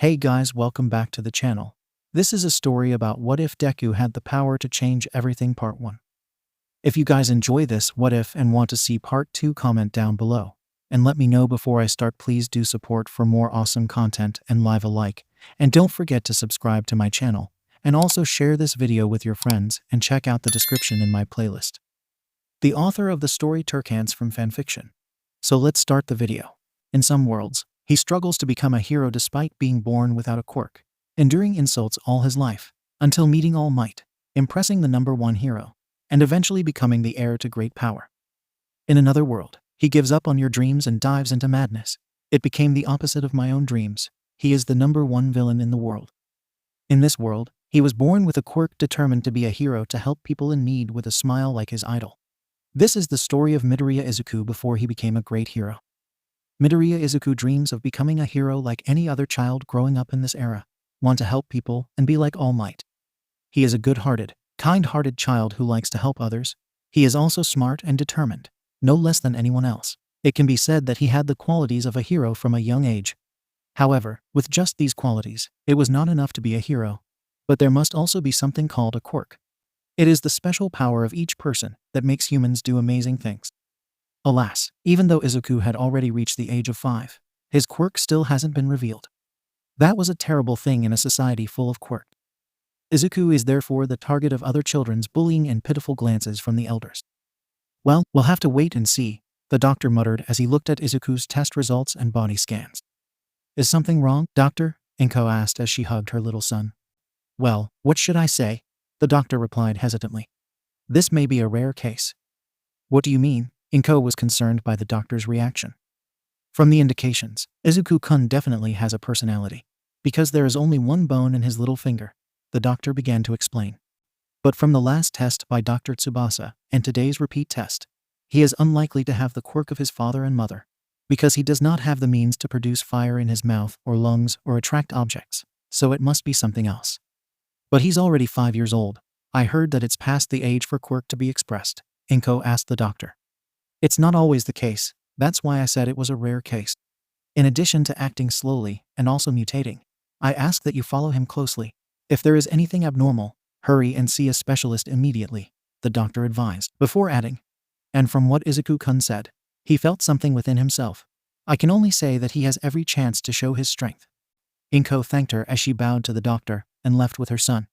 Hey guys, welcome back to the channel. This is a story about what if Deku had the power to change everything part 1. If you guys enjoy this what if and want to see part 2, comment down below. And let me know before I start. Please do support for more awesome content and leave a like. And don't forget to subscribe to my channel. And also share this video with your friends and check out the description in my playlist. The author of the story TirkanZ from fanfiction. So let's start the video. In some worlds, he struggles to become a hero despite being born without a quirk, enduring insults all his life, until meeting All Might, impressing the #1 hero, and eventually becoming the heir to great power. In another world, he gives up on your dreams and dives into madness. It became the opposite of my own dreams. He is the #1 villain in the world. In this world, he was born with a quirk, determined to be a hero to help people in need with a smile like his idol. This is the story of Midoriya Izuku before he became a great hero. Midoriya Izuku dreams of becoming a hero like any other child growing up in this era, want to help people and be like All Might. He is a good-hearted, kind-hearted child who likes to help others. He is also smart and determined, no less than anyone else. It can be said that he had the qualities of a hero from a young age. However, with just these qualities, it was not enough to be a hero. But there must also be something called a quirk. It is the special power of each person that makes humans do amazing things. Alas, even though Izuku had already reached the age of 5, his quirk still hasn't been revealed. That was a terrible thing in a society full of quirk. Izuku is therefore the target of other children's bullying and pitiful glances from the elders. Well, we'll have to wait and see, the doctor muttered as he looked at Izuku's test results and body scans. Is something wrong, doctor? 𝐭𝐽 asked as she hugged her little son. Well, what should I say? The doctor replied hesitantly. This may be a rare case. What do you mean? 𝐭𝐽 was concerned by the doctor's reaction. From the indications, Izuku-kun definitely has a personality. Because there is only one bone in his little finger, the doctor began to explain. But from the last test by Dr. Tsubasa and today's repeat test, he is unlikely to have the quirk of his father and mother, because he does not have the means to produce fire in his mouth or lungs or attract objects, so it must be something else. But he's already 5 years old. I heard that it's past the age for quirk to be expressed, 𝐭𝐽 asked the doctor. It's not always the case, that's why I said it was a rare case. In addition to acting slowly and also mutating, I ask that you follow him closely. If there is anything abnormal, hurry and see a specialist immediately, the doctor advised, before adding. And from what Izuku-kun said, he felt something within himself. I can only say that he has every chance to show his strength. 𝐭𝐽 thanked her as she bowed to the doctor and left with her son.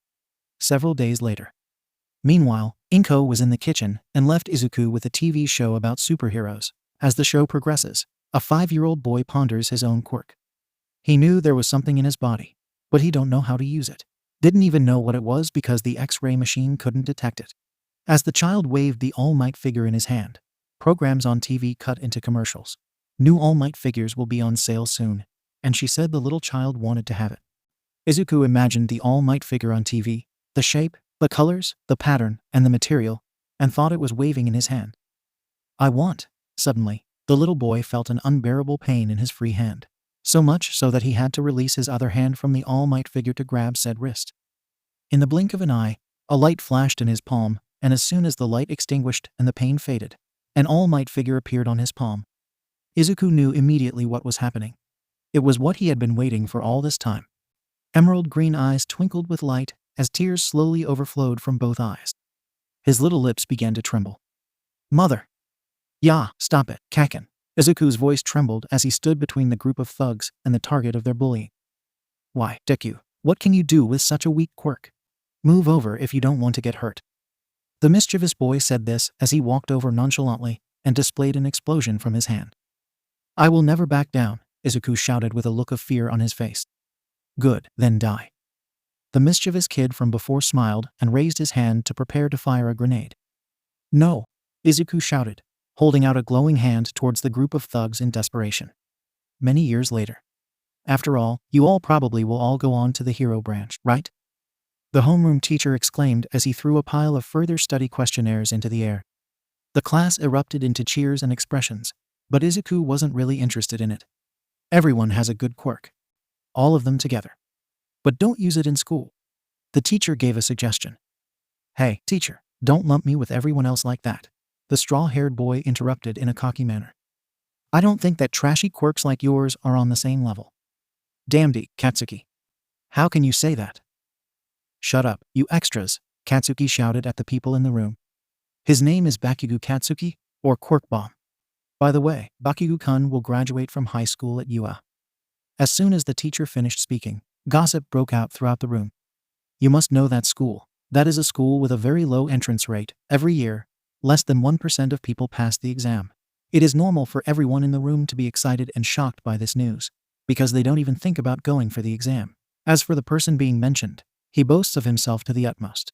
Several days later. Meanwhile, 𝐭𝐽 was in the kitchen and left Izuku with a TV show about superheroes. As the show progresses, a 5-year-old boy ponders his own quirk. He knew there was something in his body, but he don't know how to use it. Didn't even know what it was because the X-ray machine couldn't detect it. As the child waved the All Might figure in his hand, programs on TV cut into commercials. New All Might figures will be on sale soon, and she said the little child wanted to have it. Izuku imagined the All Might figure on TV, the shape, the colors, the pattern, and the material, and thought it was waving in his hand. I want. Suddenly, the little boy felt an unbearable pain in his free hand. So much so that he had to release his other hand from the All Might figure to grab said wrist. In the blink of an eye, a light flashed in his palm, and as soon as the light extinguished and the pain faded, an All Might figure appeared on his palm. Izuku knew immediately what was happening. It was what he had been waiting for all this time. Emerald green eyes twinkled with light as tears slowly overflowed from both eyes. His little lips began to tremble. Mother! Yeah, stop it, Kaken. Izuku's voice trembled as he stood between the group of thugs and the target of their bullying. Why, Deku, what can you do with such a weak quirk? Move over if you don't want to get hurt. The mischievous boy said this as he walked over nonchalantly and displayed an explosion from his hand. I will never back down, Izuku shouted with a look of fear on his face. Good, then die. The mischievous kid from before smiled and raised his hand to prepare to fire a grenade. No, Izuku shouted, holding out a glowing hand towards the group of thugs in desperation. Many years later. After all, you all probably will all go on to the hero branch, right? The homeroom teacher exclaimed as he threw a pile of further study questionnaires into the air. The class erupted into cheers and expressions, but Izuku wasn't really interested in it. Everyone has a good quirk. All of them together. But don't use it in school. The teacher gave a suggestion. Hey, teacher, don't lump me with everyone else like that, the straw-haired boy interrupted in a cocky manner. I don't think that trashy quirks like yours are on the same level. 𝗵𝗃𝗁𝐷𝗂𝐿. How can you say that? Shut up, you extras, Katsuki shouted at the people in the room. His name is Bakugo Katsuki, or 𝗏𝗏. By the way, Bakugo-kun will graduate from high school at UA. As soon as the teacher finished speaking, gossip broke out throughout the room. You must know that school. That is a school with a very low entrance rate. Every year, less than 1% of people pass the exam. It is normal for everyone in the room to be excited and shocked by this news, because they don't even think about going for the exam. As for the person being mentioned, he boasts of himself to the utmost.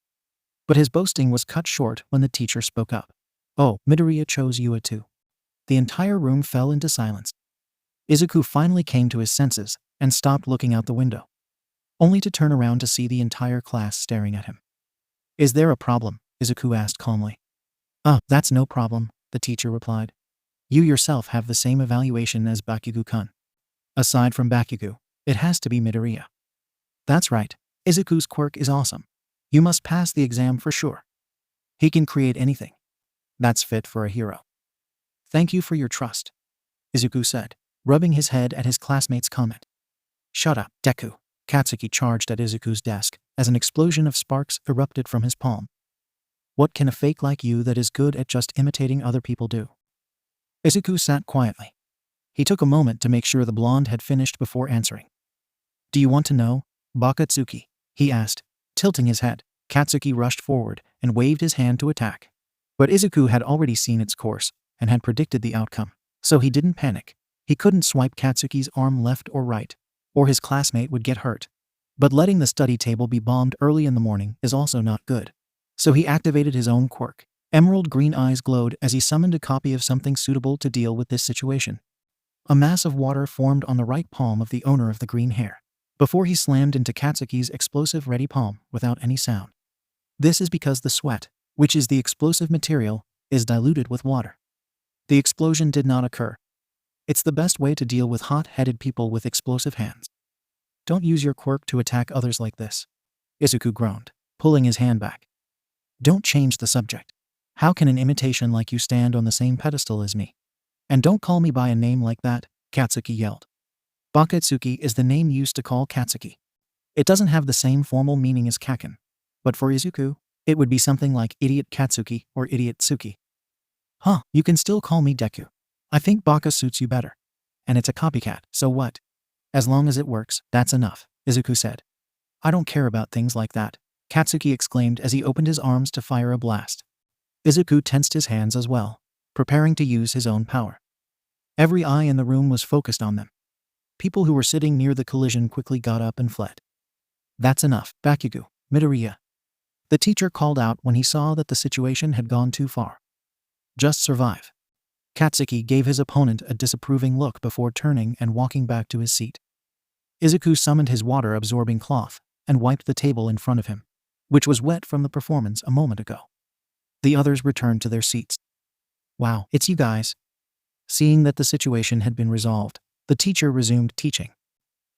But his boasting was cut short when the teacher spoke up. Oh, Midoriya chose UA too. The entire room fell into silence. Izuku finally came to his senses and stopped looking out the window, only to turn around to see the entire class staring at him. Is there a problem? Izuku asked calmly. That's no problem, the teacher replied. You yourself have the same evaluation as Bakugo-kun. Aside from Bakugo, it has to be Midoriya. That's right, Izuku's quirk is awesome. You must pass the exam for sure. He can create anything. That's fit for a hero. Thank you for your trust, Izuku said, rubbing his head at his classmate's comment. Shut up, Deku. Katsuki charged at Izuku's desk as an explosion of sparks erupted from his palm. What can a fake like you that is good at just imitating other people do? Izuku sat quietly. He took a moment to make sure the blonde had finished before answering. Do you want to know, Bakatsuki? He asked, tilting his head. Katsuki rushed forward and waved his hand to attack. But Izuku had already seen its course and had predicted the outcome, so he didn't panic. He couldn't swipe Katsuki's arm left or right, or his classmate would get hurt. But letting the study table be bombed early in the morning is also not good. So he activated his own quirk. Emerald green eyes glowed as he summoned a copy of something suitable to deal with this situation. A mass of water formed on the right palm of the owner of the green hair, before he slammed into Katsuki's explosive ready palm without any sound. This is because the sweat, which is the explosive material, is diluted with water. The explosion did not occur. It's the best way to deal with hot-headed people with explosive hands. Don't use your quirk to attack others like this, Izuku groaned, pulling his hand back. Don't change the subject. How can an imitation like you stand on the same pedestal as me? And don't call me by a name like that, Katsuki yelled. Bakatsuki is the name used to call Katsuki. It doesn't have the same formal meaning as Kaken, but for Izuku, it would be something like Idiot Katsuki or Idiot Tsuki. You can still call me Deku. I think Baka suits you better. And it's a copycat, so what? As long as it works, that's enough, Izuku said. I don't care about things like that, Katsuki exclaimed as he opened his arms to fire a blast. Izuku tensed his hands as well, preparing to use his own power. Every eye in the room was focused on them. People who were sitting near the collision quickly got up and fled. That's enough, Bakugo, Midoriya. The teacher called out when he saw that the situation had gone too far. Just survive. Katsuki gave his opponent a disapproving look before turning and walking back to his seat. Izuku summoned his water-absorbing cloth and wiped the table in front of him, which was wet from the performance a moment ago. The others returned to their seats. Wow, it's you guys. Seeing that the situation had been resolved, the teacher resumed teaching.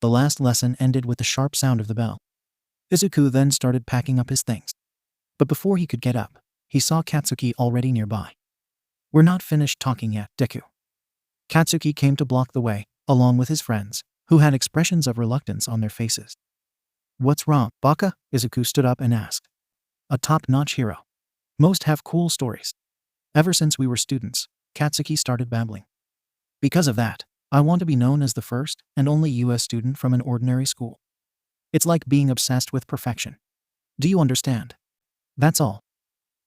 The last lesson ended with the sharp sound of the bell. Izuku then started packing up his things. But before he could get up, he saw Katsuki already nearby. We're not finished talking yet, Deku. Katsuki came to block the way, along with his friends, who had expressions of reluctance on their faces. What's wrong, Baka? Izuku stood up and asked. A top-notch hero. Most have cool stories. Ever since we were students, Katsuki started babbling. Because of that, I want to be known as the first and only US student from an ordinary school. It's like being obsessed with perfection. Do you understand? That's all.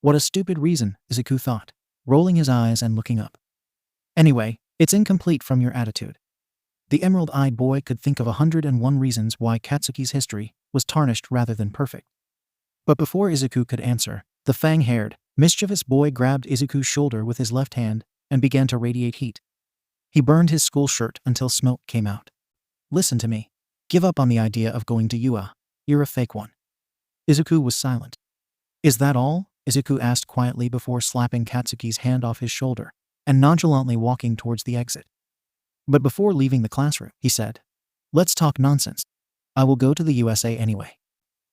What a stupid reason, Izuku thought, rolling his eyes and looking up. Anyway, it's incomplete from your attitude. The emerald-eyed boy could think of 101 reasons why Katsuki's history was tarnished rather than perfect. But before Izuku could answer, the fang-haired, mischievous boy grabbed Izuku's shoulder with his left hand and began to radiate heat. He burned his school shirt until smoke came out. Listen to me. Give up on the idea of going to UA. You're a fake one. Izuku was silent. Is that all? Izuku asked quietly before slapping Katsuki's hand off his shoulder and nonchalantly walking towards the exit. But before leaving the classroom, he said, Let's talk nonsense. I will go to the USA anyway.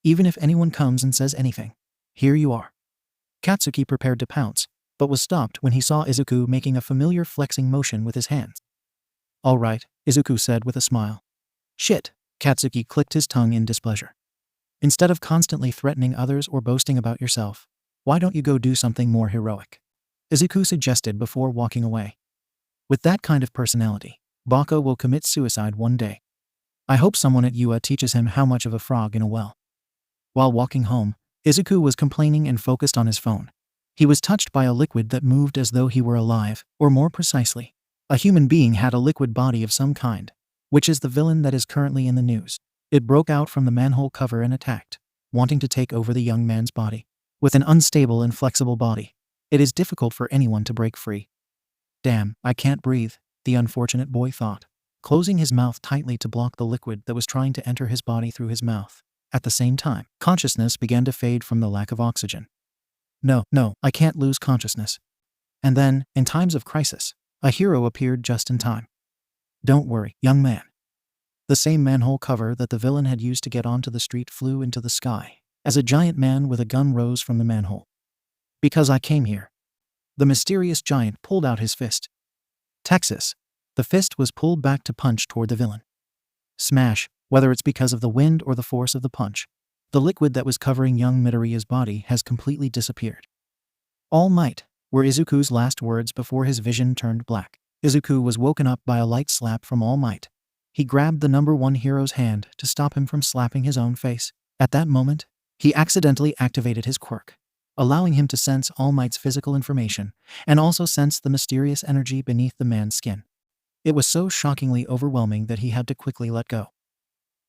Even if anyone comes and says anything. Here you are. Katsuki prepared to pounce, but was stopped when he saw Izuku making a familiar flexing motion with his hands. All right, Izuku said with a smile. Shit, Katsuki clicked his tongue in displeasure. Instead of constantly threatening others or boasting about yourself, why don't you go do something more heroic? Izuku suggested before walking away. With that kind of personality, Baka will commit suicide one day. I hope someone at UA teaches him how much of a frog in a well. While walking home, Izuku was complaining and focused on his phone. He was touched by a liquid that moved as though he were alive, or more precisely, a human being had a liquid body of some kind, which is the villain that is currently in the news. It broke out from the manhole cover and attacked, wanting to take over the young man's body. With an unstable and flexible body, it is difficult for anyone to break free. Damn, I can't breathe, the unfortunate boy thought, closing his mouth tightly to block the liquid that was trying to enter his body through his mouth. At the same time, consciousness began to fade from the lack of oxygen. No, I can't lose consciousness. And then, in times of crisis, a hero appeared just in time. Don't worry, young man. The same manhole cover that the villain had used to get onto the street flew into the sky, as a giant man with a gun rose from the manhole. Because I came here. The mysterious giant pulled out his fist. Texas. The fist was pulled back to punch toward the villain. Smash, whether it's because of the wind or the force of the punch. The liquid that was covering young Midoriya's body has completely disappeared. All Might were Izuku's last words before his vision turned black. Izuku was woken up by a light slap from All Might. He grabbed the number one hero's hand to stop him from slapping his own face. At that moment, he accidentally activated his quirk, allowing him to sense All Might's physical information and also sense the mysterious energy beneath the man's skin. It was so shockingly overwhelming that he had to quickly let go.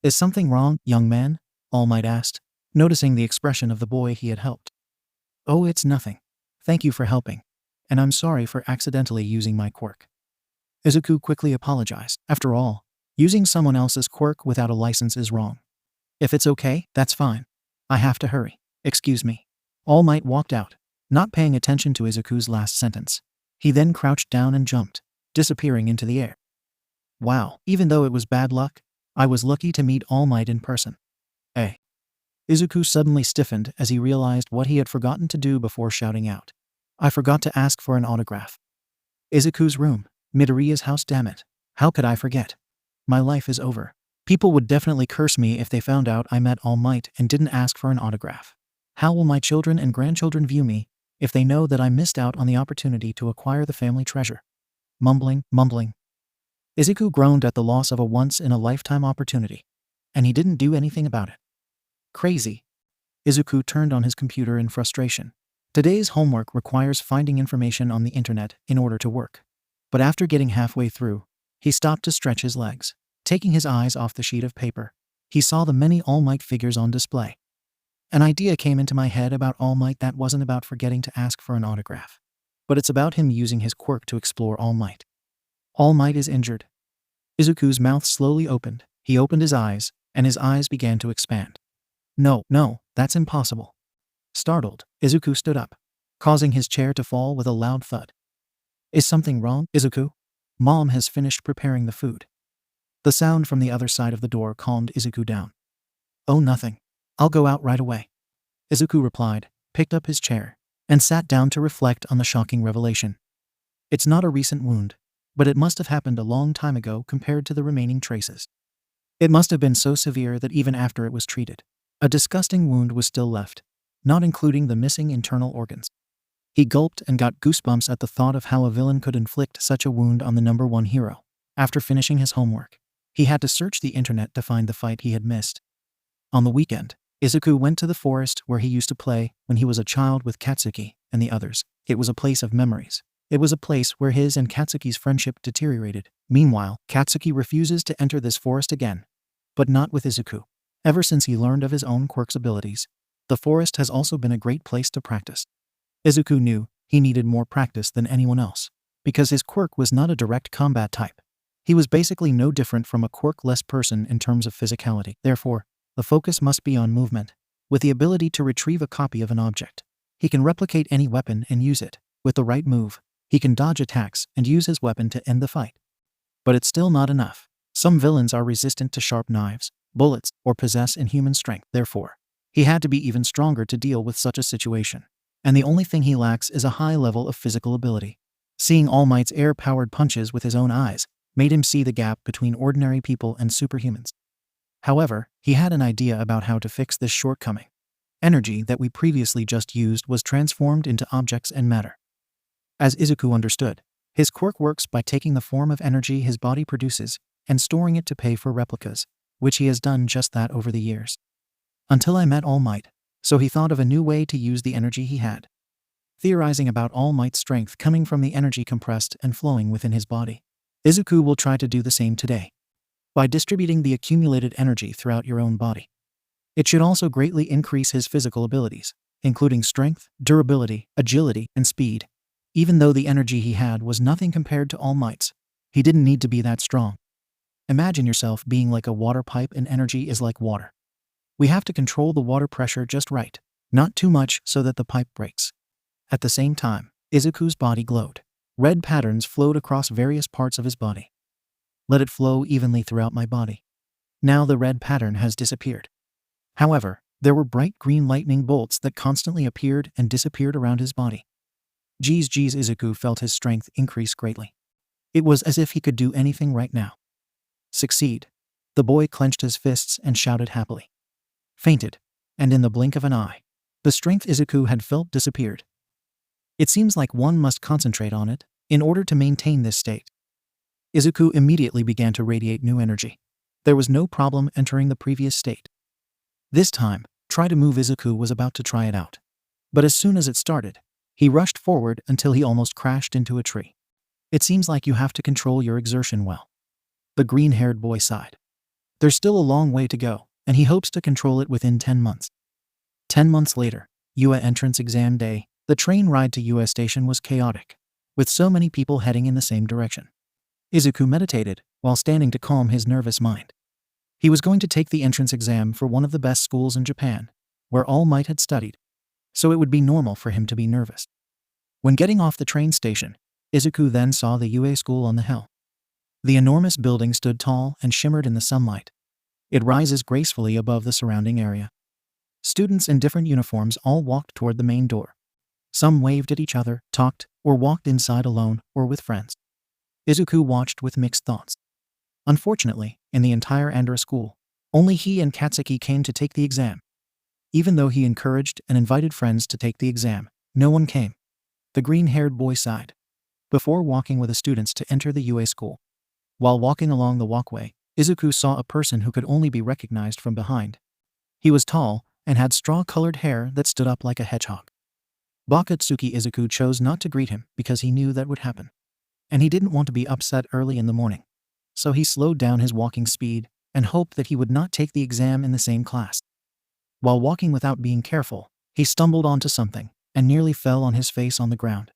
Is something wrong, young man? All Might asked, noticing the expression of the boy he had helped. Oh, it's nothing. Thank you for helping. And I'm sorry for accidentally using my quirk. Izuku quickly apologized. After all, using someone else's quirk without a license is wrong. If it's okay, that's fine. I have to hurry. Excuse me. All Might walked out, not paying attention to Izuku's last sentence. He then crouched down and jumped, disappearing into the air. Wow, even though it was bad luck, I was lucky to meet All Might in person. Izuku suddenly stiffened as he realized what he had forgotten to do before shouting out. I forgot to ask for an autograph. Izuku's room, Midoriya's house, damn it. How could I forget? My life is over. People would definitely curse me if they found out I met All Might and didn't ask for an autograph. How will my children and grandchildren view me if they know that I missed out on the opportunity to acquire the family treasure? Mumbling. Izuku groaned at the loss of a once-in-a-lifetime opportunity, and he didn't do anything about it. Crazy. Izuku turned on his computer in frustration. Today's homework requires finding information on the internet in order to work. But after getting halfway through, he stopped to stretch his legs. Taking his eyes off the sheet of paper, he saw the many All Might figures on display. An idea came into my head about All Might that wasn't about forgetting to ask for an autograph. But it's about him using his quirk to explore All Might. All Might is injured. Izuku's mouth slowly opened. He opened his eyes, and his eyes began to expand. No, that's impossible. Startled, Izuku stood up, causing his chair to fall with a loud thud. Is something wrong, Izuku? Mom has finished preparing the food. The sound from the other side of the door calmed Izuku down. Oh, nothing. I'll go out right away. Izuku replied, picked up his chair, and sat down to reflect on the shocking revelation. It's not a recent wound, but it must have happened a long time ago compared to the remaining traces. It must have been so severe that even after it was treated, a disgusting wound was still left, not including the missing internal organs. He gulped and got goosebumps at the thought of how a villain could inflict such a wound on the number one hero. After finishing his homework, he had to search the internet to find the fight he had missed. On the weekend, Izuku went to the forest where he used to play when he was a child with Katsuki and the others. It was a place of memories. It was a place where his and Katsuki's friendship deteriorated. Meanwhile, Katsuki refuses to enter this forest again, but not with Izuku. Ever since he learned of his own quirk's abilities, the forest has also been a great place to practice. Izuku knew he needed more practice than anyone else, because his quirk was not a direct combat type. He was basically no different from a quirk-less person in terms of physicality. Therefore, the focus must be on movement. With the ability to retrieve a copy of an object, he can replicate any weapon and use it. With the right move, he can dodge attacks and use his weapon to end the fight. But it's still not enough. Some villains are resistant to sharp knives, bullets, or possess inhuman strength. Therefore, he had to be even stronger to deal with such a situation. And the only thing he lacks is a high level of physical ability. Seeing All Might's air-powered punches with his own eyes made him see the gap between ordinary people and superhumans. However, he had an idea about how to fix this shortcoming. Energy that we previously just used was transformed into objects and matter. As Izuku understood, his quirk works by taking the form of energy his body produces and storing it to pay for replicas, which he has done just that over the years. Until I met All Might, so he thought of a new way to use the energy he had. Theorizing about All Might's strength coming from the energy compressed and flowing within his body. Izuku will try to do the same today, by distributing the accumulated energy throughout your own body. It should also greatly increase his physical abilities, including strength, durability, agility, and speed. Even though the energy he had was nothing compared to All Might's, he didn't need to be that strong. Imagine yourself being like a water pipe and energy is like water. We have to control the water pressure just right, not too much so that the pipe breaks. At the same time, Izuku's body glowed. Red patterns flowed across various parts of his body. Let it flow evenly throughout my body. Now the red pattern has disappeared. However, there were bright green lightning bolts that constantly appeared and disappeared around his body. Gsgs Izuku felt his strength increase greatly. It was as if he could do anything right now. Succeed. The boy clenched his fists and shouted happily. Fainted, and in the blink of an eye, the strength Izuku had felt disappeared. It seems like one must concentrate on it in order to maintain this state. Izuku immediately began to radiate new energy. There was no problem entering the previous state. This time, Try to Move Izuku was about to try it out. But as soon as it started, he rushed forward until he almost crashed into a tree. It seems like you have to control your exertion well. The green-haired boy sighed. There's still a long way to go, and he hopes to control it within 10 months. 10 months later, UA entrance exam day, the train ride to UA station was chaotic, with so many people heading in the same direction. Izuku meditated while standing to calm his nervous mind. He was going to take the entrance exam for one of the best schools in Japan, where All Might had studied, so it would be normal for him to be nervous. When getting off the train station, Izuku then saw the UA school on the hill. The enormous building stood tall and shimmered in the sunlight. It rises gracefully above the surrounding area. Students in different uniforms all walked toward the main door. Some waved at each other, talked, or walked inside alone or with friends. Izuku watched with mixed thoughts. Unfortunately, in the entire Andhra school, only he and Katsuki came to take the exam. Even though he encouraged and invited friends to take the exam, no one came. The green-haired boy sighed. Before walking with the students to enter the UA school. While walking along the walkway, Izuku saw a person who could only be recognized from behind. He was tall and had straw-colored hair that stood up like a hedgehog. Bakatsuki Izuku chose not to greet him because he knew that would happen. And he didn't want to be upset early in the morning. So he slowed down his walking speed and hoped that he would not take the exam in the same class. While walking without being careful, he stumbled onto something and nearly fell on his face on the ground.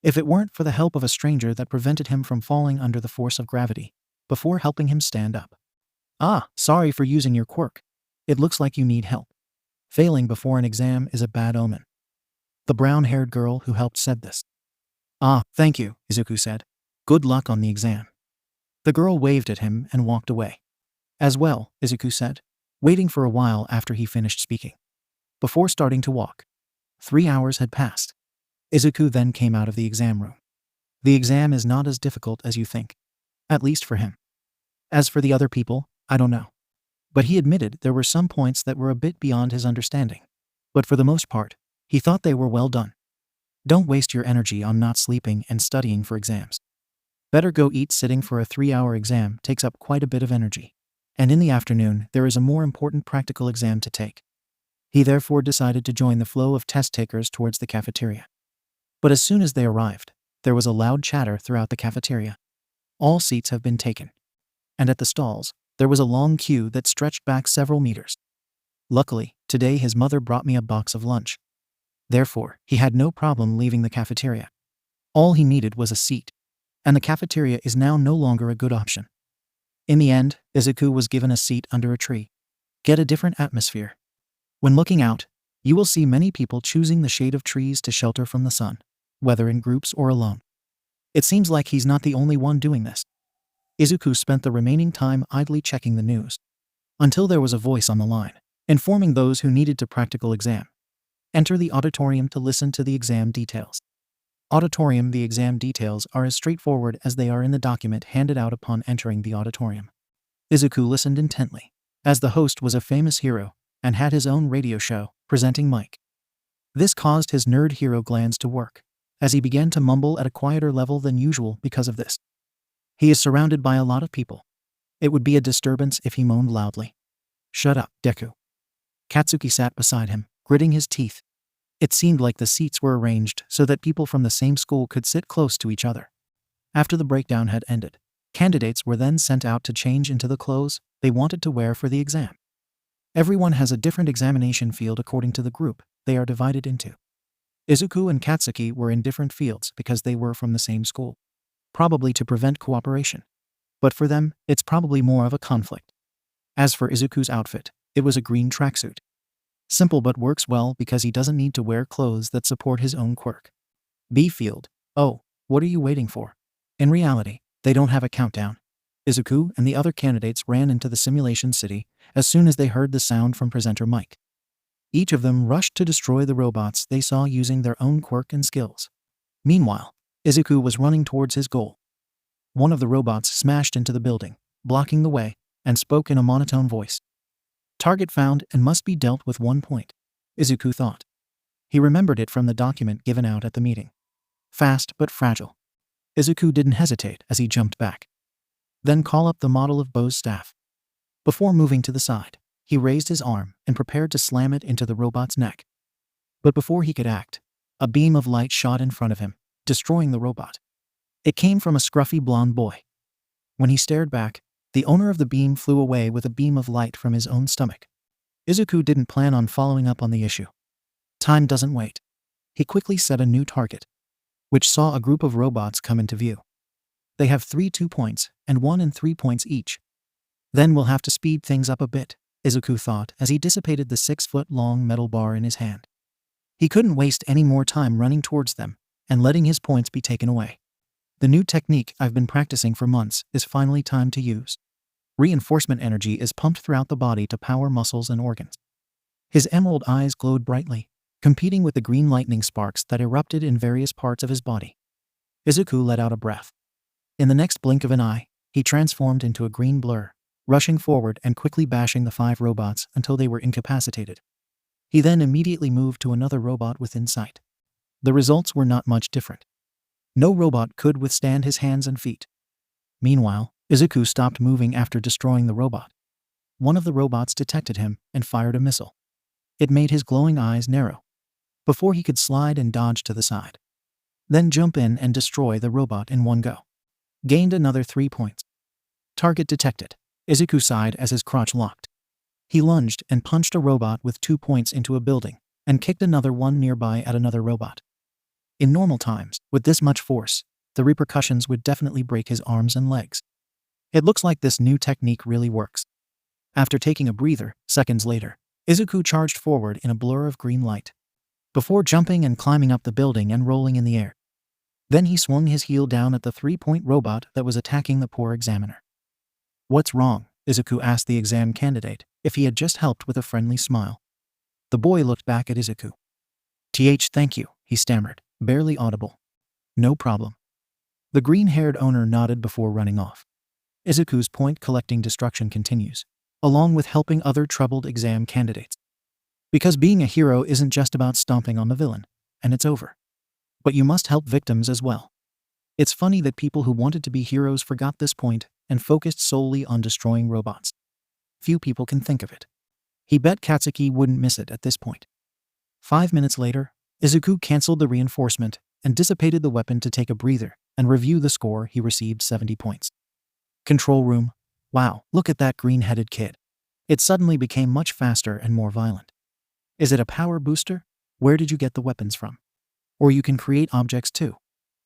If it weren't for the help of a stranger that prevented him from falling under the force of gravity, before helping him stand up. Ah, sorry for using your quirk. It looks like you need help. Failing before an exam is a bad omen. The brown-haired girl who helped said this. Ah, thank you, Izuku said. Good luck on the exam. The girl waved at him and walked away. As well, Izuku said, waiting for a while after he finished speaking. Before starting to walk. 3 hours had passed. Izuku then came out of the exam room. The exam is not as difficult as you think. At least for him. As for the other people, I don't know. But he admitted there were some points that were a bit beyond his understanding. But for the most part, he thought they were well done. Don't waste your energy on not sleeping and studying for exams. Better go eat. Sitting for a 3-hour exam takes up quite a bit of energy. And in the afternoon, there is a more important practical exam to take. He therefore decided to join the flow of test takers towards the cafeteria. But as soon as they arrived, there was a loud chatter throughout the cafeteria. All seats have been taken. And at the stalls, there was a long queue that stretched back several meters. Luckily, today his mother brought me a box of lunch. Therefore, he had no problem leaving the cafeteria. All he needed was a seat. And the cafeteria is now no longer a good option. In the end, Izuku was given a seat under a tree. Get a different atmosphere. When looking out, you will see many people choosing the shade of trees to shelter from the sun, whether in groups or alone. It seems like he's not the only one doing this. Izuku spent the remaining time idly checking the news, until there was a voice on the line, informing those who needed to practical exam. Enter the auditorium to listen to the exam details. Auditorium. The exam details are as straightforward as they are in the document handed out upon entering the auditorium. Izuku listened intently, as the host was a famous hero and had his own radio show presenting Mike. This caused his nerd hero glands to work, as he began to mumble at a quieter level than usual because of this. He is surrounded by a lot of people. It would be a disturbance if he moaned loudly. Shut up, Deku. Katsuki sat beside him, gritting his teeth. It seemed like the seats were arranged so that people from the same school could sit close to each other. After the breakdown had ended, candidates were then sent out to change into the clothes they wanted to wear for the exam. Everyone has a different examination field according to the group they are divided into. Izuku and Katsuki were in different fields because they were from the same school, probably to prevent cooperation. But for them, it's probably more of a conflict. As for Izuku's outfit, it was a green tracksuit. Simple but works well because he doesn't need to wear clothes that support his own quirk. B field. Oh, what are you waiting for? In reality, they don't have a countdown. Izuku and the other candidates ran into the simulation city as soon as they heard the sound from presenter Mike. Each of them rushed to destroy the robots they saw using their own quirk and skills. Meanwhile, Izuku was running towards his goal. One of the robots smashed into the building, blocking the way, and spoke in a monotone voice. Target found and must be dealt with 1 point, Izuku thought. He remembered it from the document given out at the meeting. Fast but fragile. Izuku didn't hesitate as he jumped back. Then call up the model of Bo's staff. Before moving to the side, he raised his arm and prepared to slam it into the robot's neck. But before he could act, a beam of light shot in front of him, destroying the robot. It came from a scruffy blonde boy. When he stared back, the owner of the beam flew away with a beam of light from his own stomach. Izuku didn't plan on following up on the issue. Time doesn't wait. He quickly set a new target, which saw a group of robots come into view. They have 3 2-points and 1 and 3 points each. Then we'll have to speed things up a bit, Izuku thought as he dissipated the 6-foot-long metal bar in his hand. He couldn't waste any more time running towards them and letting his points be taken away. The new technique I've been practicing for months is finally time to use. Reinforcement energy is pumped throughout the body to power muscles and organs. His emerald eyes glowed brightly, competing with the green lightning sparks that erupted in various parts of his body. Izuku let out a breath. In the next blink of an eye, he transformed into a green blur, rushing forward and quickly bashing the 5 robots until they were incapacitated. He then immediately moved to another robot within sight. The results were not much different. No robot could withstand his hands and feet. Meanwhile, Izuku stopped moving after destroying the robot. One of the robots detected him and fired a missile. It made his glowing eyes narrow, before he could slide and dodge to the side. Then jump in and destroy the robot in one go. Gained another 3 points. Target detected. Izuku sighed as his crotch locked. He lunged and punched a robot with 2 points into a building, and kicked another one nearby at another robot. In normal times, with this much force, the repercussions would definitely break his arms and legs. It looks like this new technique really works. After taking a breather, seconds later, Izuku charged forward in a blur of green light, before jumping and climbing up the building and rolling in the air. Then he swung his heel down at the 3-point robot that was attacking the poor examiner. What's wrong? Izuku asked the exam candidate if he had just helped with a friendly smile. The boy looked back at Izuku. Thank you, he stammered, barely audible. No problem. The green-haired owner nodded before running off. Izuku's point-collecting destruction continues, along with helping other troubled exam candidates. Because being a hero isn't just about stomping on the villain, and it's over. But you must help victims as well. It's funny that people who wanted to be heroes forgot this point and focused solely on destroying robots. Few people can think of it. He bet Katsuki wouldn't miss it at this point. 5 minutes later, Izuku canceled the reinforcement and dissipated the weapon to take a breather and review the score. He received 70 points. Control room. Wow, look at that green-headed kid. It suddenly became much faster and more violent. Is it a power booster? Where did you get the weapons from? Or you can create objects too.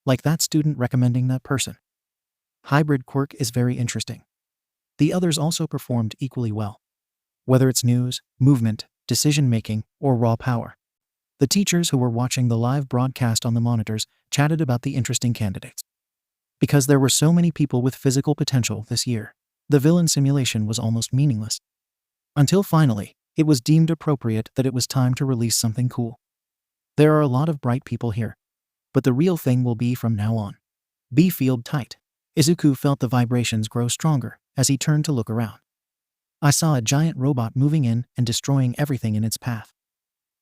Like that student recommending that person. Hybrid quirk is very interesting. The others also performed equally well. Whether it's news, movement, decision-making, or raw power. The teachers who were watching the live broadcast on the monitors chatted about the interesting candidates. Because there were so many people with physical potential this year, the villain simulation was almost meaningless. Until finally, it was deemed appropriate that it was time to release something cool. There are a lot of bright people here, but the real thing will be from now on. B field tight. Izuku felt the vibrations grow stronger as he turned to look around. I saw a giant robot moving in and destroying everything in its path.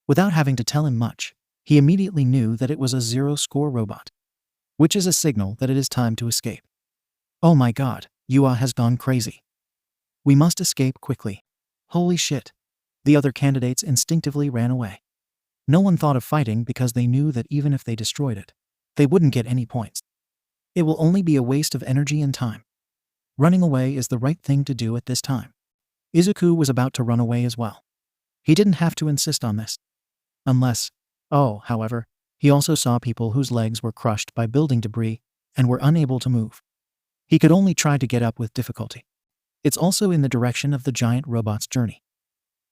Without having to tell him much, he immediately knew that it was a 𝗧𝗏 robot, which is a signal that it is time to escape. Oh my god, 𝐻𝐽 has gone crazy. We must escape quickly. Holy shit. The other candidates instinctively ran away. No one thought of fighting because they knew that even if they destroyed it, they wouldn't get any points. It will only be a waste of energy and time. Running away is the right thing to do at this time. Izuku was about to run away as well. He didn't have to insist on this. However, he also saw people whose legs were crushed by building debris and were unable to move. He could only try to get up with difficulty. It's also in the direction of the giant robot's journey.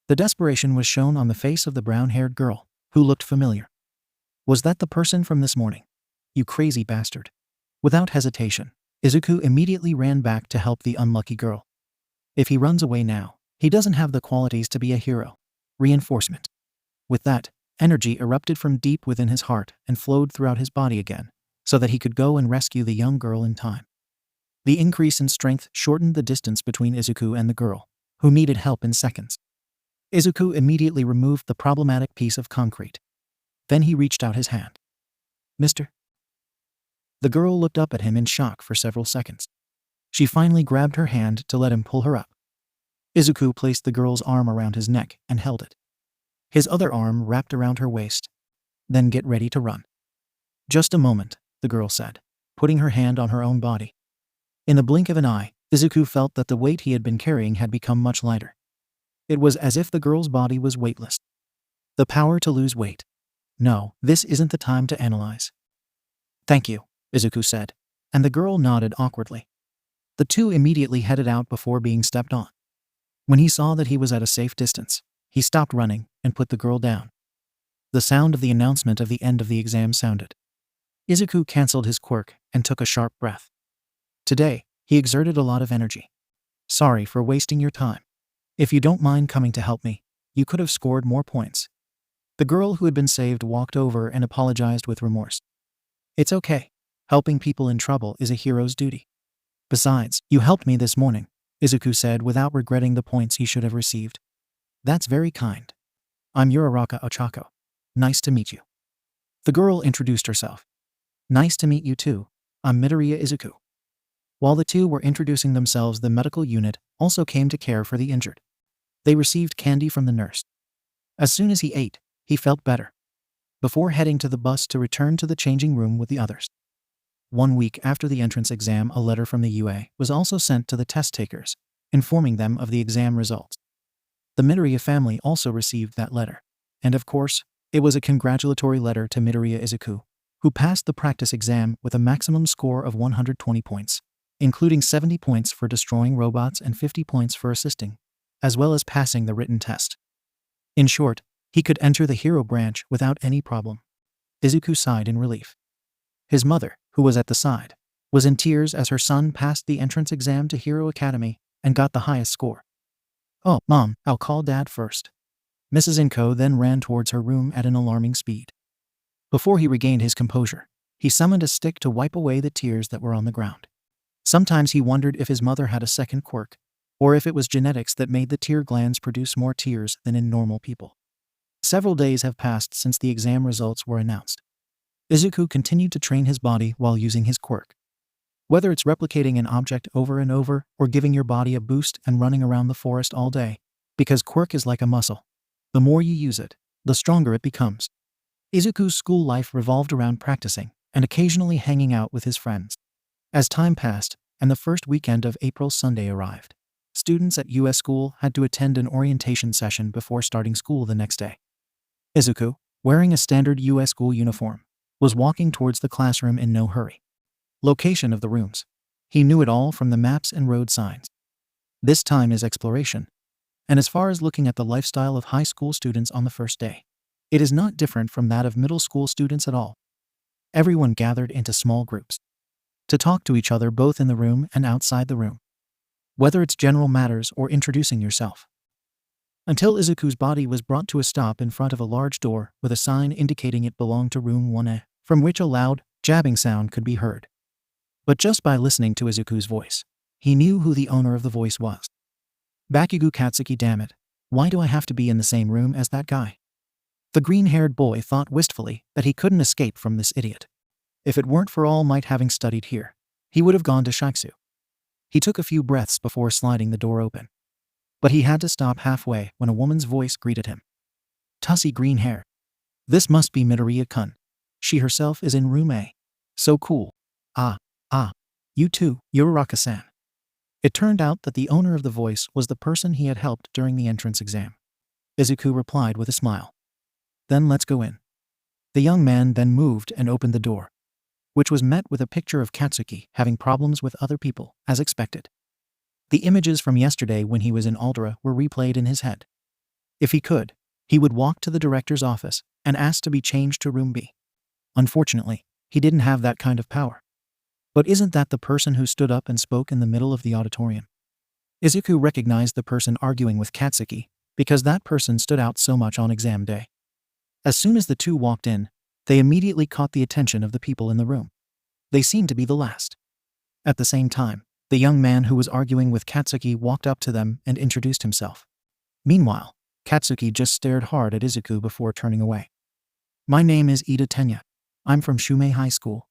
The desperation was shown on the face of the brown-haired girl, who looked familiar. Was that the person from this morning? You crazy bastard. Without hesitation, Izuku immediately ran back to help the unlucky girl. If he runs away now, he doesn't have the qualities to be a hero. Reinforcement. With that, energy erupted from deep within his heart and flowed throughout his body again, so that he could go and rescue the young girl in time. The increase in strength shortened the distance between Izuku and the girl, who needed help in seconds. Izuku immediately removed the problematic piece of concrete. Then he reached out his hand. Mister? The girl looked up at him in shock for several seconds. She finally grabbed her hand to let him pull her up. Izuku placed the girl's arm around his neck and held it. His other arm wrapped around her waist. Then get ready to run. Just a moment, the girl said, putting her hand on her own body. In the blink of an eye, Izuku felt that the weight he had been carrying had become much lighter. It was as if the girl's body was weightless. The power to lose weight. No, this isn't the time to analyze. Thank you, Izuku said, and the girl nodded awkwardly. The two immediately headed out before being stepped on. When he saw that he was at a safe distance, he stopped running and put the girl down. The sound of the announcement of the end of the exam sounded. Izuku cancelled his quirk and took a sharp breath. Today, he exerted a lot of energy. Sorry for wasting your time. If you don't mind coming to help me, you could have scored more points. The girl who had been saved walked over and apologized with remorse. It's okay. Helping people in trouble is a hero's duty. Besides, you helped me this morning, Izuku said without regretting the points he should have received. That's very kind. I'm Uraraka Ochako. Nice to meet you. The girl introduced herself. Nice to meet you too. I'm Midoriya Izuku. While the two were introducing themselves, the medical unit also came to care for the injured. They received candy from the nurse. As soon as he ate, he felt better. Before heading to the bus to return to the changing room with the others. 1 week after the entrance exam, a letter from the UA was also sent to the test takers, informing them of the exam results. The Midoriya family also received that letter. And of course, it was a congratulatory letter to Midoriya Izuku, who passed the practice exam with a maximum score of 120 points, including 70 points for destroying robots and 50 points for assisting, as well as passing the written test. In short, he could enter the hero branch without any problem. Izuku sighed in relief. His mother, who was at the side, was in tears as her son passed the entrance exam to Hero Academy and got the highest score. Oh, Mom, I'll call Dad first. Mrs. Inko then ran towards her room at an alarming speed. Before he regained his composure, he summoned a stick to wipe away the tears that were on the ground. Sometimes he wondered if his mother had a second quirk, or if it was genetics that made the tear glands produce more tears than in normal people. Several days have passed since the exam results were announced. Izuku continued to train his body while using his quirk. Whether it's replicating an object over and over or giving your body a boost and running around the forest all day, because quirk is like a muscle. The more you use it, the stronger it becomes. Izuku's school life revolved around practicing and occasionally hanging out with his friends. As time passed and the first weekend of April Sunday arrived, students at US school had to attend an orientation session before starting school the next day. Izuku, wearing a standard US school uniform, was walking towards the classroom in no hurry. Location of the rooms. He knew it all from the maps and road signs. This time is exploration. And as far as looking at the lifestyle of high school students on the first day, it is not different from that of middle school students at all. Everyone gathered into small groups to talk to each other both in the room and outside the room, whether it's general matters or introducing yourself. Until Izuku's body was brought to a stop in front of a large door with a sign indicating it belonged to room 1A, from which a loud, jabbing sound could be heard. But just by listening to Izuku's voice, he knew who the owner of the voice was. 𝗵𝗃𝗁𝐾𝐻𝐵 damn it. Why do I have to be in the same room as that guy? The green-haired boy thought wistfully that he couldn't escape from this idiot. If it weren't for All Might having studied here, he would have gone to Shiksu. He took a few breaths before sliding the door open. But he had to stop halfway when a woman's voice greeted him. Tussy green hair. This must be Midoriya-kun. She herself is in room A. So cool. You too, Uriaraka-san. It turned out that the owner of the voice was the person he had helped during the entrance exam. Izuku replied with a smile. Then let's go in. The young man then moved and opened the door, which was met with a picture of Katsuki having problems with other people, as expected. The images from yesterday when he was in 𝐓𝐵𝐺 were replayed in his head. If he could, he would walk to the director's office and ask to be changed to room B. Unfortunately, he didn't have that kind of power. But isn't that the person who stood up and spoke in the middle of the auditorium? Izuku recognized the person arguing with Katsuki because that person stood out so much on exam day. As soon as the two walked in, they immediately caught the attention of the people in the room. They seemed to be the last. At the same time, the young man who was arguing with Katsuki walked up to them and introduced himself. Meanwhile, Katsuki just stared hard at Izuku before turning away. My name is Ida Tenya. I'm from Shumei High School.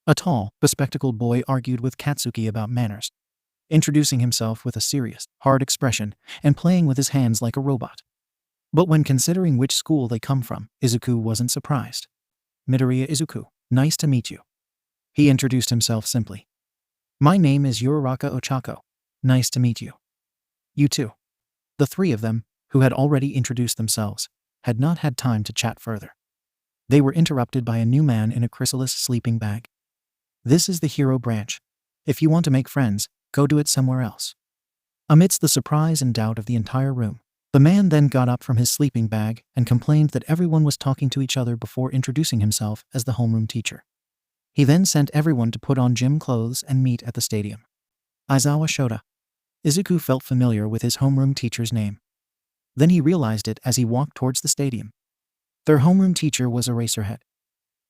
A tall, bespectacled boy argued with Katsuki about manners, introducing himself with a serious, hard expression and playing with his hands like a robot. But when considering which school they come from, Izuku wasn't surprised. Midoriya Izuku, nice to meet you. He introduced himself simply. My name is Uriaraka Ochako. Nice to meet you. You too. The three of them, who had already introduced themselves, had not had time to chat further. They were interrupted by a new man in a chrysalis sleeping bag. This is the hero branch. If you want to make friends, go do it somewhere else. Amidst the surprise and doubt of the entire room, the man then got up from his sleeping bag and complained that everyone was talking to each other before introducing himself as the homeroom teacher. He then sent everyone to put on gym clothes and meet at the stadium. Aizawa Shota. Izuku felt familiar with his homeroom teacher's name. Then he realized it as he walked towards the stadium. Their homeroom teacher was Eraserhead,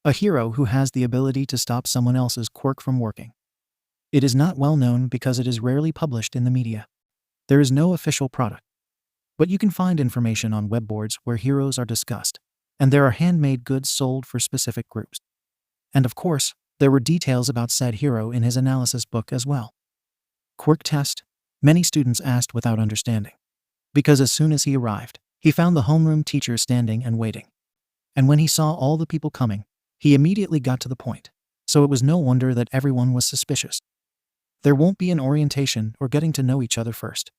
a hero who has the ability to stop someone else's quirk from working. It is not well known because it is rarely published in the media. There is no official product. But you can find information on web boards where heroes are discussed, and there are handmade goods sold for specific groups. And of course, there were details about said hero in his analysis book as well. Quirk test? Many students asked without understanding. Because as soon as he arrived, he found the homeroom teacher standing and waiting. And when he saw all the people coming, he immediately got to the point. So it was no wonder that everyone was suspicious. There won't be an orientation or getting to know each other first.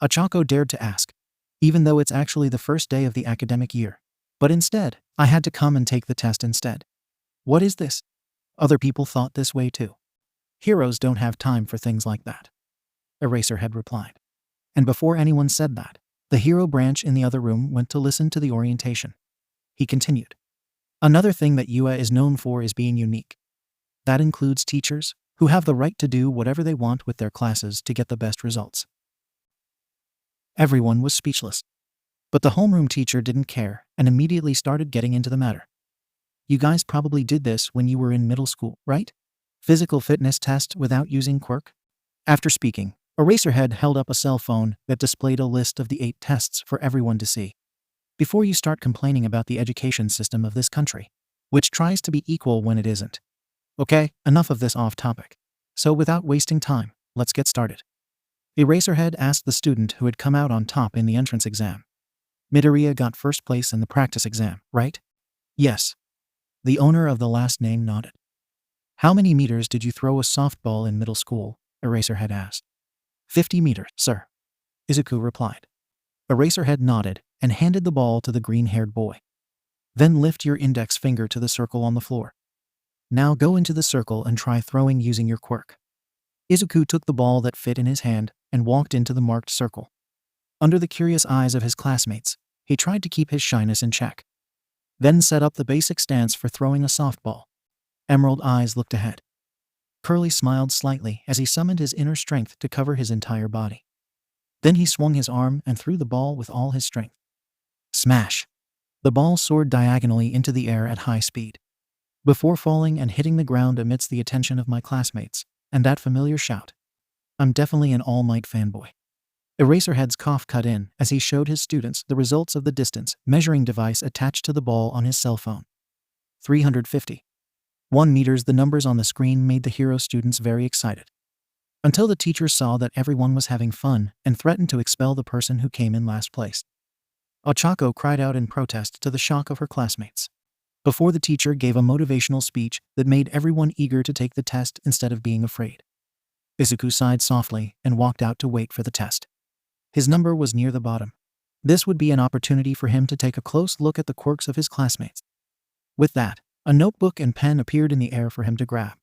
Ochako dared to ask, even though it's actually the first day of the academic year. But instead, I had to come and take the test instead. What is this? Other people thought this way too. Heroes don't have time for things like that. Eraserhead replied. And before anyone said that, the hero branch in the other room went to listen to the orientation. He continued. Another thing that UA is known for is being unique. That includes teachers, who have the right to do whatever they want with their classes to get the best results. Everyone was speechless. But the homeroom teacher didn't care and immediately started getting into the matter. You guys probably did this when you were in middle school, right? Physical fitness test without using quirk? After speaking, Eraserhead held up a cell phone that displayed a list of the 8 tests for everyone to see. Before you start complaining about the education system of this country, which tries to be equal when it isn't. Okay, enough of this off topic. So without wasting time, let's get started. Eraserhead asked the student who had come out on top in the entrance exam. Midoriya got first place in the practice exam, right? Yes. The owner of the last name nodded. How many meters did you throw a softball in middle school? Eraserhead asked. 50 meters, sir. Izuku replied. Eraserhead nodded and handed the ball to the green-haired boy. Then lift your index finger to the circle on the floor. Now go into the circle and try throwing using your quirk. Izuku took the ball that fit in his hand and walked into the marked circle. Under the curious eyes of his classmates, he tried to keep his shyness in check. Then set up the basic stance for throwing a softball. Emerald eyes looked ahead. Curly smiled slightly as he summoned his inner strength to cover his entire body. Then he swung his arm and threw the ball with all his strength. Smash! The ball soared diagonally into the air at high speed, before falling and hitting the ground amidst the attention of my classmates, and that familiar shout. I'm definitely an All Might fanboy. Eraserhead's cough cut in as he showed his students the results of the distance measuring device attached to the ball on his cell phone. 351 meters. The numbers on the screen made the hero students very excited. Until the teacher saw that everyone was having fun and threatened to expel the person who came in last place. Ochako cried out in protest to the shock of her classmates. Before the teacher gave a motivational speech that made everyone eager to take the test instead of being afraid. Izuku sighed softly and walked out to wait for the test. His number was near the bottom. This would be an opportunity for him to take a close look at the quirks of his classmates. With that, a notebook and pen appeared in the air for him to grab.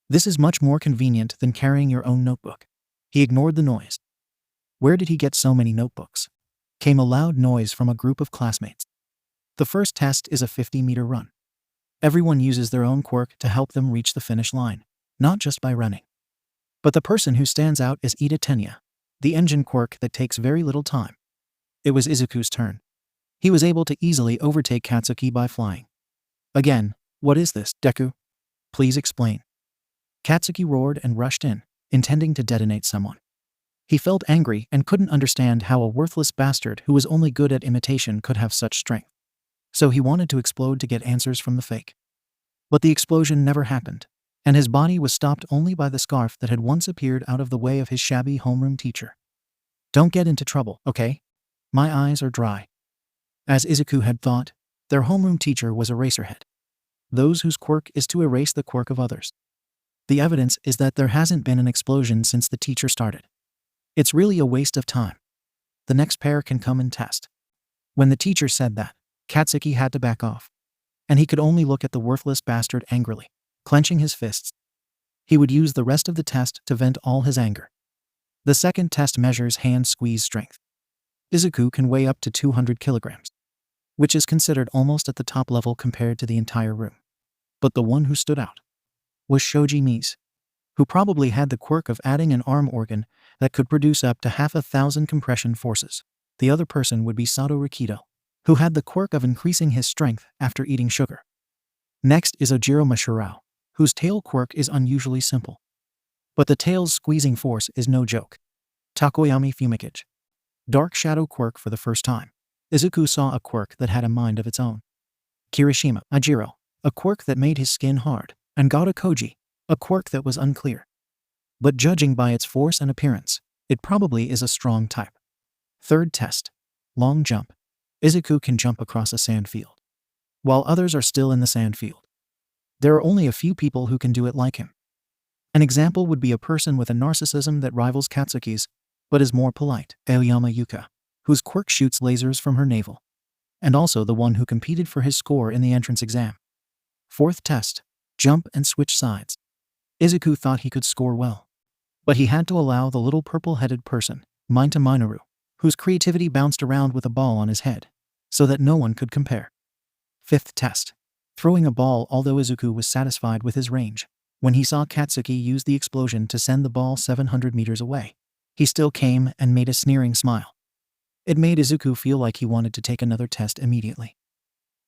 This is much more convenient than carrying your own notebook. He ignored the noise. Where did he get so many notebooks? Came a loud noise from a group of classmates. The first test is a 50-meter run. Everyone uses their own quirk to help them reach the finish line, not just by running. But the person who stands out is 𝗳𝗏𝗍, the engine quirk that takes very little time. It was Izuku's turn. He was able to easily overtake Katsuki by flying. Again, what is this, Deku? Please explain. Katsuki roared and rushed in, intending to detonate someone. He felt angry and couldn't understand how a worthless bastard who was only good at imitation could have such strength. So he wanted to explode to get answers from the fake. But the explosion never happened, and his body was stopped only by the scarf that had once appeared out of the way of his shabby homeroom teacher. Don't get into trouble, okay? My eyes are dry. As Izuku had thought, their homeroom teacher was Eraserhead. Those whose quirk is to erase the quirk of others. The evidence is that there hasn't been an explosion since the teacher started. It's really a waste of time. The next pair can come and test. When the teacher said that, Katsuki had to back off. And he could only look at the worthless bastard angrily, clenching his fists. He would use the rest of the test to vent all his anger. The second test measures hand squeeze strength. Izuku can weigh up to 200 kilograms, which is considered almost at the top level compared to the entire room. But the one who stood out was Shoji Mise, who probably had the quirk of adding an arm organ that could produce up to 1,000 compression forces. The other person would be Sato Rikido, who had the quirk of increasing his strength after eating sugar. Next is Ojiro Mashirao, whose tail quirk is unusually simple. But the tail's squeezing force is no joke. Takoyami Fumikage. Dark Shadow quirk for the first time. Izuku saw a quirk that had a mind of its own. Kirishima Ajiro, a quirk that made his skin hard, and Gata Koji, a quirk that was unclear. But judging by its force and appearance, it probably is a strong type. Third test. Long jump. Izuku can jump across a sand field, while others are still in the sand field. There are only a few people who can do it like him. An example would be a person with a narcissism that rivals Katsuki's, but is more polite, Aoyama Yuka, whose quirk shoots lasers from her navel, and also the one who competed for his score in the entrance exam. Fourth test. Jump and switch sides. Izuku thought he could score well, but he had to allow the little purple-headed person, Mineta Minoru, whose creativity bounced around with a ball on his head, so that no one could compare. Fifth test. Throwing a ball. Although Izuku was satisfied with his range, when he saw Katsuki use the explosion to send the ball 700 meters away, he still came and made a sneering smile. It made Izuku feel like he wanted to take another test immediately.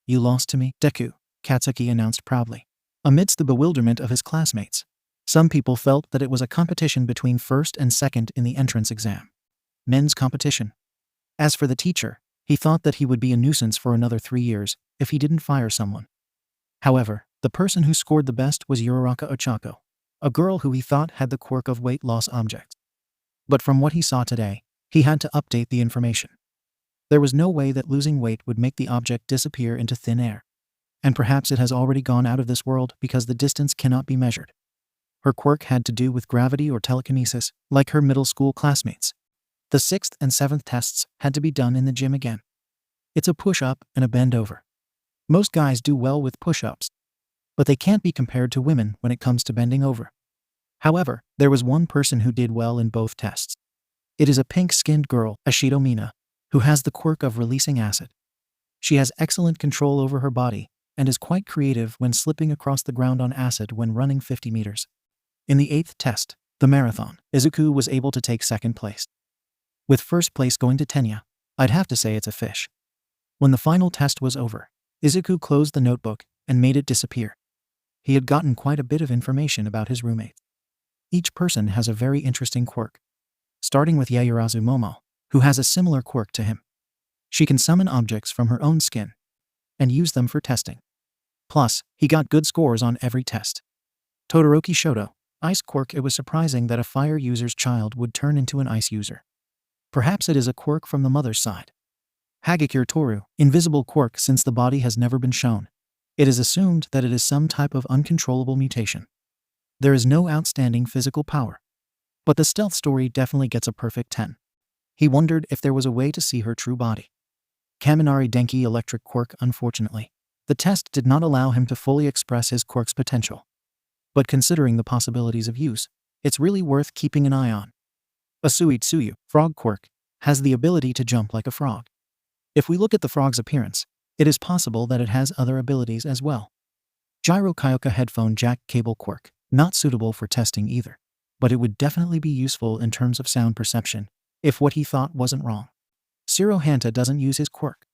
You lost to me, Deku, Katsuki announced proudly. Amidst the bewilderment of his classmates, some people felt that it was a competition between first and second in the entrance exam. Men's competition. As for the teacher, he thought that he would be a nuisance for another 3 years if he didn't fire someone. However, the person who scored the best was Uraraka Ochako, a girl who he thought had the quirk of weight loss objects. But from what he saw today, he had to update the information. There was no way that losing weight would make the object disappear into thin air. And perhaps it has already gone out of this world because the distance cannot be measured. Her quirk had to do with gravity or telekinesis, like her middle school classmates. The 6th and 7th tests had to be done in the gym again. It's a push-up and a bend over. Most guys do well with push-ups, but they can't be compared to women when it comes to bending over. However, there was one person who did well in both tests. It is a pink-skinned girl, Ashido Mina, who has the quirk of releasing acid. She has excellent control over her body and is quite creative when slipping across the ground on acid when running 50 meters. In the 8th test, the marathon, Izuku was able to take 2nd place. With 1st place going to Tenya, I'd have to say it's a fish. When the final test was over, Izuku closed the notebook and made it disappear. He had gotten quite a bit of information about his roommates. Each person has a very interesting quirk. starting with 𝐎𝐬𝐫, who has a similar quirk to him. She can summon objects from her own skin and use them for testing. Plus, he got good scores on every test. Todoroki Shoto, ice quirk. It was surprising that a fire user's child would turn into an ice user. Perhaps it is a quirk from the mother's side. Hagakure Toru, invisible quirk. Since the body has never been shown, it is assumed that it is some type of uncontrollable mutation. There is no outstanding physical power, but the stealth story definitely gets a perfect 10. He wondered if there was a way to see her true body. Kaminari Denki electric quirk. Unfortunately, the test did not allow him to fully express his quirk's potential. But considering the possibilities of use, it's really worth keeping an eye on. Asuitsuyu, frog quirk, has the ability to jump like a frog. If we look at the frog's appearance, it is possible that it has other abilities as well. Gyro Kyoka headphone jack cable quirk, not suitable for testing either, but it would definitely be useful in terms of sound perception, if what he thought wasn't wrong. Zero Hanta doesn't use his quirk,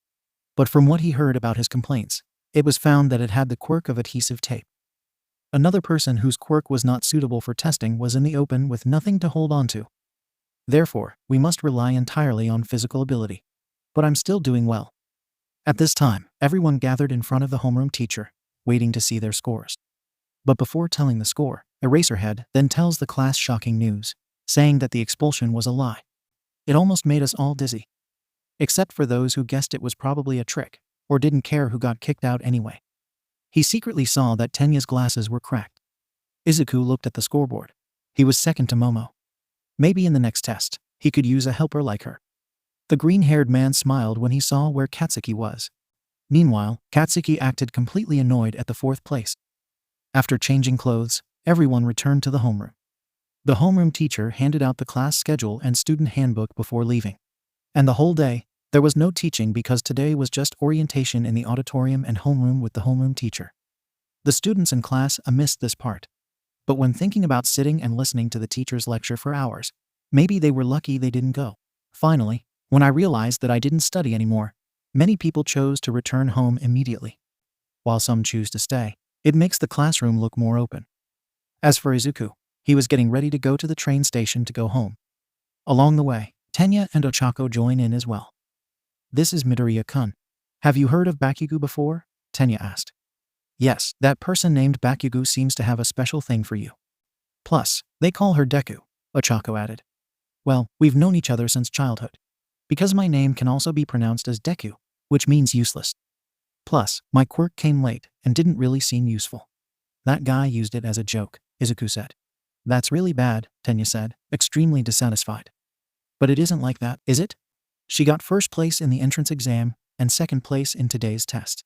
but from what he heard about his complaints, it was found that it had the quirk of adhesive tape. Another person whose quirk was not suitable for testing was in the open with nothing to hold on to. Therefore, we must rely entirely on physical ability. But I'm still doing well. At this time, everyone gathered in front of the homeroom teacher, waiting to see their scores. But before telling the score, Eraserhead then tells the class shocking news, saying that the expulsion was a lie. It almost made us all dizzy. Except for those who guessed it was probably a trick, or didn't care who got kicked out anyway. He secretly saw that Tenya's glasses were cracked. Izuku looked at the scoreboard. He was second to Momo. Maybe in the next test, he could use a helper like her. The green-haired man smiled when he saw where Katsuki was. Meanwhile, Katsuki acted completely annoyed at the fourth place. After changing clothes, everyone returned to the homeroom. The homeroom teacher handed out the class schedule and student handbook before leaving. And the whole day, there was no teaching because today was just orientation in the auditorium and homeroom with the homeroom teacher. The students in class missed this part. But when thinking about sitting and listening to the teacher's lecture for hours, maybe they were lucky they didn't go. Finally, when I realized that I didn't study anymore, many people chose to return home immediately. While some choose to stay, it makes the classroom look more open. As for Izuku, he was getting ready to go to the train station to go home. Along the way, Tenya and Ochako join in as well. This is Midoriya-kun. Have you heard of Bakugo before? Tenya asked. Yes, that person named Bakugo seems to have a special thing for you. Plus, they call her Deku, Ochako added. Well, we've known each other since childhood. Because my name can also be pronounced as Deku, which means useless. Plus, my quirk came late and didn't really seem useful. That guy used it as a joke, Izuku said. That's really bad, Tenya said, extremely dissatisfied. But it isn't like that, is it? She got first place in the entrance exam and second place in today's test.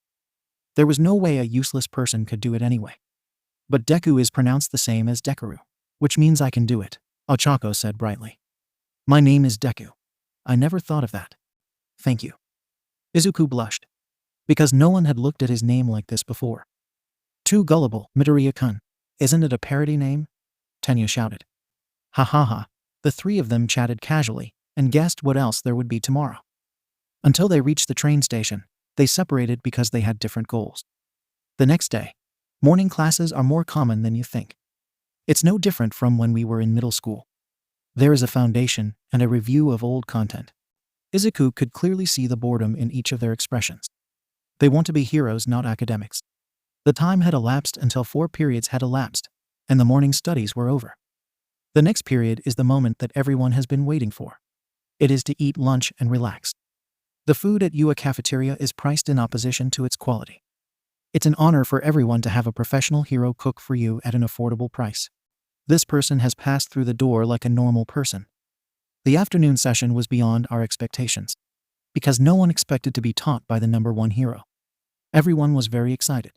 There was no way a useless person could do it anyway. But Deku is pronounced the same as Dekaru, which means I can do it, Ochako said brightly. My name is Deku. I never thought of that. Thank you. Izuku blushed, because no one had looked at his name like this before. Too gullible, Midoriya-kun. Isn't it a parody name? Tenya shouted. Ha ha ha. The three of them chatted casually and guessed what else there would be tomorrow. Until they reached the train station, they separated because they had different goals. The next day, morning classes are more common than you think. It's no different from when we were in middle school. There is a foundation and a review of old content. Izuku could clearly see the boredom in each of their expressions. They want to be heroes, not academics. The time had elapsed until 4 periods had elapsed, and the morning studies were over. The next period is the moment that everyone has been waiting for. It is to eat lunch and relax. The food at UA cafeteria is priced in opposition to its quality. It's an honor for everyone to have a professional hero cook for you at an affordable price. This person has passed through the door like a normal person. The afternoon session was beyond our expectations, because no one expected to be taught by the #1 hero. Everyone was very excited.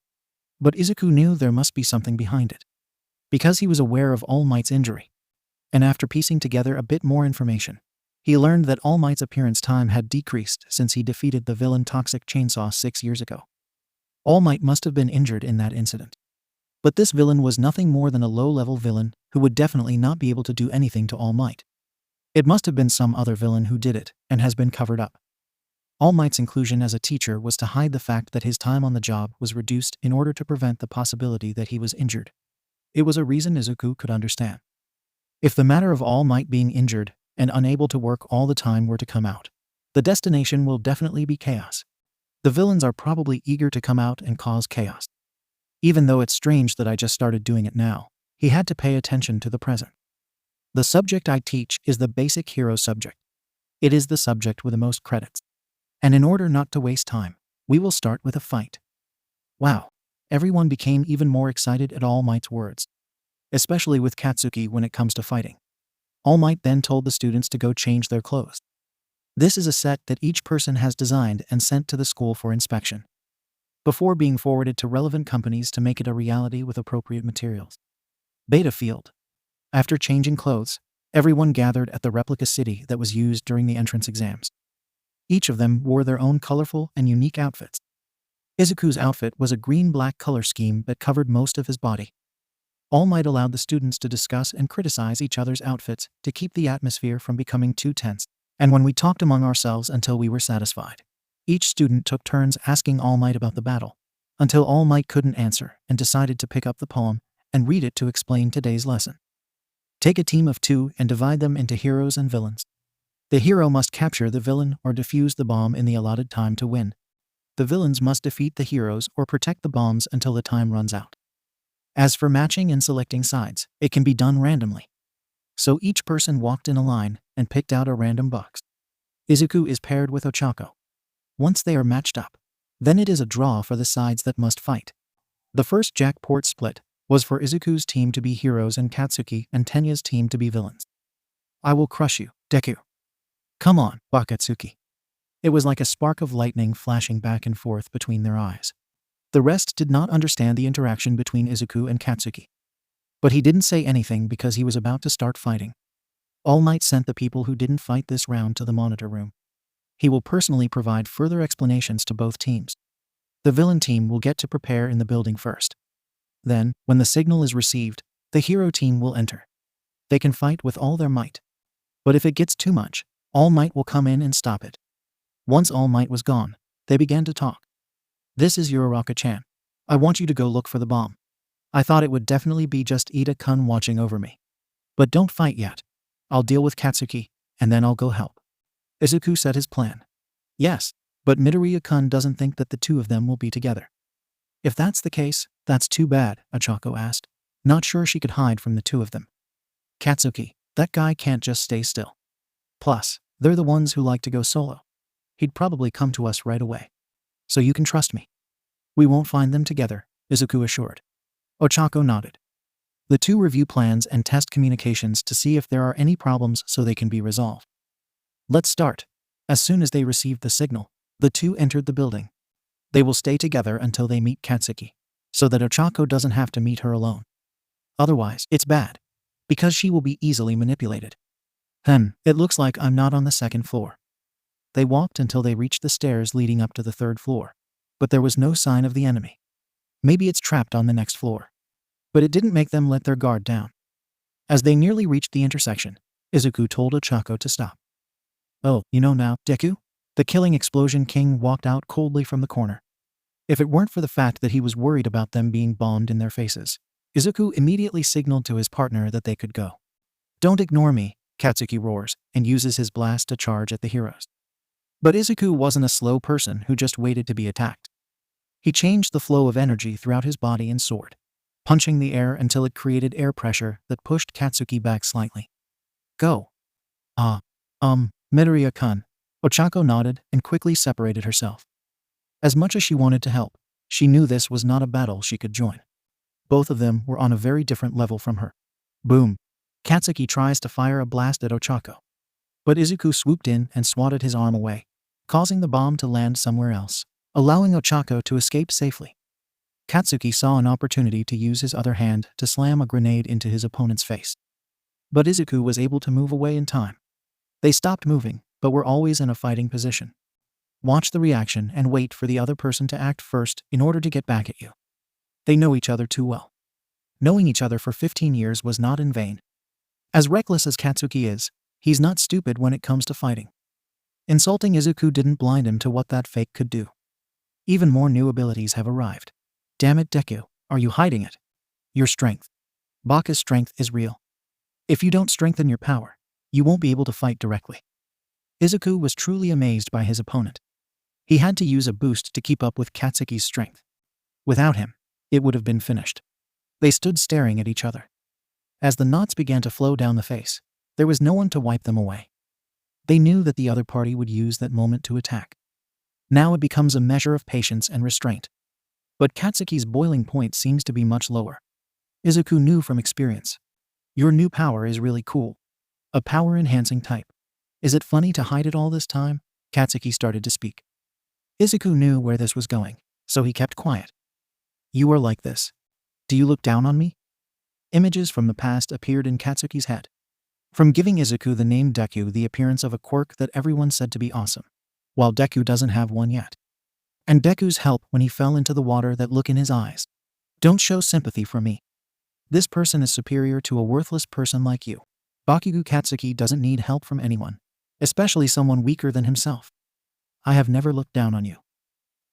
But Izuku knew there must be something behind it, because he was aware of All Might's injury. And after piecing together a bit more information, he learned that All Might's appearance time had decreased since he defeated the villain Toxic Chainsaw 6 years ago. All Might must have been injured in that incident. But this villain was nothing more than a low-level villain who would definitely not be able to do anything to All Might. It must have been some other villain who did it and has been covered up. All Might's inclusion as a teacher was to hide the fact that his time on the job was reduced in order to prevent the possibility that he was injured. It was a reason Izuku could understand. If the matter of All Might being injured and unable to work all the time were to come out. The destination will definitely be chaos. The villains are probably eager to come out and cause chaos. Even though it's strange that I just started doing it now, he had to pay attention to the present. The subject I teach is the basic hero subject. It is the subject with the most credits. And in order not to waste time, we will start with a fight. Wow. Everyone became even more excited at All Might's words, especially with Katsuki when it comes to fighting. All Might then told the students to go change their clothes. This is a set that each person has designed and sent to the school for inspection, before being forwarded to relevant companies to make it a reality with appropriate materials. Battlefield. After changing clothes, everyone gathered at the replica city that was used during the entrance exams. Each of them wore their own colorful and unique outfits. Izuku's outfit was a green-black color scheme that covered most of his body. All Might allowed the students to discuss and criticize each other's outfits to keep the atmosphere from becoming too tense, and when we talked among ourselves until we were satisfied. Each student took turns asking All Might about the battle, until All Might couldn't answer and decided to pick up the poem and read it to explain today's lesson. Take a team of 2 and divide them into heroes and villains. The hero must capture the villain or defuse the bomb in the allotted time to win. The villains must defeat the heroes or protect the bombs until the time runs out. As for matching and selecting sides, it can be done randomly. So each person walked in a line and picked out a random box. Izuku is paired with 𝐻𝗧𝗏. Once they are matched up, then it is a draw for the sides that must fight. The first jackpot split was for Izuku's team to be heroes and Katsuki and Tenya's team to be villains. I will crush you, Deku. Come on, Bakatsuki. It was like a spark of lightning flashing back and forth between their eyes. The rest did not understand the interaction between Izuku and Katsuki. But he didn't say anything because he was about to start fighting. All Might sent the people who didn't fight this round to the monitor room. He will personally provide further explanations to both teams. The villain team will get to prepare in the building first. Then, when the signal is received, the hero team will enter. They can fight with all their might. But if it gets too much, All Might will come in and stop it. Once All Might was gone, they began to talk. This is Uraraka-chan. I want you to go look for the bomb. I thought it would definitely be just Ida-kun watching over me. But don't fight yet. I'll deal with Katsuki, and then I'll go help. Izuku said his plan. Yes, but Midoriya-kun doesn't think that the 2 of them will be together. If that's the case, that's too bad, 𝗧𝗏 asked, not sure she could hide from the 2 of them. Katsuki, that guy can't just stay still. Plus, they're the ones who like to go solo. He'd probably come to us right away. So you can trust me. We won't find them together, Izuku assured. 𝗧𝗏 nodded. The 2 review plans and test communications to see if there are any problems so they can be resolved. Let's start. As soon as they received the signal, the 2 entered the building. They will stay together until they meet Katsuki, so that 𝗧𝗏 doesn't have to meet her alone. Otherwise, it's bad, because she will be easily manipulated. It looks like I'm not on the 2nd floor. They walked until they reached the stairs leading up to the 3rd floor, but there was no sign of the enemy. Maybe it's trapped on the next floor. But it didn't make them let their guard down. As they nearly reached the intersection, Izuku told 𝗧𝗏 to stop. Oh, you know now, Deku? The killing explosion king walked out coldly from the corner. If it weren't for the fact that he was worried about them being bombed in their faces, Izuku immediately signaled to his partner that they could go. Don't ignore me, Katsuki roars, and uses his blast to charge at the heroes. But Izuku wasn't a slow person who just waited to be attacked. He changed the flow of energy throughout his body and soared, punching the air until it created air pressure that pushed Katsuki back slightly. Go. Midoriya-kun. 𝗧𝗏 nodded and quickly separated herself. As much as she wanted to help, she knew this was not a battle she could join. Both of them were on a very different level from her. Boom. Katsuki tries to fire a blast at 𝗧𝗏. But Izuku swooped in and swatted his arm away, causing the bomb to land somewhere else, allowing 𝗧𝗏 to escape safely. Katsuki saw an opportunity to use his other hand to slam a grenade into his opponent's face. But Izuku was able to move away in time. They stopped moving, but were always in a fighting position. Watch the reaction and wait for the other person to act first in order to get back at you. They know each other too well. Knowing each other for 15 years was not in vain. As reckless as Katsuki is, he's not stupid when it comes to fighting. Insulting Izuku didn't blind him to what that fake could do. Even more new abilities have arrived. Damn it, Deku, are you hiding it? Your strength. Baka's strength is real. If you don't strengthen your power, You won't be able to fight directly. Izuku was truly amazed by his opponent. He had to use a boost to keep up with Katsuki's strength. Without him, it would have been finished. They stood staring at each other. As the knots began to flow down the face, there was no one to wipe them away. They knew that the other party would use that moment to attack. Now it becomes a measure of patience and restraint. But Katsuki's boiling point seems to be much lower. Izuku knew from experience. Your new power is really cool. A power-enhancing type. Is it funny to hide it all this time? Katsuki started to speak. Izuku knew where this was going, so he kept quiet. You are like this. Do you look down on me? Images from the past appeared in Katsuki's head. From giving Izuku the name Deku, the appearance of a quirk that everyone said to be awesome, while Deku doesn't have one yet. And Deku's help when he fell into the water, that look in his eyes. Don't show sympathy for me. This person is superior to a worthless person like you. Bakugo Katsuki doesn't need help from anyone, especially someone weaker than himself. I have never looked down on you.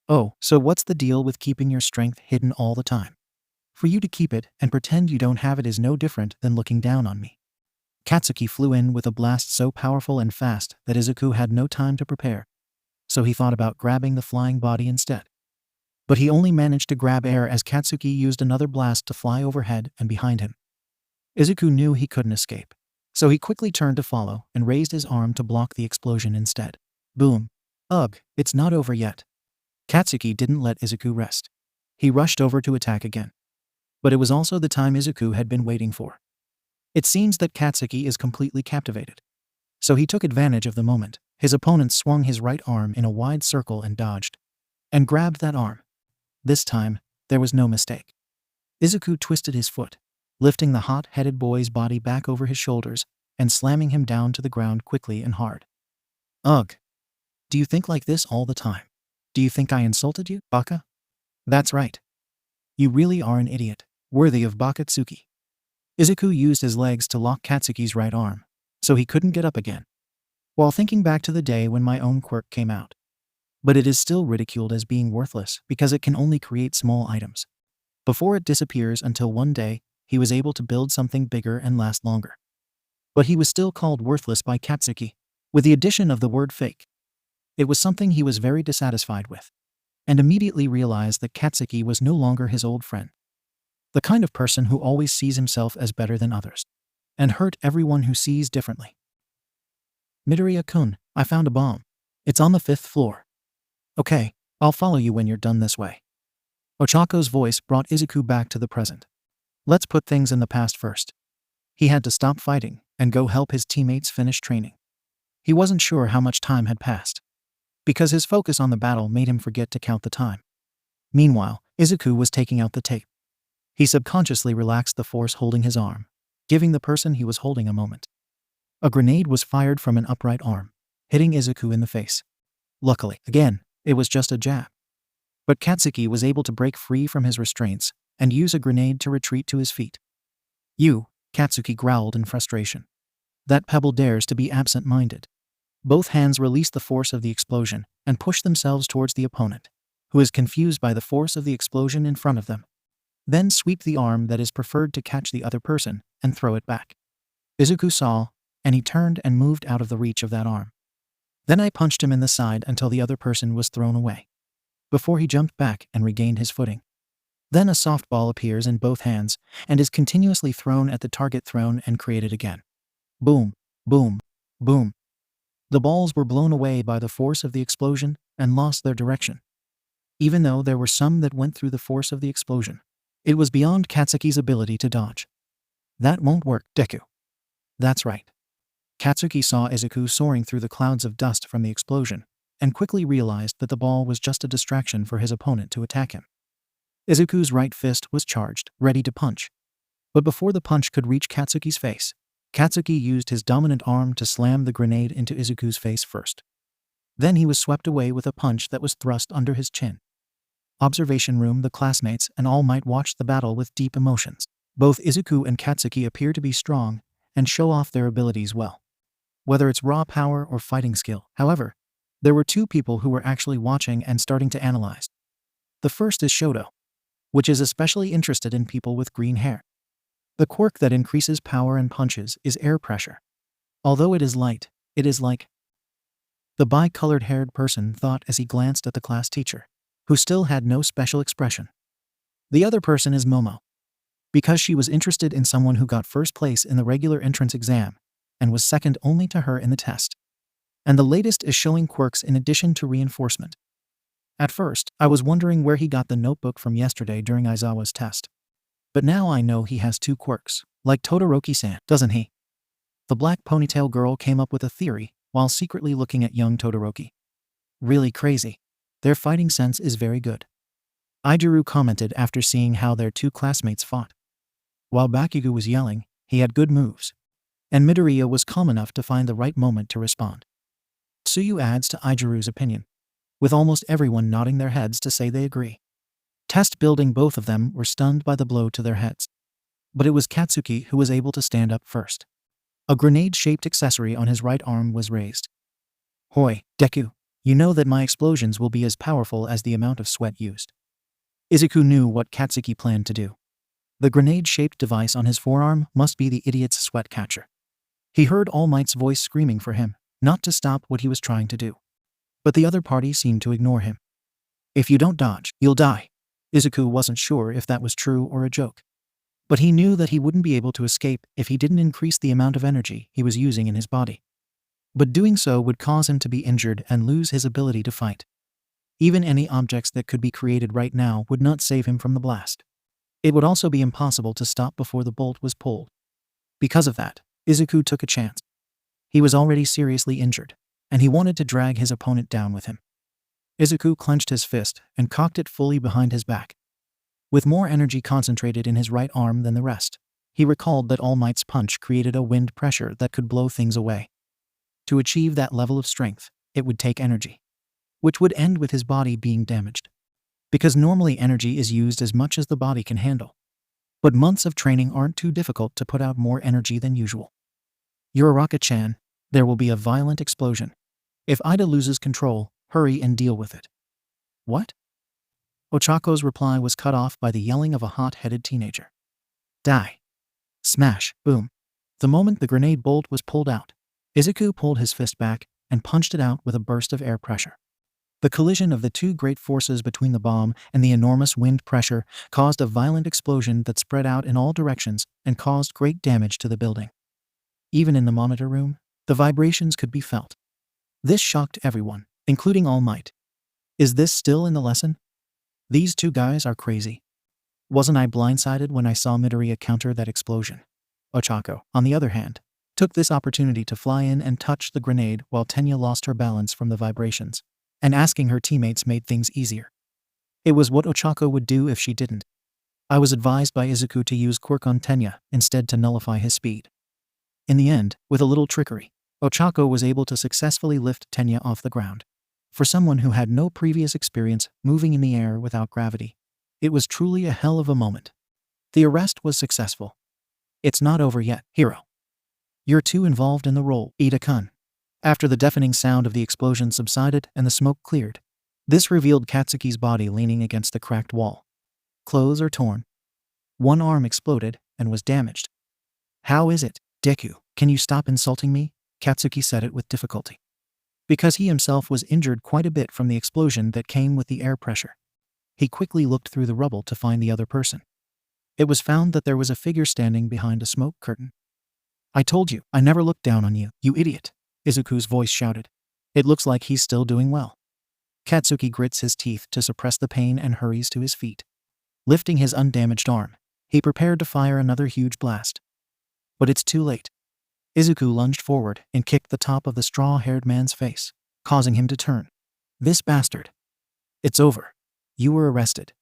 Oh, so what's the deal with keeping your strength hidden all the time? For you to keep it and pretend you don't have it is no different than looking down on me. Katsuki flew in with a blast so powerful and fast that Izuku had no time to prepare, so he thought about grabbing the flying body instead. But he only managed to grab air as Katsuki used another blast to fly overhead and behind him. Izuku knew he couldn't escape, so he quickly turned to follow and raised his arm to block the explosion instead. Boom. Ugh, it's not over yet. Katsuki didn't let Izuku rest. He rushed over to attack again. But it was also the time Izuku had been waiting for. It seems that Katsuki is completely captivated. So he took advantage of the moment. His opponent swung his right arm in a wide circle and dodged, and grabbed that arm. This time, there was no mistake. Izuku twisted his foot, lifting the hot-headed boy's body back over his shoulders and slamming him down to the ground quickly and hard. Ugh. Do you think like this all the time? Do you think I insulted you, Baka? That's right. You really are an idiot, worthy of Bakatsuki. Izuku used his legs to lock Katsuki's right arm, so he couldn't get up again, while thinking back to the day when my own quirk came out. But it is still ridiculed as being worthless because it can only create small items, before it disappears, until one day he was able to build something bigger and last longer. But he was still called worthless by Katsuki, with the addition of the word fake. It was something he was very dissatisfied with, and immediately realized that Katsuki was no longer his old friend. The kind of person who always sees himself as better than others, and hurt everyone who sees differently. Midoriya-kun, I found a bomb. It's on the 5th floor. Okay, I'll follow you when you're done this way. Ochako's voice brought Izuku back to the present. Let's put things in the past first. He had to stop fighting and go help his teammates finish training. He wasn't sure how much time had passed, because his focus on the battle made him forget to count the time. Meanwhile, Izuku was taking out the tape. He subconsciously relaxed the force holding his arm, giving the person he was holding a moment. A grenade was fired from an upright arm, hitting Izuku in the face. Luckily, again, it was just a jab. But Katsuki was able to break free from his restraints and use a grenade to retreat to his feet. You, Katsuki growled in frustration. That pebble dares to be absent-minded. Both hands released the force of the explosion and pushed themselves towards the opponent, who is confused by the force of the explosion in front of them. Then sweep the arm that is preferred to catch the other person and throw it back. Izuku saw, and he turned and moved out of the reach of that arm. Then I punched him in the side until the other person was thrown away, before he jumped back and regained his footing. Then a softball appears in both hands and is continuously thrown at the target, thrown and created again. Boom, boom, boom. The balls were blown away by the force of the explosion and lost their direction. Even though there were some that went through the force of the explosion, it was beyond Katsuki's ability to dodge. That won't work, Deku. That's right. Katsuki saw Izuku soaring through the clouds of dust from the explosion, and quickly realized that the ball was just a distraction for his opponent to attack him. Izuku's right fist was charged, ready to punch. But before the punch could reach Katsuki's face, Katsuki used his dominant arm to slam the grenade into Izuku's face first. Then he was swept away with a punch that was thrust under his chin. Observation room, the classmates and All Might watched the battle with deep emotions. Both Izuku and Katsuki appear to be strong and show off their abilities well, whether it's raw power or fighting skill. However, there were two people who were actually watching and starting to analyze. The first is Shoto, which is especially interested in people with green hair. The quirk that increases power and punches is air pressure. Although it is light, it is like the bi-colored-haired person thought as he glanced at the class teacher, who still had no special expression. The other person is Momo, because she was interested in someone who got first place in the regular entrance exam and was second only to her in the test. And the latest is showing quirks in addition to reinforcement. At first, I was wondering where he got the notebook from yesterday during Aizawa's test. But now I know he has 2 quirks, like Todoroki-san, doesn't he? The black ponytail girl came up with a theory while secretly looking at young Todoroki. Really crazy. Their fighting sense is very good. Ijuru commented after seeing how their 2 classmates fought. While Bakugo was yelling, he had good moves. And Midoriya was calm enough to find the right moment to respond. Tsuyu adds to Ijuru's opinion, with almost everyone nodding their heads to say they agree. Test building, both of them were stunned by the blow to their heads. But it was Katsuki who was able to stand up first. A grenade-shaped accessory on his right arm was raised. Hoi, Deku, you know that my explosions will be as powerful as the amount of sweat used. Izuku knew what Katsuki planned to do. The grenade-shaped device on his forearm must be the idiot's sweat catcher. He heard All Might's voice screaming for him not to stop what he was trying to do. But the other party seemed to ignore him. If you don't dodge, you'll die. Izuku wasn't sure if that was true or a joke. But he knew that he wouldn't be able to escape if he didn't increase the amount of energy he was using in his body. But doing so would cause him to be injured and lose his ability to fight. Even any objects that could be created right now would not save him from the blast. It would also be impossible to stop before the bolt was pulled. Because of that, Izuku took a chance. He was already seriously injured, and he wanted to drag his opponent down with him. Izuku clenched his fist and cocked it fully behind his back. With more energy concentrated in his right arm than the rest, he recalled that All Might's punch created a wind pressure that could blow things away. To achieve that level of strength, it would take energy, which would end with his body being damaged. Because normally energy is used as much as the body can handle. But months of training aren't too difficult to put out more energy than usual. Uraraka-chan, there will be a violent explosion. If Ida loses control, hurry and deal with it. What? Ochako's reply was cut off by the yelling of a hot-headed teenager. Die. Smash, boom. The moment the grenade bolt was pulled out, Izuku pulled his fist back and punched it out with a burst of air pressure. The collision of the 2 great forces between the bomb and the enormous wind pressure caused a violent explosion that spread out in all directions and caused great damage to the building. Even in the monitor room, the vibrations could be felt. This shocked everyone, including All Might. Is this still in the lesson? These 2 guys are crazy. Wasn't I blindsided when I saw Midoriya counter that explosion? Ochako, on the other hand, took this opportunity to fly in and touch the grenade while Tenya lost her balance from the vibrations, and asking her teammates made things easier. It was what Ochako would do if she didn't. I was advised by Izuku to use quirk on Tenya instead to nullify his speed. In the end, with a little trickery, Ochako was able to successfully lift Tenya off the ground. For someone who had no previous experience moving in the air without gravity, it was truly a hell of a moment. The arrest was successful. It's not over yet, hero. You're too involved in the role, Ida-kun. After the deafening sound of the explosion subsided and the smoke cleared, this revealed Katsuki's body leaning against the cracked wall. Clothes are torn. One arm exploded and was damaged. How is it, Deku? Can you stop insulting me? Katsuki said it with difficulty. Because he himself was injured quite a bit from the explosion that came with the air pressure. He quickly looked through the rubble to find the other person. It was found that there was a figure standing behind a smoke curtain. I told you, I never looked down on you, you idiot, Izuku's voice shouted. It looks like he's still doing well. Katsuki grits his teeth to suppress the pain and hurries to his feet. Lifting his undamaged arm, he prepared to fire another huge blast. But it's too late. Izuku lunged forward and kicked the top of the straw-haired man's face, causing him to turn. This bastard. It's over. You were arrested.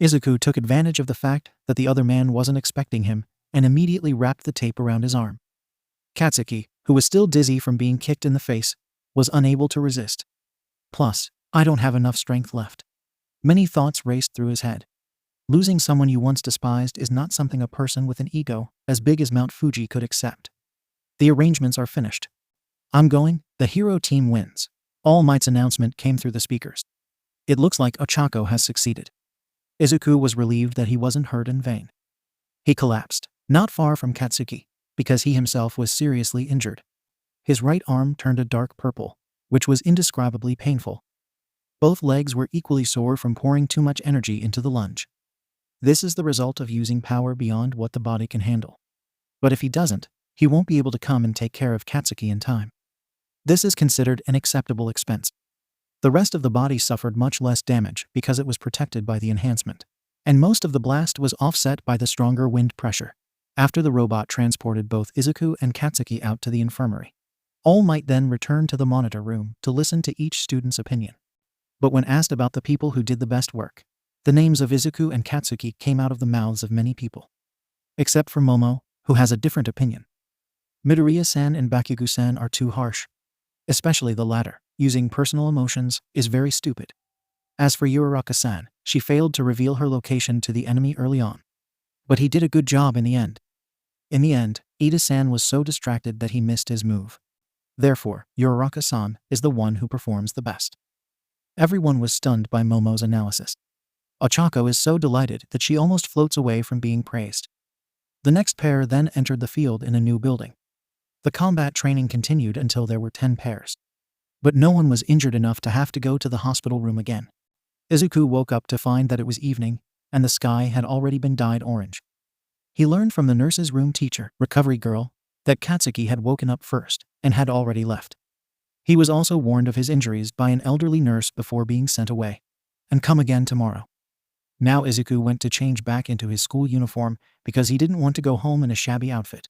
Izuku took advantage of the fact that the other man wasn't expecting him and immediately wrapped the tape around his arm. Katsuki, who was still dizzy from being kicked in the face, was unable to resist. Plus, I don't have enough strength left. Many thoughts raced through his head. Losing someone you once despised is not something a person with an ego as big as Mount Fuji could accept. The arrangements are finished. I'm going, the hero team wins. All Might's announcement came through the speakers. It looks like Ochako has succeeded. Izuku was relieved that he wasn't hurt in vain. He collapsed, not far from Katsuki, because he himself was seriously injured. His right arm turned a dark purple, which was indescribably painful. Both legs were equally sore from pouring too much energy into the lunge. This is the result of using power beyond what the body can handle. But if he doesn't, he won't be able to come and take care of Katsuki in time. This is considered an acceptable expense. The rest of the body suffered much less damage because it was protected by the enhancement, and most of the blast was offset by the stronger wind pressure. After the robot transported both Izuku and Katsuki out to the infirmary, All Might then return to the monitor room to listen to each student's opinion. But when asked about the people who did the best work, the names of Izuku and Katsuki came out of the mouths of many people. Except for Momo, who has a different opinion. Midoriya-san and Bakugo-san are too harsh. Especially the latter, using personal emotions, is very stupid. As for Uraraka-san, she failed to reveal her location to the enemy early on. But he did a good job in the end. In the end, Ida-san was so distracted that he missed his move. Therefore, Uraraka-san is the one who performs the best. Everyone was stunned by Momo's analysis. Ochako is so delighted that she almost floats away from being praised. The next pair then entered the field in a new building. The combat training continued until there were 10 pairs. But no one was injured enough to have to go to the hospital room again. Izuku woke up to find that it was evening, and the sky had already been dyed orange. He learned from the nurse's room teacher, recovery girl, that Katsuki had woken up first and had already left. He was also warned of his injuries by an elderly nurse before being sent away. And come again tomorrow. Now Izuku went to change back into his school uniform because he didn't want to go home in a shabby outfit.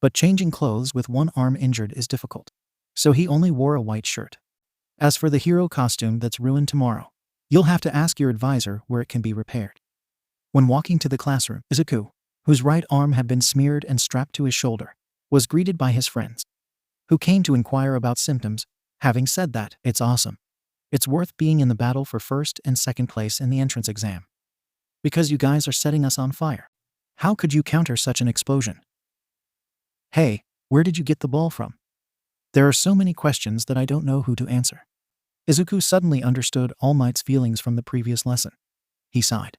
But changing clothes with one arm injured is difficult. So he only wore a white shirt. As for the hero costume that's ruined tomorrow, you'll have to ask your advisor where it can be repaired. When walking to the classroom, Izuku, whose right arm had been smeared and strapped to his shoulder, was greeted by his friends, who came to inquire about symptoms, having said that, it's awesome. It's worth being in the battle for first and second place in the entrance exam. Because you guys are setting us on fire. How could you counter such an explosion? Hey, where did you get the ball from? There are so many questions that I don't know who to answer. Izuku suddenly understood All Might's feelings from the previous lesson. He sighed.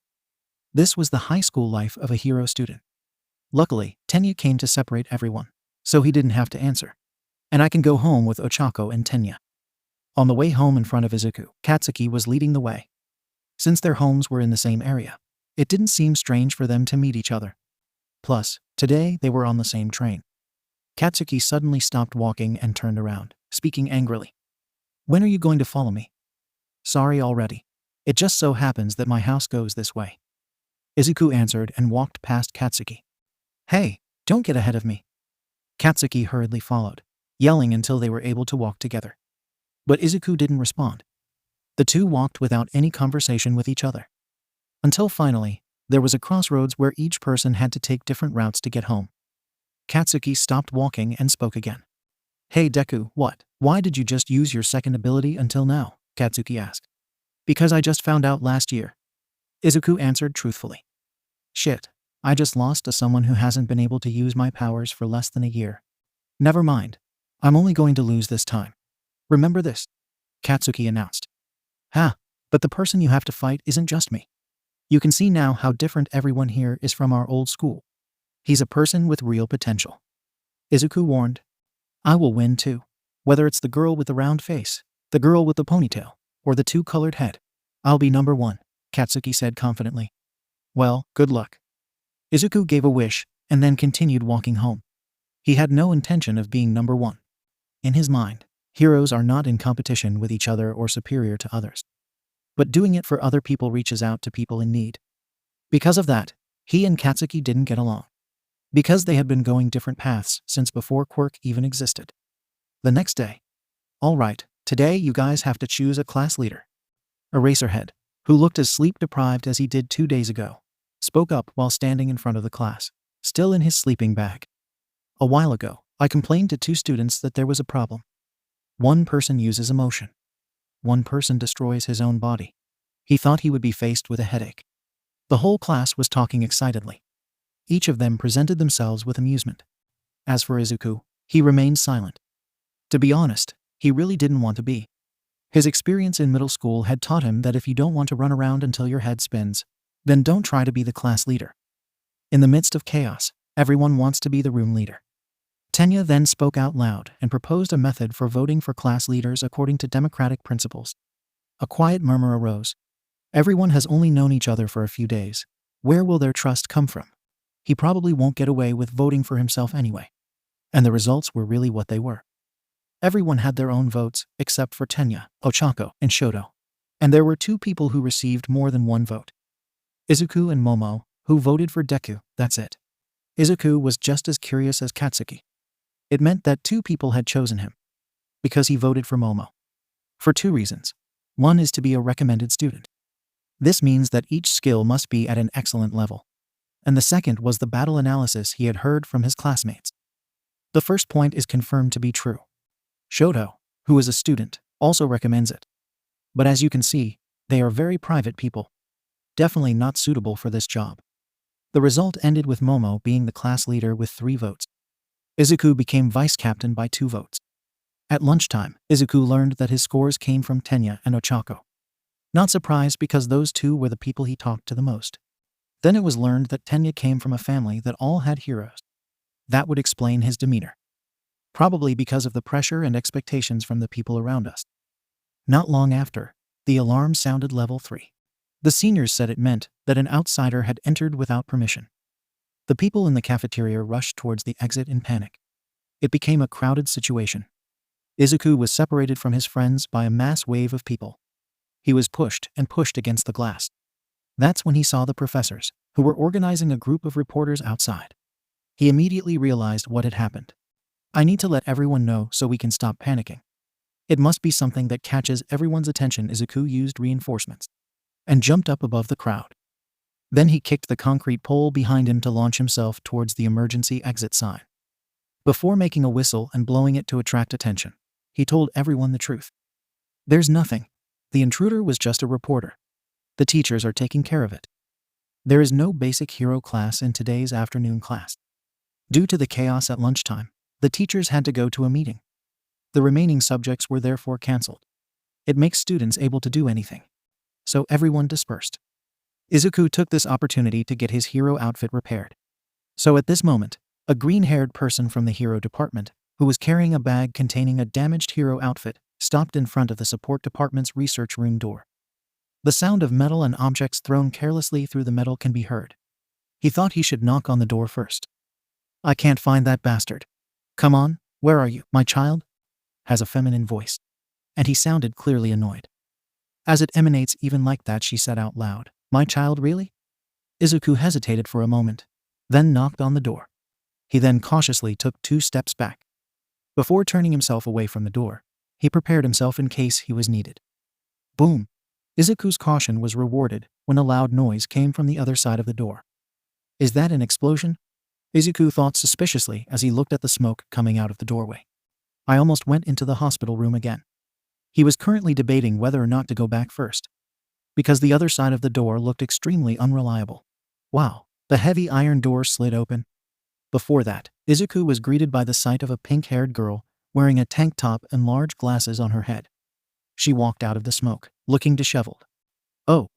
This was the high school life of a hero student. Luckily, Tenya came to separate everyone, so he didn't have to answer. And I can go home with Ochako and Tenya. On the way home in front of Izuku, Katsuki was leading the way. Since their homes were in the same area, it didn't seem strange for them to meet each other. Plus, today they were on the same train. Katsuki suddenly stopped walking and turned around, speaking angrily. When are you going to follow me? Sorry already. It just so happens that my house goes this way. Izuku answered and walked past Katsuki. Hey, don't get ahead of me. Katsuki hurriedly followed, yelling until they were able to walk together. But Izuku didn't respond. The two walked without any conversation with each other. Until finally, there was a crossroads where each person had to take different routes to get home. Katsuki stopped walking and spoke again. Hey Deku, what? Why did you just use your second ability until now? Katsuki asked. Because I just found out last year. Izuku answered truthfully. Shit, I just lost to someone who hasn't been able to use my powers for less than a year. Never mind. I'm only going to lose this time. Remember this, Katsuki announced. But the person you have to fight isn't just me. You can see now how different everyone here is from our old school. He's a person with real potential. Izuku warned. I will win too. Whether it's the girl with the round face, the girl with the ponytail, or the two-colored head, I'll be number one, Katsuki said confidently. Well, good luck. Izuku gave a wish and then continued walking home. He had no intention of being number one. In his mind, heroes are not in competition with each other or superior to others. But doing it for other people reaches out to people in need. Because of that, he and Katsuki didn't get along. Because they had been going different paths since before quirk even existed. The next day. All right, today you guys have to choose a class leader. Eraserhead, who looked as sleep-deprived as he did 2 days ago, spoke up while standing in front of the class, still in his sleeping bag. A while ago, I complained to 2 students that there was a problem. One person uses emotion. One person destroys his own body. He thought he would be faced with a headache. The whole class was talking excitedly. Each of them presented themselves with amusement. As for Izuku, he remained silent. To be honest, he really didn't want to be. His experience in middle school had taught him that if you don't want to run around until your head spins, then don't try to be the class leader. In the midst of chaos, everyone wants to be the room leader. Tenya then spoke out loud and proposed a method for voting for class leaders according to democratic principles. A quiet murmur arose. Everyone has only known each other for a few days. Where will their trust come from? He probably won't get away with voting for himself anyway. And the results were really what they were. Everyone had their own votes, except for Tenya, Ochako, and Shoto. And there were 2 people who received more than 1 vote. Izuku and Momo, who voted for Deku, that's it. Izuku was just as curious as Katsuki. It meant that 2 people had chosen him. Because he voted for Momo. For 2 reasons. One is to be a recommended student. This means that each skill must be at an excellent level. And the second was the battle analysis he had heard from his classmates. The first point is confirmed to be true. Shoto, who is a student, also recommends it. But as you can see, they are very private people. Definitely not suitable for this job. The result ended with Momo being the class leader with 3 votes. Izuku became vice captain by 2 votes. At lunchtime, Izuku learned that his scores came from Tenya and Ochako. Not surprised because those 2 were the people he talked to the most. Then it was learned that Tenya came from a family that all had heroes. That would explain his demeanor. Probably because of the pressure and expectations from the people around us. Not long after, the alarm sounded level 3. The seniors said it meant that an outsider had entered without permission. The people in the cafeteria rushed towards the exit in panic. It became a crowded situation. Izuku was separated from his friends by a mass wave of people. He was pushed and pushed against the glass. That's when he saw the professors, who were organizing a group of reporters outside. He immediately realized what had happened. I need to let everyone know so we can stop panicking. It must be something that catches everyone's attention. Izuku used reinforcements and jumped up above the crowd. Then he kicked the concrete pole behind him to launch himself towards the emergency exit sign. Before making a whistle and blowing it to attract attention, he told everyone the truth. There's nothing. The intruder was just a reporter. The teachers are taking care of it. There is no basic hero class in today's afternoon class. Due to the chaos at lunchtime, the teachers had to go to a meeting. The remaining subjects were therefore cancelled. It makes students able to do anything. So everyone dispersed. Izuku took this opportunity to get his hero outfit repaired. So at this moment, a green-haired person from the hero department, who was carrying a bag containing a damaged hero outfit, stopped in front of the support department's research room door. The sound of metal and objects thrown carelessly through the metal can be heard. He thought he should knock on the door first. I can't find that bastard. Come on, where are you, my child? Has a feminine voice. And he sounded clearly annoyed. As it emanates even like that, she said out loud, my child, really? Izuku hesitated for a moment, then knocked on the door. He then cautiously took 2 steps back. Before turning himself away from the door, he prepared himself in case he was needed. Boom! Izuku's caution was rewarded when a loud noise came from the other side of the door. Is that an explosion? Izuku thought suspiciously as he looked at the smoke coming out of the doorway. I almost went into the hospital room again. He was currently debating whether or not to go back first, because the other side of the door looked extremely unreliable. Wow, the heavy iron door slid open. Before that, Izuku was greeted by the sight of a pink-haired girl wearing a tank top and large glasses on her head. She walked out of the smoke, looking disheveled. Oh,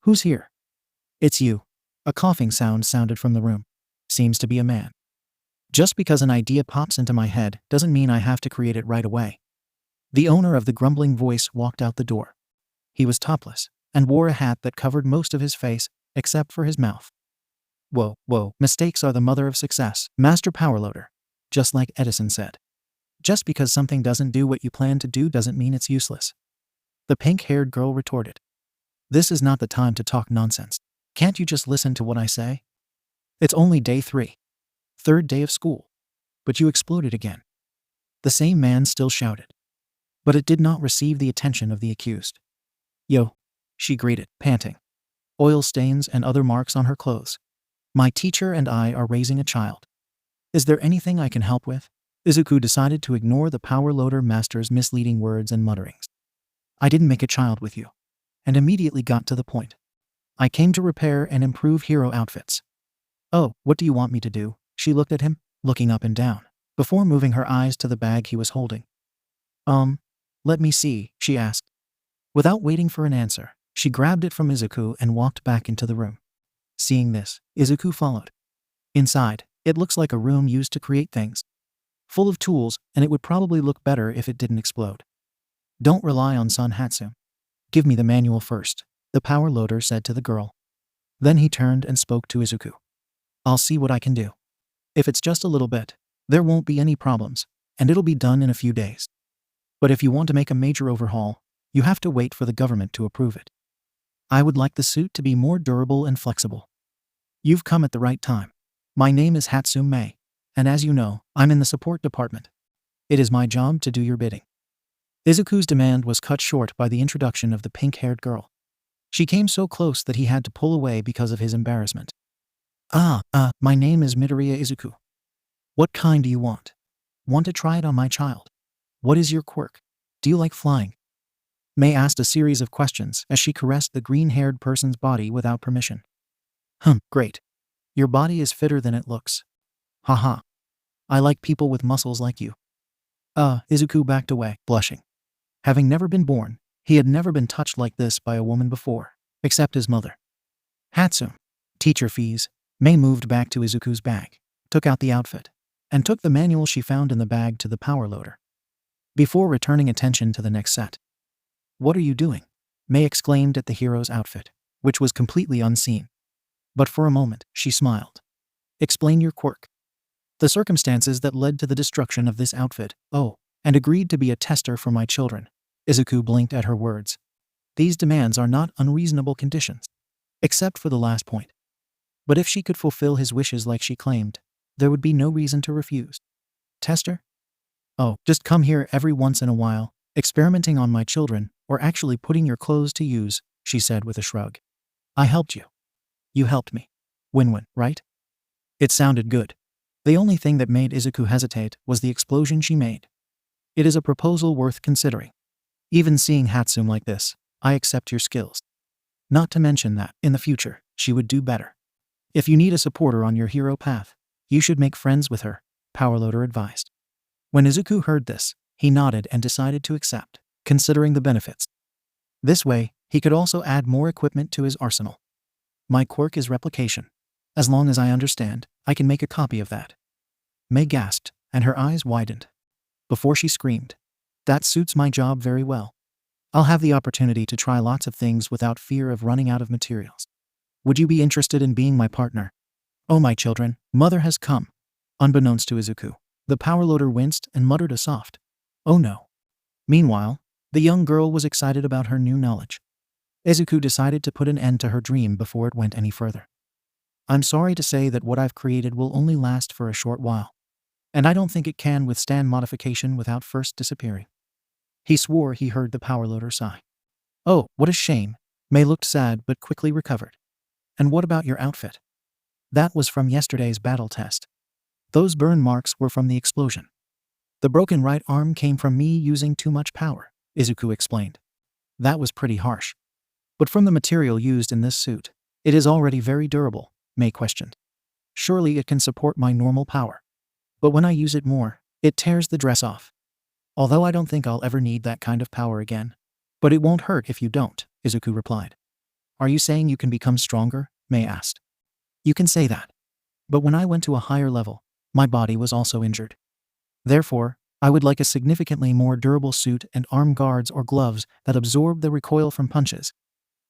who's here? It's you. A coughing sound sounded from the room. Seems to be a man. Just because an idea pops into my head doesn't mean I have to create it right away. The owner of the grumbling voice walked out the door. He was topless and wore a hat that covered most of his face except for his mouth. Whoa, mistakes are the mother of success, Master Powerloader. Just like Edison said. Just because something doesn't do what you plan to do doesn't mean it's useless. The pink-haired girl retorted. This is not the time to talk nonsense. Can't you just listen to what I say? It's only day 3. 3rd day of school. But you exploded again. The same man still shouted. But it did not receive the attention of the accused. Yo, she greeted, panting. Oil stains and other marks on her clothes. My teacher and I are raising a child. Is there anything I can help with? Izuku decided to ignore the power loader master's misleading words and mutterings. I didn't make a child with you. And immediately got to the point. I came to repair and improve hero outfits. Oh, what do you want me to do? She looked at him, looking up and down, before moving her eyes to the bag he was holding. Let me see, she asked. Without waiting for an answer, she grabbed it from Izuku and walked back into the room. Seeing this, Izuku followed. Inside, It looks like a room used to create things. Full of tools, and it would probably look better if it didn't explode. Don't rely on Son Hatsu. Give me the manual first, the power loader said to the girl. Then he turned and spoke to Izuku. I'll see what I can do. If it's just a little bit, there won't be any problems, and it'll be done in a few days. But if you want to make a major overhaul, you have to wait for the government to approve it. I would like the suit to be more durable and flexible. You've come at the right time. My name is 𝗧𝗵𝗲, and as you know, I'm in the support department. It is my job to do your bidding. Izuku's demand was cut short by the introduction of the pink-haired girl. She came so close that he had to pull away because of his embarrassment. My name is Midoriya Izuku. What kind do you want? Want to try it on my child? What is your quirk? Do you like flying? Mei asked a series of questions as she caressed the green-haired person's body without permission. Great. Your body is fitter than it looks. Haha. I like people with muscles like you. Izuku backed away, blushing. Having never been born, he had never been touched like this by a woman before, except his mother. Hatsu. Teacher fees. Mei moved back to Izuku's bag, took out the outfit, and took the manual she found in the bag to the power loader. Before returning attention to the next set. What are you doing? Mei exclaimed at the hero's outfit, which was completely unseen. But for a moment, she smiled. Explain your quirk. The circumstances that led to the destruction of this outfit, and agreed to be a tester for my children. Izuku blinked at her words. These demands are not unreasonable conditions. Except for the last point. But if she could fulfill his wishes like she claimed, there would be no reason to refuse. Tester? Just come here every once in a while, experimenting on my children, or actually putting your clothes to use, she said with a shrug. I helped you. You helped me. Win-win, right? It sounded good. The only thing that made Izuku hesitate was the explosion she made. It is a proposal worth considering. Even seeing Hatsu like this, I accept your skills. Not to mention that, in the future, she would do better. If you need a supporter on your hero path, you should make friends with her, Powerloader advised. When Izuku heard this, he nodded and decided to accept, considering the benefits. This way, he could also add more equipment to his arsenal. My quirk is replication. As long as I understand, I can make a copy of that. Mei gasped, and her eyes widened. Before she screamed, that suits my job very well. I'll have the opportunity to try lots of things without fear of running out of materials. Would you be interested in being my partner? Oh my children, mother has come. Unbeknownst to Izuku, the powerloader winced and muttered a soft, oh no. Meanwhile, the young girl was excited about her new knowledge. Izuku decided to put an end to her dream before it went any further. I'm sorry to say that what I've created will only last for a short while, and I don't think it can withstand modification without first disappearing. He swore he heard the powerloader sigh. Oh, what a shame. Mei looked sad but quickly recovered. And what about your outfit? That was from yesterday's battle test. Those burn marks were from the explosion. The broken right arm came from me using too much power, Izuku explained. That was pretty harsh. But from the material used in this suit, it is already very durable, Mei questioned. Surely it can support my normal power. But when I use it more, it tears the dress off. Although I don't think I'll ever need that kind of power again. But it won't hurt if you don't, Izuku replied. Are you saying you can become stronger? Mei asked. You can say that. But when I went to a higher level, my body was also injured. Therefore, I would like a significantly more durable suit and arm guards or gloves that absorb the recoil from punches.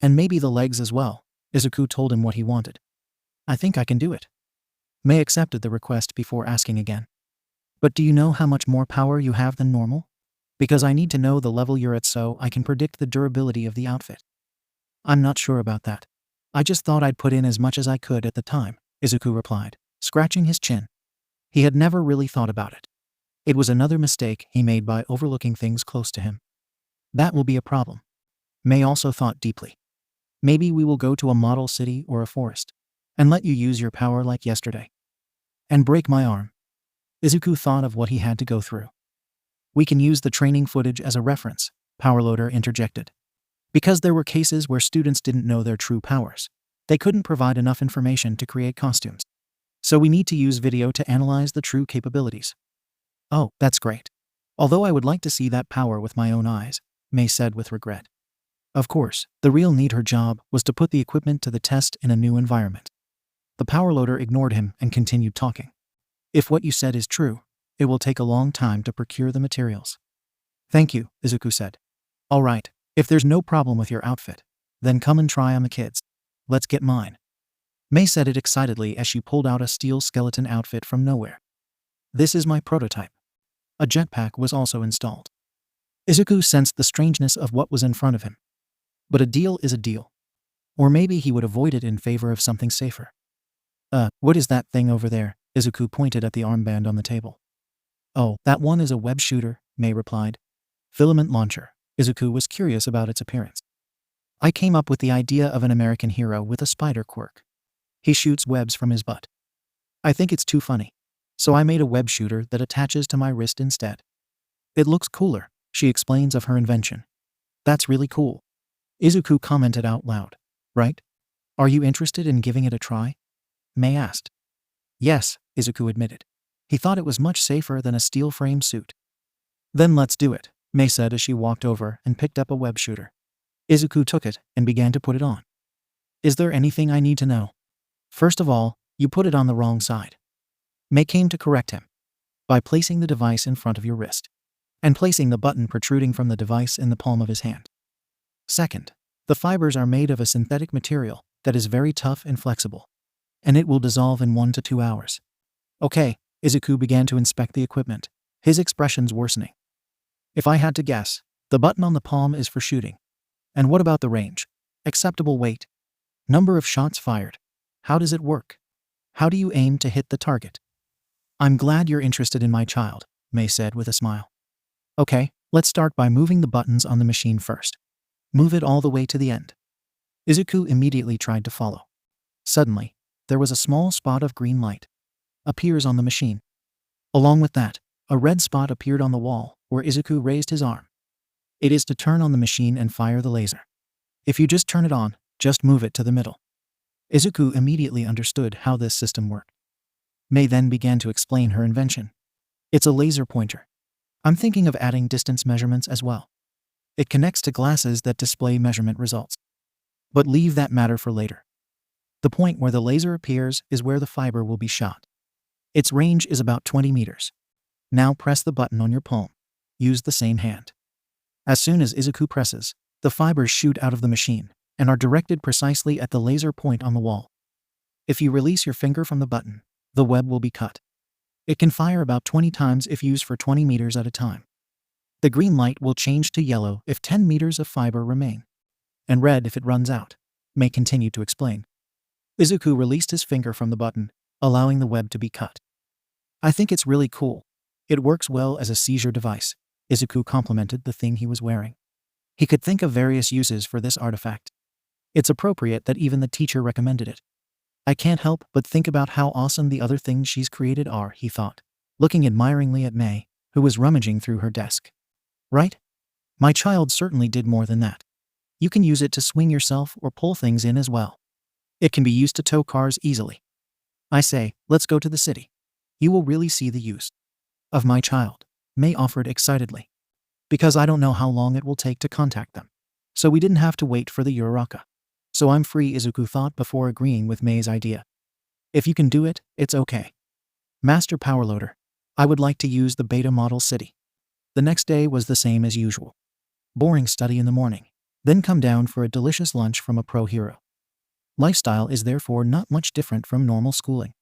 And maybe the legs as well, Izuku told him what he wanted. I think I can do it. Mei accepted the request before asking again. But do you know how much more power you have than normal? Because I need to know the level you're at so I can predict the durability of the outfit. I'm not sure about that. I just thought I'd put in as much as I could at the time, Izuku replied, scratching his chin. He had never really thought about it. It was another mistake he made by overlooking things close to him. That will be a problem. Mei also thought deeply. Maybe we will go to a model city or a forest, and let you use your power like yesterday. And break my arm. Izuku thought of what he had to go through. We can use the training footage as a reference, Powerloader interjected. Because there were cases where students didn't know their true powers. They couldn't provide enough information to create costumes. So we need to use video to analyze the true capabilities. Oh, that's great. Although I would like to see that power with my own eyes, Mei said with regret. Of course, the real need her job was to put the equipment to the test in a new environment. The powerloader ignored him and continued talking. If what you said is true, it will take a long time to procure the materials. Thank you, Izuku said. All right, if there's no problem with your outfit, then come and try on the kids. Let's get mine. Mei said it excitedly as she pulled out a steel skeleton outfit from nowhere. This is my prototype. A jetpack was also installed. Izuku sensed the strangeness of what was in front of him. But a deal is a deal. Or maybe he would avoid it in favor of something safer. What is that thing over there? Izuku pointed at the armband on the table. Oh, that one is a web shooter, Mei replied. Filament launcher. Izuku was curious about its appearance. I came up with the idea of an American hero with a spider quirk. He shoots webs from his butt. I think it's too funny. So I made a web shooter that attaches to my wrist instead. It looks cooler, she explains of her invention. That's really cool. Izuku commented out loud. Right? Are you interested in giving it a try? Mei asked. Yes, Izuku admitted. He thought it was much safer than a steel frame suit. Then let's do it, Mei said as she walked over and picked up a web shooter. Izuku took it and began to put it on. Is there anything I need to know? First of all, you put it on the wrong side. Mei came to correct him. By placing the device in front of your wrist. And placing the button protruding from the device in the palm of his hand. Second, the fibers are made of a synthetic material that is very tough and flexible. And it will dissolve in 1 to 2 hours. Okay, Izuku began to inspect the equipment, his expressions worsening. If I had to guess, the button on the palm is for shooting. And what about the range? Acceptable weight? Number of shots fired? How does it work? How do you aim to hit the target? I'm glad you're interested in my child, Mei said with a smile. Okay, let's start by moving the buttons on the machine first. Move it all the way to the end. Izuku immediately tried to follow. Suddenly, there was a small spot of green light. Appears on the machine. Along with that, a red spot appeared on the wall where Izuku raised his arm. It is to turn on the machine and fire the laser. If you just turn it on, just move it to the middle. Izuku immediately understood how this system worked. Mei then began to explain her invention. It's a laser pointer. I'm thinking of adding distance measurements as well. It connects to glasses that display measurement results. But leave that matter for later. The point where the laser appears is where the fiber will be shot. Its range is about 20 meters. Now press the button on your palm. Use the same hand. As soon as Izuku presses, the fibers shoot out of the machine and are directed precisely at the laser point on the wall. If you release your finger from the button, the web will be cut. It can fire about 20 times if used for 20 meters at a time. The green light will change to yellow if 10 meters of fiber remain, and red if it runs out, Mei continued to explain. Izuku released his finger from the button, allowing the web to be cut. I think it's really cool. It works well as a seizure device, Izuku complimented the thing he was wearing. He could think of various uses for this artifact. It's appropriate that even the teacher recommended it. I can't help but think about how awesome the other things she's created are, he thought, looking admiringly at Mei, who was rummaging through her desk. Right? My child certainly did more than that. You can use it to swing yourself or pull things in as well. It can be used to tow cars easily. I say, let's go to the city. You will really see the use of my child, Mei offered excitedly. Because I don't know how long it will take to contact them. So we didn't have to wait for the 𝐸𝐸𝐸𝐸. So I'm free, Izuku thought before agreeing with Mei's idea. If you can do it, it's okay. Master Powerloader, I would like to use the beta model city. The next day was the same as usual. Boring study in the morning, then come down for a delicious lunch from a pro hero. Lifestyle is therefore not much different from normal schooling.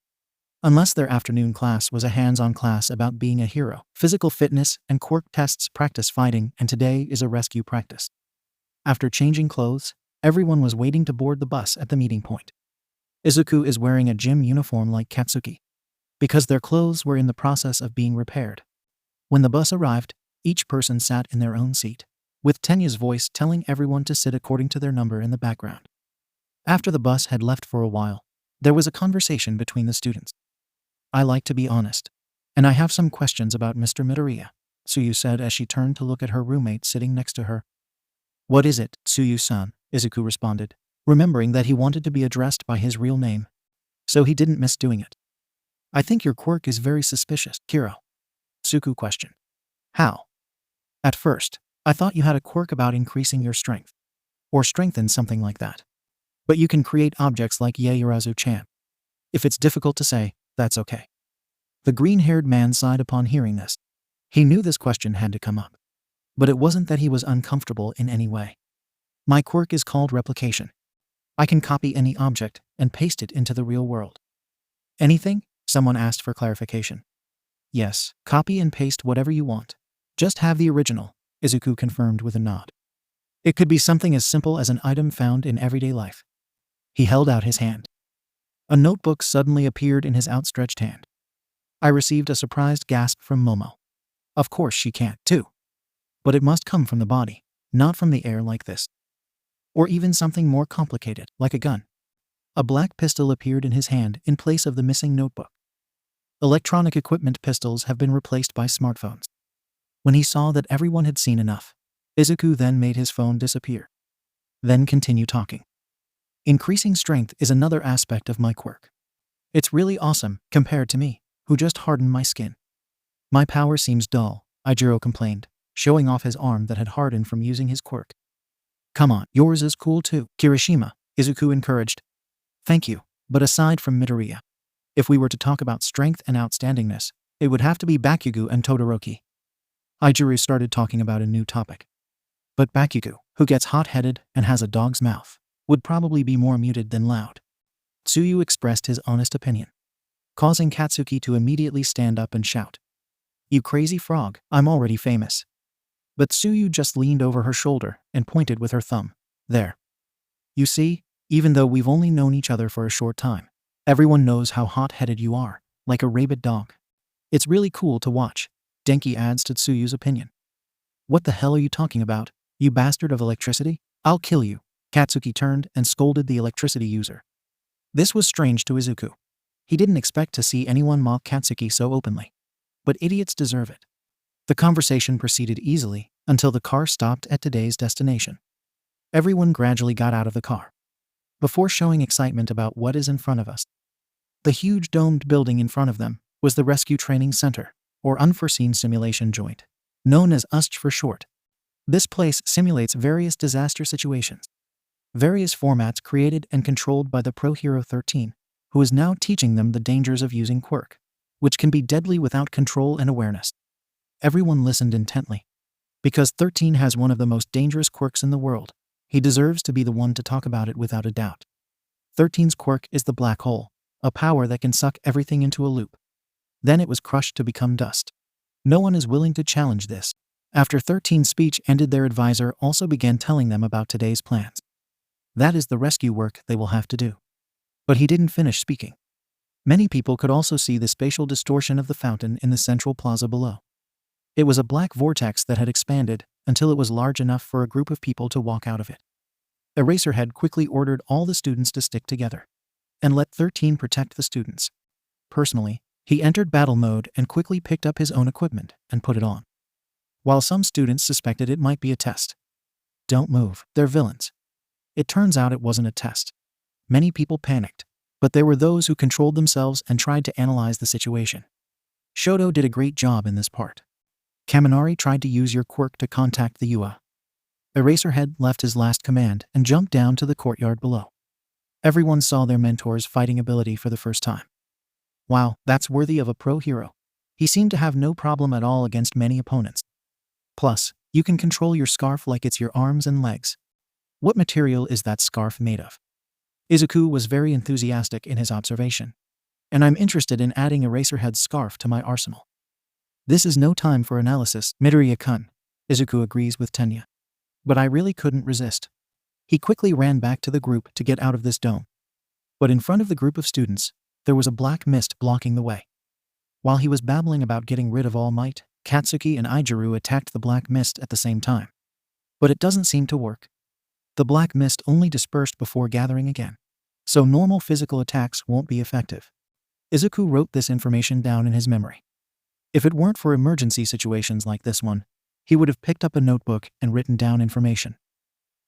Unless their afternoon class was a hands-on class about being a hero, physical fitness and quirk tests, practice fighting, and today is a rescue practice. After changing clothes, everyone was waiting to board the bus at the meeting point. Izuku is wearing a gym uniform like Katsuki, because their clothes were in the process of being repaired. When the bus arrived, each person sat in their own seat, with Tenya's voice telling everyone to sit according to their number in the background. After the bus had left for a while, there was a conversation between the students. I like to be honest, and I have some questions about Mr. Midoriya, Tsuyu said as she turned to look at her roommate sitting next to her. What is it, Tsuyu-san? Izuku responded, remembering that he wanted to be addressed by his real name. So he didn't miss doing it. I think your quirk is very suspicious, Kiro. Tsuku questioned. How? At first, I thought you had a quirk about increasing your strength. Or strengthen something like that. But you can create objects like 𝐎𝐸𝐸𝐬𝐸𝐸𝐸𝐸𝐸𝐸𝐸𝐸𝐸𝐸. If it's difficult to say, that's okay. The green-haired man sighed upon hearing this. He knew this question had to come up. But it wasn't that he was uncomfortable in any way. My quirk is called replication. I can copy any object and paste it into the real world. Anything? Someone asked for clarification. Yes, copy and paste whatever you want. Just have the original, Izuku confirmed with a nod. It could be something as simple as an item found in everyday life. He held out his hand. A notebook suddenly appeared in his outstretched hand. I received a surprised gasp from Momo. Of course she can't, too. But it must come from the body, not from the air like this. Or even something more complicated, like a gun. A black pistol appeared in his hand in place of the missing notebook. Electronic equipment pistols have been replaced by smartphones. When he saw that everyone had seen enough, Izuku then made his phone disappear. Then continue talking. Increasing strength is another aspect of my quirk. It's really awesome compared to me, who just hardened my skin. My power seems dull, 𝐈𝐺𝐻 complained, showing off his arm that had hardened from using his quirk. Come on, yours is cool too, Kirishima, Izuku encouraged. Thank you, but aside from Midoriya, if we were to talk about strength and outstandingness, it would have to be Bakugo and Todoroki. 𝐈𝐺𝐻 started talking about a new topic. But Bakugo, who gets hot-headed and has a dog's mouth, would probably be more muted than loud. Tsuyu expressed his honest opinion, causing Katsuki to immediately stand up and shout, "You crazy frog, I'm already famous." But Tsuyu just leaned over her shoulder and pointed with her thumb. There. You see, even though we've only known each other for a short time, everyone knows how hot-headed you are, like a rabid dog. It's really cool to watch, Denki adds to Tsuyu's opinion. What the hell are you talking about, you bastard of electricity? I'll kill you. Katsuki turned and scolded the electricity user. This was strange to Izuku. He didn't expect to see anyone mock Katsuki so openly. But idiots deserve it. The conversation proceeded easily until the car stopped at today's destination. Everyone gradually got out of the car, before showing excitement about what is in front of us. The huge domed building in front of them was the Rescue Training Center, or Unforeseen Simulation Joint, known as 𝐬𝐵 for short. This place simulates various disaster situations. Various formats created and controlled by the pro hero 13, who is now teaching them the dangers of using quirk, which can be deadly without control and awareness. Everyone listened intently. Because 13 has one of the most dangerous quirks in the world, he deserves to be the one to talk about it without a doubt. 13's quirk is the black hole, a power that can suck everything into a loop. Then it was crushed to become dust. No one is willing to challenge this. After 13's speech ended, their advisor also began telling them about today's plans. That is the rescue work they will have to do. But he didn't finish speaking. Many people could also see the spatial distortion of the fountain in the central plaza below. It was a black vortex that had expanded until it was large enough for a group of people to walk out of it. Eraserhead quickly ordered all the students to stick together and let 13 protect the students. Personally, he entered battle mode and quickly picked up his own equipment and put it on. While some students suspected it might be a test. Don't move, they're villains. It turns out it wasn't a test. Many people panicked, but there were those who controlled themselves and tried to analyze the situation. Shoto did a great job in this part. Kaminari tried to use your quirk to contact the UA. Eraserhead left his last command and jumped down to the courtyard below. Everyone saw their mentor's fighting ability for the first time. Wow, that's worthy of a pro hero. He seemed to have no problem at all against many opponents. Plus, you can control your scarf like it's your arms and legs. What material is that scarf made of? Izuku was very enthusiastic in his observation. And I'm interested in adding Eraserhead's scarf to my arsenal. This is no time for analysis, Midoriya-kun, Izuku agrees with Tenya. But I really couldn't resist. He quickly ran back to the group to get out of this dome. But in front of the group of students, there was a black mist blocking the way. While he was babbling about getting rid of All Might, Katsuki and 𝐈𝐺𝐻 attacked the black mist at the same time. But it doesn't seem to work. The black mist only dispersed before gathering again. So normal physical attacks won't be effective. Izuku wrote this information down in his memory. If it weren't for emergency situations like this one, he would have picked up a notebook and written down information.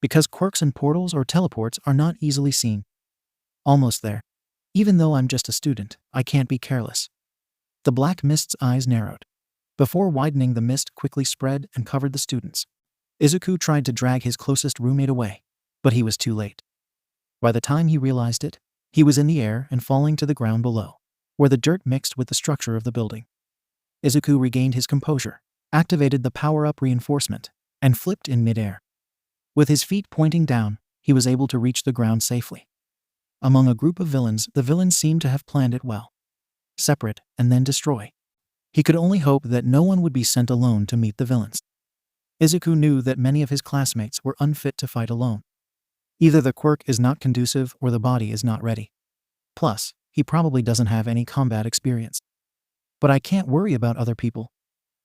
Because quirks and portals or teleports are not easily seen. Almost there. Even though I'm just a student, I can't be careless. The black mist's eyes narrowed. Before widening, the mist quickly spread and covered the students. Izuku tried to drag his closest roommate away, but he was too late. By the time he realized it, he was in the air and falling to the ground below. where the dirt mixed with the structure of the building. Izuku regained his composure, activated the power-up reinforcement, and flipped in midair. With his feet pointing down, he was able to reach the ground safely. Among a group of villains, the villains seemed to have planned it well. Separate, and then destroy. He could only hope that no one would be sent alone to meet the villains. Izuku knew that many of his classmates were unfit to fight alone. Either the quirk is not conducive or the body is not ready. Plus, he probably doesn't have any combat experience. But I can't worry about other people,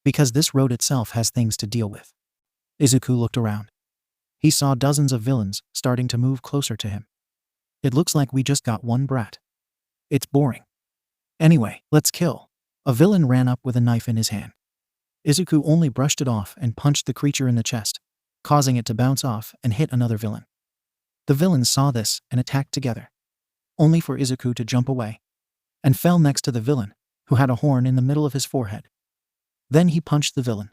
because this road itself has things to deal with. Izuku looked around. He saw dozens of villains starting to move closer to him. It looks like we just got one brat. It's boring. Anyway, let's kill. A villain ran up with a knife in his hand. Izuku only brushed it off and punched the creature in the chest, causing it to bounce off and hit another villain. The villains saw this and attacked together, only for Izuku to jump away, and fell next to the villain, who had a horn in the middle of his forehead. Then he punched the villain.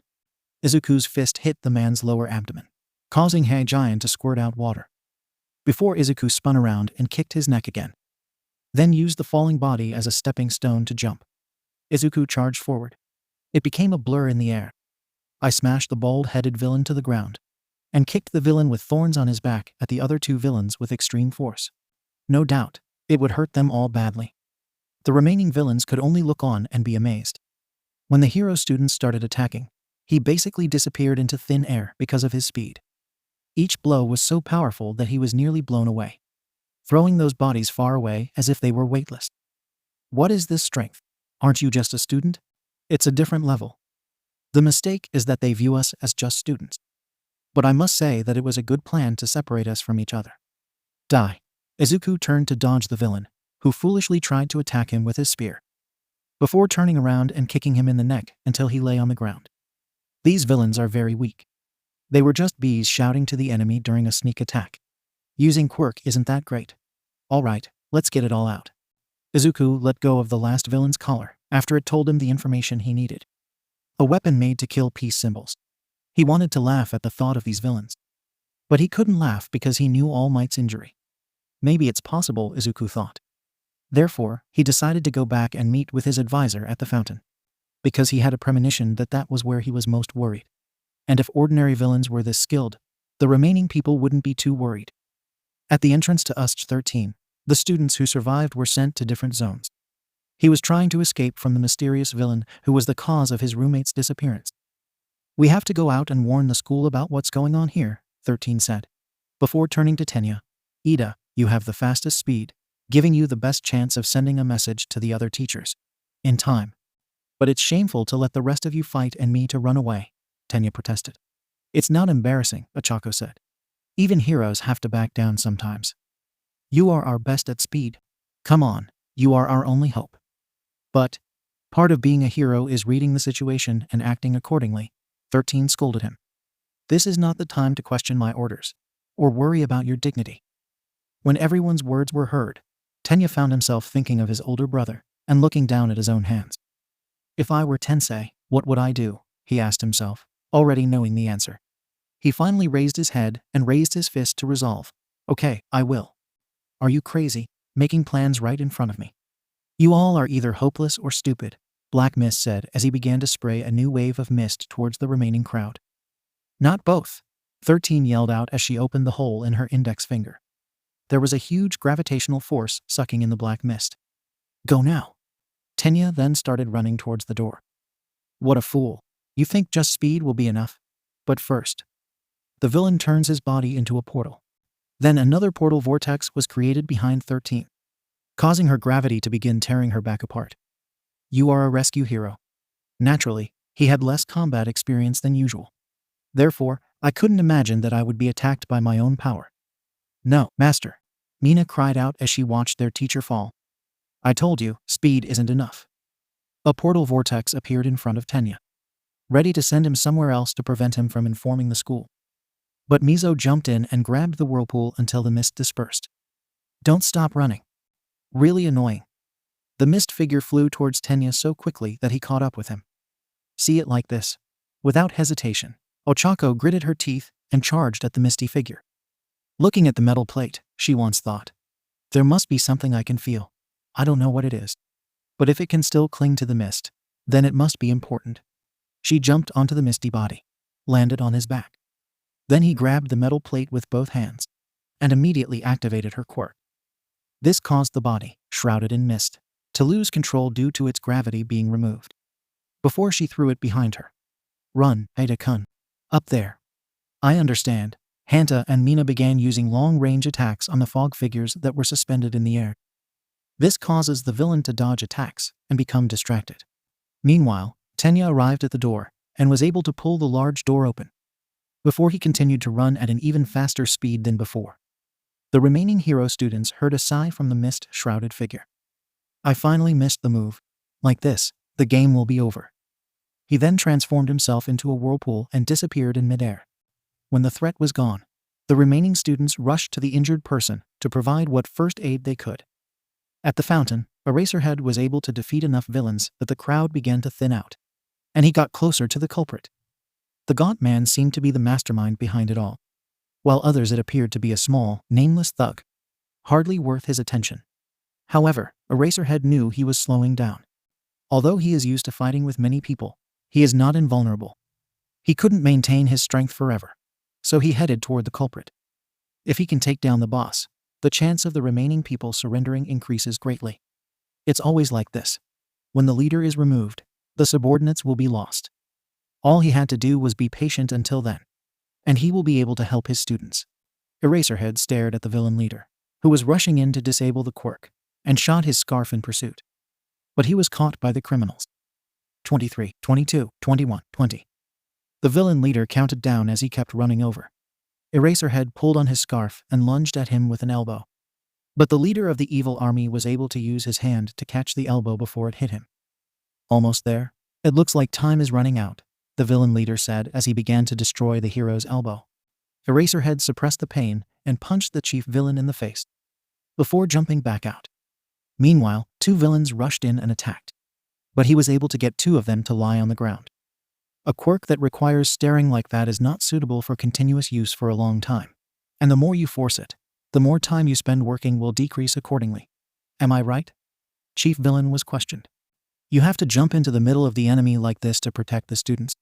Izuku's fist hit the man's lower abdomen, causing 𝐎𝐩𝐢𝐽 to squirt out water, before Izuku spun around and kicked his neck again, then used the falling body as a stepping stone to jump. Izuku charged forward. It became a blur in the air. I smashed the bald-headed villain to the ground, and kicked the villain with thorns on his back at the other two villains with extreme force. No doubt, it would hurt them all badly. The remaining villains could only look on and be amazed. When the hero students started attacking, he basically disappeared into thin air because of his speed. Each blow was so powerful that he was nearly blown away, throwing those bodies far away as if they were weightless. What is this strength? Aren't you just a student? It's a different level. The mistake is that they view us as just students. But I must say that it was a good plan to separate us from each other. Die. Izuku turned to dodge the villain, who foolishly tried to attack him with his spear, before turning around and kicking him in the neck until he lay on the ground. These villains are very weak. They were just bees shouting to the enemy during a sneak attack. Using quirk isn't that great. Alright, let's get it all out. Izuku let go of the last villain's collar after it told him the information he needed. A weapon made to kill peace symbols. He wanted to laugh at the thought of these villains, but he couldn't laugh because he knew All Might's injury. Maybe it's possible, Izuku thought. Therefore, he decided to go back and meet with his advisor at the fountain, because he had a premonition that that was where he was most worried. And if ordinary villains were this skilled, the remaining people wouldn't be too worried. At the entrance to 𝗧𝗏, the students who survived were sent to different zones. He was trying to escape from the mysterious villain who was the cause of his roommate's disappearance. We have to go out and warn the school about what's going on here, 𝗧𝗏 said, before turning to Tenya. Ida, you have the fastest speed, giving you the best chance of sending a message to the other teachers in time. But it's shameful to let the rest of you fight and me to run away, Tenya protested. It's not embarrassing, 𝗧𝗏 said. Even heroes have to back down sometimes. You are our best at speed. Come on, you are our only hope. But part of being a hero is reading the situation and acting accordingly, 𝗧𝗏 scolded him. This is not the time to question my orders, or worry about your dignity. When everyone's words were heard, Tenya found himself thinking of his older brother and looking down at his own hands. If I were Tensei, what would I do? He asked himself, already knowing the answer. He finally raised his head and raised his fist to resolve. Okay, I will. Are you crazy, making plans right in front of me? You all are either hopeless or stupid, Black Mist said as he began to spray a new wave of mist towards the remaining crowd. Not both, 𝗧𝗏 yelled out as she opened the hole in her index finger. There was a huge gravitational force sucking in the black mist. Go now. Tenya then started running towards the door. What a fool. You think just speed will be enough? But first. The villain turns his body into a portal. Then another portal vortex was created behind 𝗧𝗏, causing her gravity to begin tearing her back apart. You are a rescue hero. Naturally, he had less combat experience than usual. Therefore, I couldn't imagine that I would be attacked by my own power. No, master, Mina cried out as she watched their teacher fall. I told you, speed isn't enough. A portal vortex appeared in front of Tenya, ready to send him somewhere else to prevent him from informing the school. But Mizo jumped in and grabbed the whirlpool until the mist dispersed. Don't stop running. Really annoying. The mist figure flew towards Tenya so quickly that he caught up with him. See it like this. Without hesitation, Ochako gritted her teeth and charged at the misty figure. Looking at the metal plate, she once thought, there must be something I can feel. I don't know what it is. But if it can still cling to the mist, then it must be important. She jumped onto the misty body, landed on his back. Then he grabbed the metal plate with both hands and immediately activated her quirk. This caused the body, shrouded in mist, to lose control due to its gravity being removed. Before she threw it behind her. Run, Ida-kun. Up there. I understand. Hanta and Mina began using long-range attacks on the fog figures that were suspended in the air. This causes the villain to dodge attacks and become distracted. Meanwhile, Tenya arrived at the door and was able to pull the large door open before he continued to run at an even faster speed than before. The remaining hero students heard a sigh from the mist-shrouded figure. I finally missed the move. Like this, the game will be over. He then transformed himself into a whirlpool and disappeared in midair. When the threat was gone, the remaining students rushed to the injured person to provide what first aid they could. At the fountain, Eraserhead was able to defeat enough villains that the crowd began to thin out, and he got closer to the culprit. The gaunt man seemed to be the mastermind behind it all, while others it appeared to be a small, nameless thug, hardly worth his attention. However, Eraserhead knew he was slowing down. Although he is used to fighting with many people, he is not invulnerable. He couldn't maintain his strength forever, so he headed toward the culprit. If he can take down the boss, the chance of the remaining people surrendering increases greatly. It's always like this. When the leader is removed, the subordinates will be lost. All he had to do was be patient until then, and he will be able to help his students. Eraserhead stared at the villain leader, who was rushing in to disable the quirk, and shot his scarf in pursuit. But he was caught by the criminals. 23, 22, 21, 20. The villain leader counted down as he kept running over. Eraserhead pulled on his scarf and lunged at him with an elbow. But the leader of the evil army was able to use his hand to catch the elbow before it hit him. Almost there. It looks like time is running out, the villain leader said as he began to destroy the hero's elbow. Eraserhead suppressed the pain and punched the chief villain in the face before jumping back out. Meanwhile, two villains rushed in and attacked, but he was able to get two of them to lie on the ground. A quirk that requires staring like that is not suitable for continuous use for a long time, and the more you force it, the more time you spend working will decrease accordingly. Am I right? Chief Villain was questioned. You have to jump into the middle of the enemy like this to protect the students.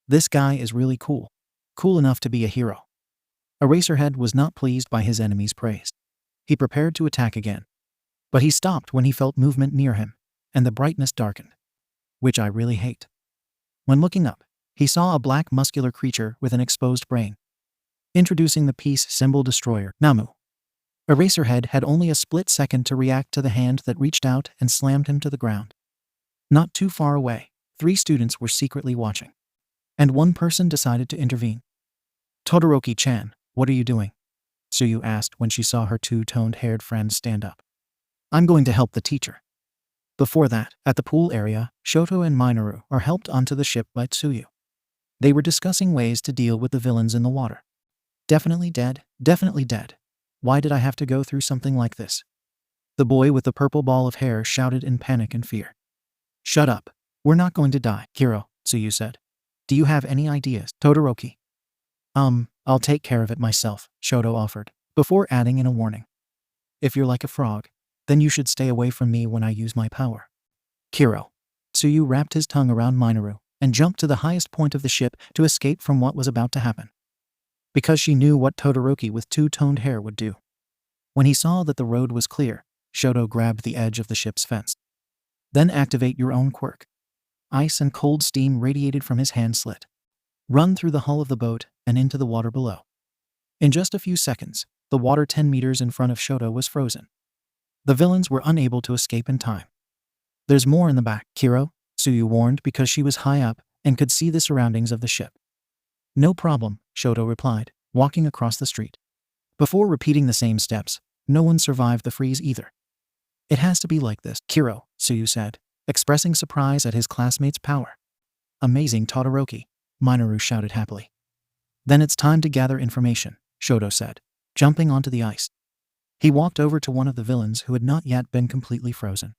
This guy is really cool. Cool enough to be a hero. Eraserhead was not pleased by his enemy's praise. He prepared to attack again, but he stopped when he felt movement near him, and the brightness darkened. Which I really hate. When looking up, he saw a black muscular creature with an exposed brain. Introducing the peace symbol destroyer, Namu. Eraserhead had only a split second to react to the hand that reached out and slammed him to the ground. Not too far away, 3 students were secretly watching, and one person decided to intervene. Todoroki-chan, what are you doing? Tsuyu asked when she saw her two-toned-haired friend stand up. I'm going to help the teacher. Before that, at the pool area, Shoto and Minoru are helped onto the ship by Tsuyu. They were discussing ways to deal with the villains in the water. Definitely dead, definitely dead. Why did I have to go through something like this? The boy with the purple ball of hair shouted in panic and fear. Shut up. We're not going to die, Kiro, Tsuyu said. Do you have any ideas, Todoroki? I'll take care of it myself, Shoto offered, before adding in a warning. If you're like a frog, then you should stay away from me when I use my power. Kiro. Tsuyu wrapped his tongue around Minoru and jumped to the highest point of the ship to escape from what was about to happen. Because she knew what Todoroki with two-toned hair would do. When he saw that the road was clear, Shoto grabbed the edge of the ship's fence. Then activate your own quirk. Ice and cold steam radiated from his hand slit. Run through the hull of the boat and into the water below. In just a few seconds, the water 10 meters in front of Shoto was frozen. The villains were unable to escape in time. There's more in the back, Kiro, Tsuyu warned because she was high up and could see the surroundings of the ship. No problem, Shoto replied, walking across the street. Before repeating the same steps, no one survived the freeze either. It has to be like this, Kiro, Tsuyu said, expressing surprise at his classmate's power. Amazing, Todoroki, Minoru shouted happily. Then it's time to gather information, Shoto said, jumping onto the ice. He walked over to one of the villains who had not yet been completely frozen.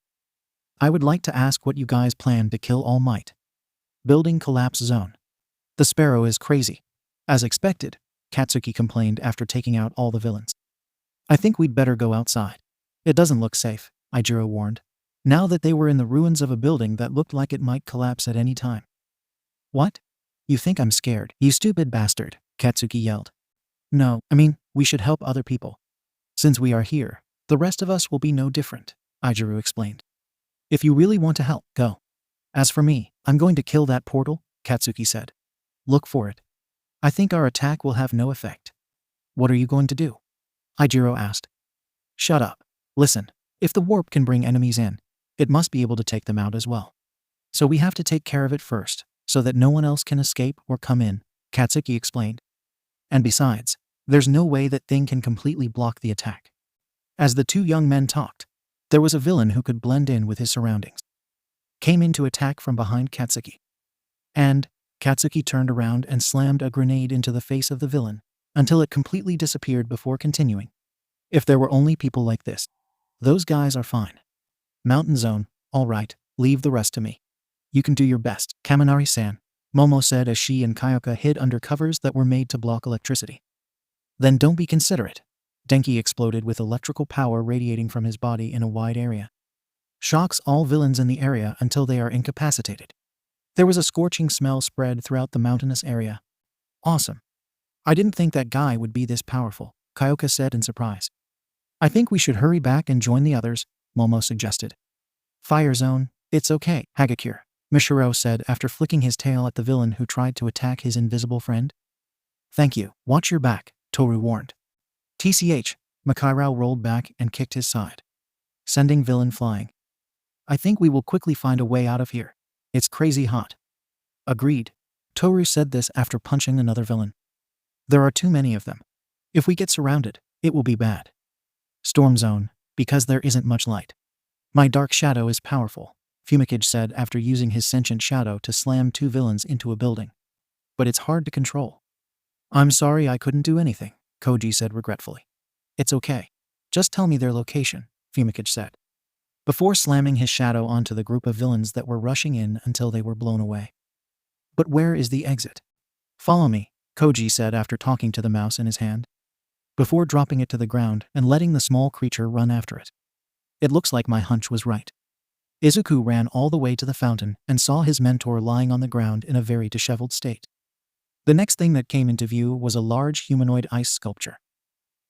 I would like to ask what you guys plan to kill All Might. Building collapse zone. The sparrow is crazy. As expected, Katsuki complained after taking out all the villains. I think we'd better go outside. It doesn't look safe, Ijiro warned. now that they were in the ruins of a building that looked like it might collapse at any time. "What? You think I'm scared, you stupid bastard," Katsuki yelled. "No, we should help other people. Since we are here, the rest of us will be no different," Ijuru explained. "If you really want to help, go. As for me, I'm going to kill that portal," Katsuki said. "Look for it. I think our attack will have no effect." "What are you going to do?" Ijuru asked. "Shut up. Listen, if the warp can bring enemies in, it must be able to take them out as well. So we have to take care of it first, so that no one else can escape or come in," Katsuki explained. "And besides, there's no way that thing can completely block the attack." As the two young men talked, there was a villain who could blend in with his surroundings. Came in to attack from behind Katsuki. And Katsuki turned around and slammed a grenade into the face of the villain, until it completely disappeared before continuing. "If there were only people like this. Those guys are fine. Mountain zone, all right, leave the rest to me. You can do your best, Kaminari-san," Momo said as she and Kyoka hid under covers that were made to block electricity. "Then don't be considerate." Denki exploded with electrical power radiating from his body in a wide area. Shocks all villains in the area until they are incapacitated. There was a scorching smell spread throughout the mountainous area. "Awesome. I didn't think that guy would be this powerful," Kyoka said in surprise. "I think we should hurry back and join the others," Momo suggested. "Fire zone, it's okay, Hagakure," Mishiro said after flicking his tail at the villain who tried to attack his invisible friend. "Thank you, watch your back," Toru warned. TCH, Makairao rolled back and kicked his side, sending villain flying. "I think we will quickly find a way out of here. It's crazy hot." "Agreed." Toru said this after punching another villain. "There are too many of them. If we get surrounded, it will be bad." "Storm zone, because there isn't much light. My dark shadow is powerful," 𝗵𝗃𝐽𝐻 said after using his sentient shadow to slam two villains into a building. "But it's hard to control." "I'm sorry I couldn't do anything," Koji said regretfully. "It's okay. Just tell me their location," 𝗵𝗃𝐽𝐻 said, before slamming his shadow onto the group of villains that were rushing in until they were blown away. "But where is the exit?" "Follow me," Koji said after talking to the mouse in his hand, before dropping it to the ground and letting the small creature run after it. It looks like my hunch was right. Izuku ran all the way to the fountain and saw his mentor lying on the ground in a very disheveled state. The next thing that came into view was a large humanoid ice sculpture.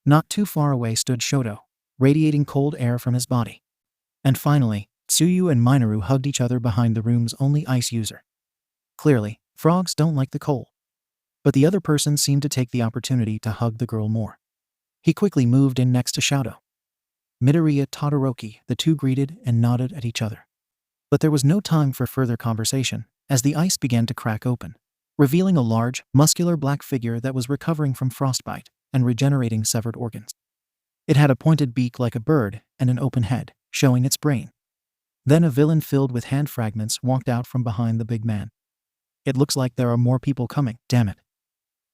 Not too far away stood Shoto, radiating cold air from his body. And finally, Tsuyu and Minoru hugged each other behind the room's only ice user. Clearly, frogs don't like the cold. But the other person seemed to take the opportunity to hug the girl more. He quickly moved in next to Shoto. Midoriya Todoroki, the two greeted and nodded at each other. But there was no time for further conversation, as the ice began to crack open, revealing a large, muscular black figure that was recovering from frostbite and regenerating severed organs. It had a pointed beak like a bird and an open head, showing its brain. Then a villain filled with hand fragments walked out from behind the big man. "It looks like there are more people coming, damn it."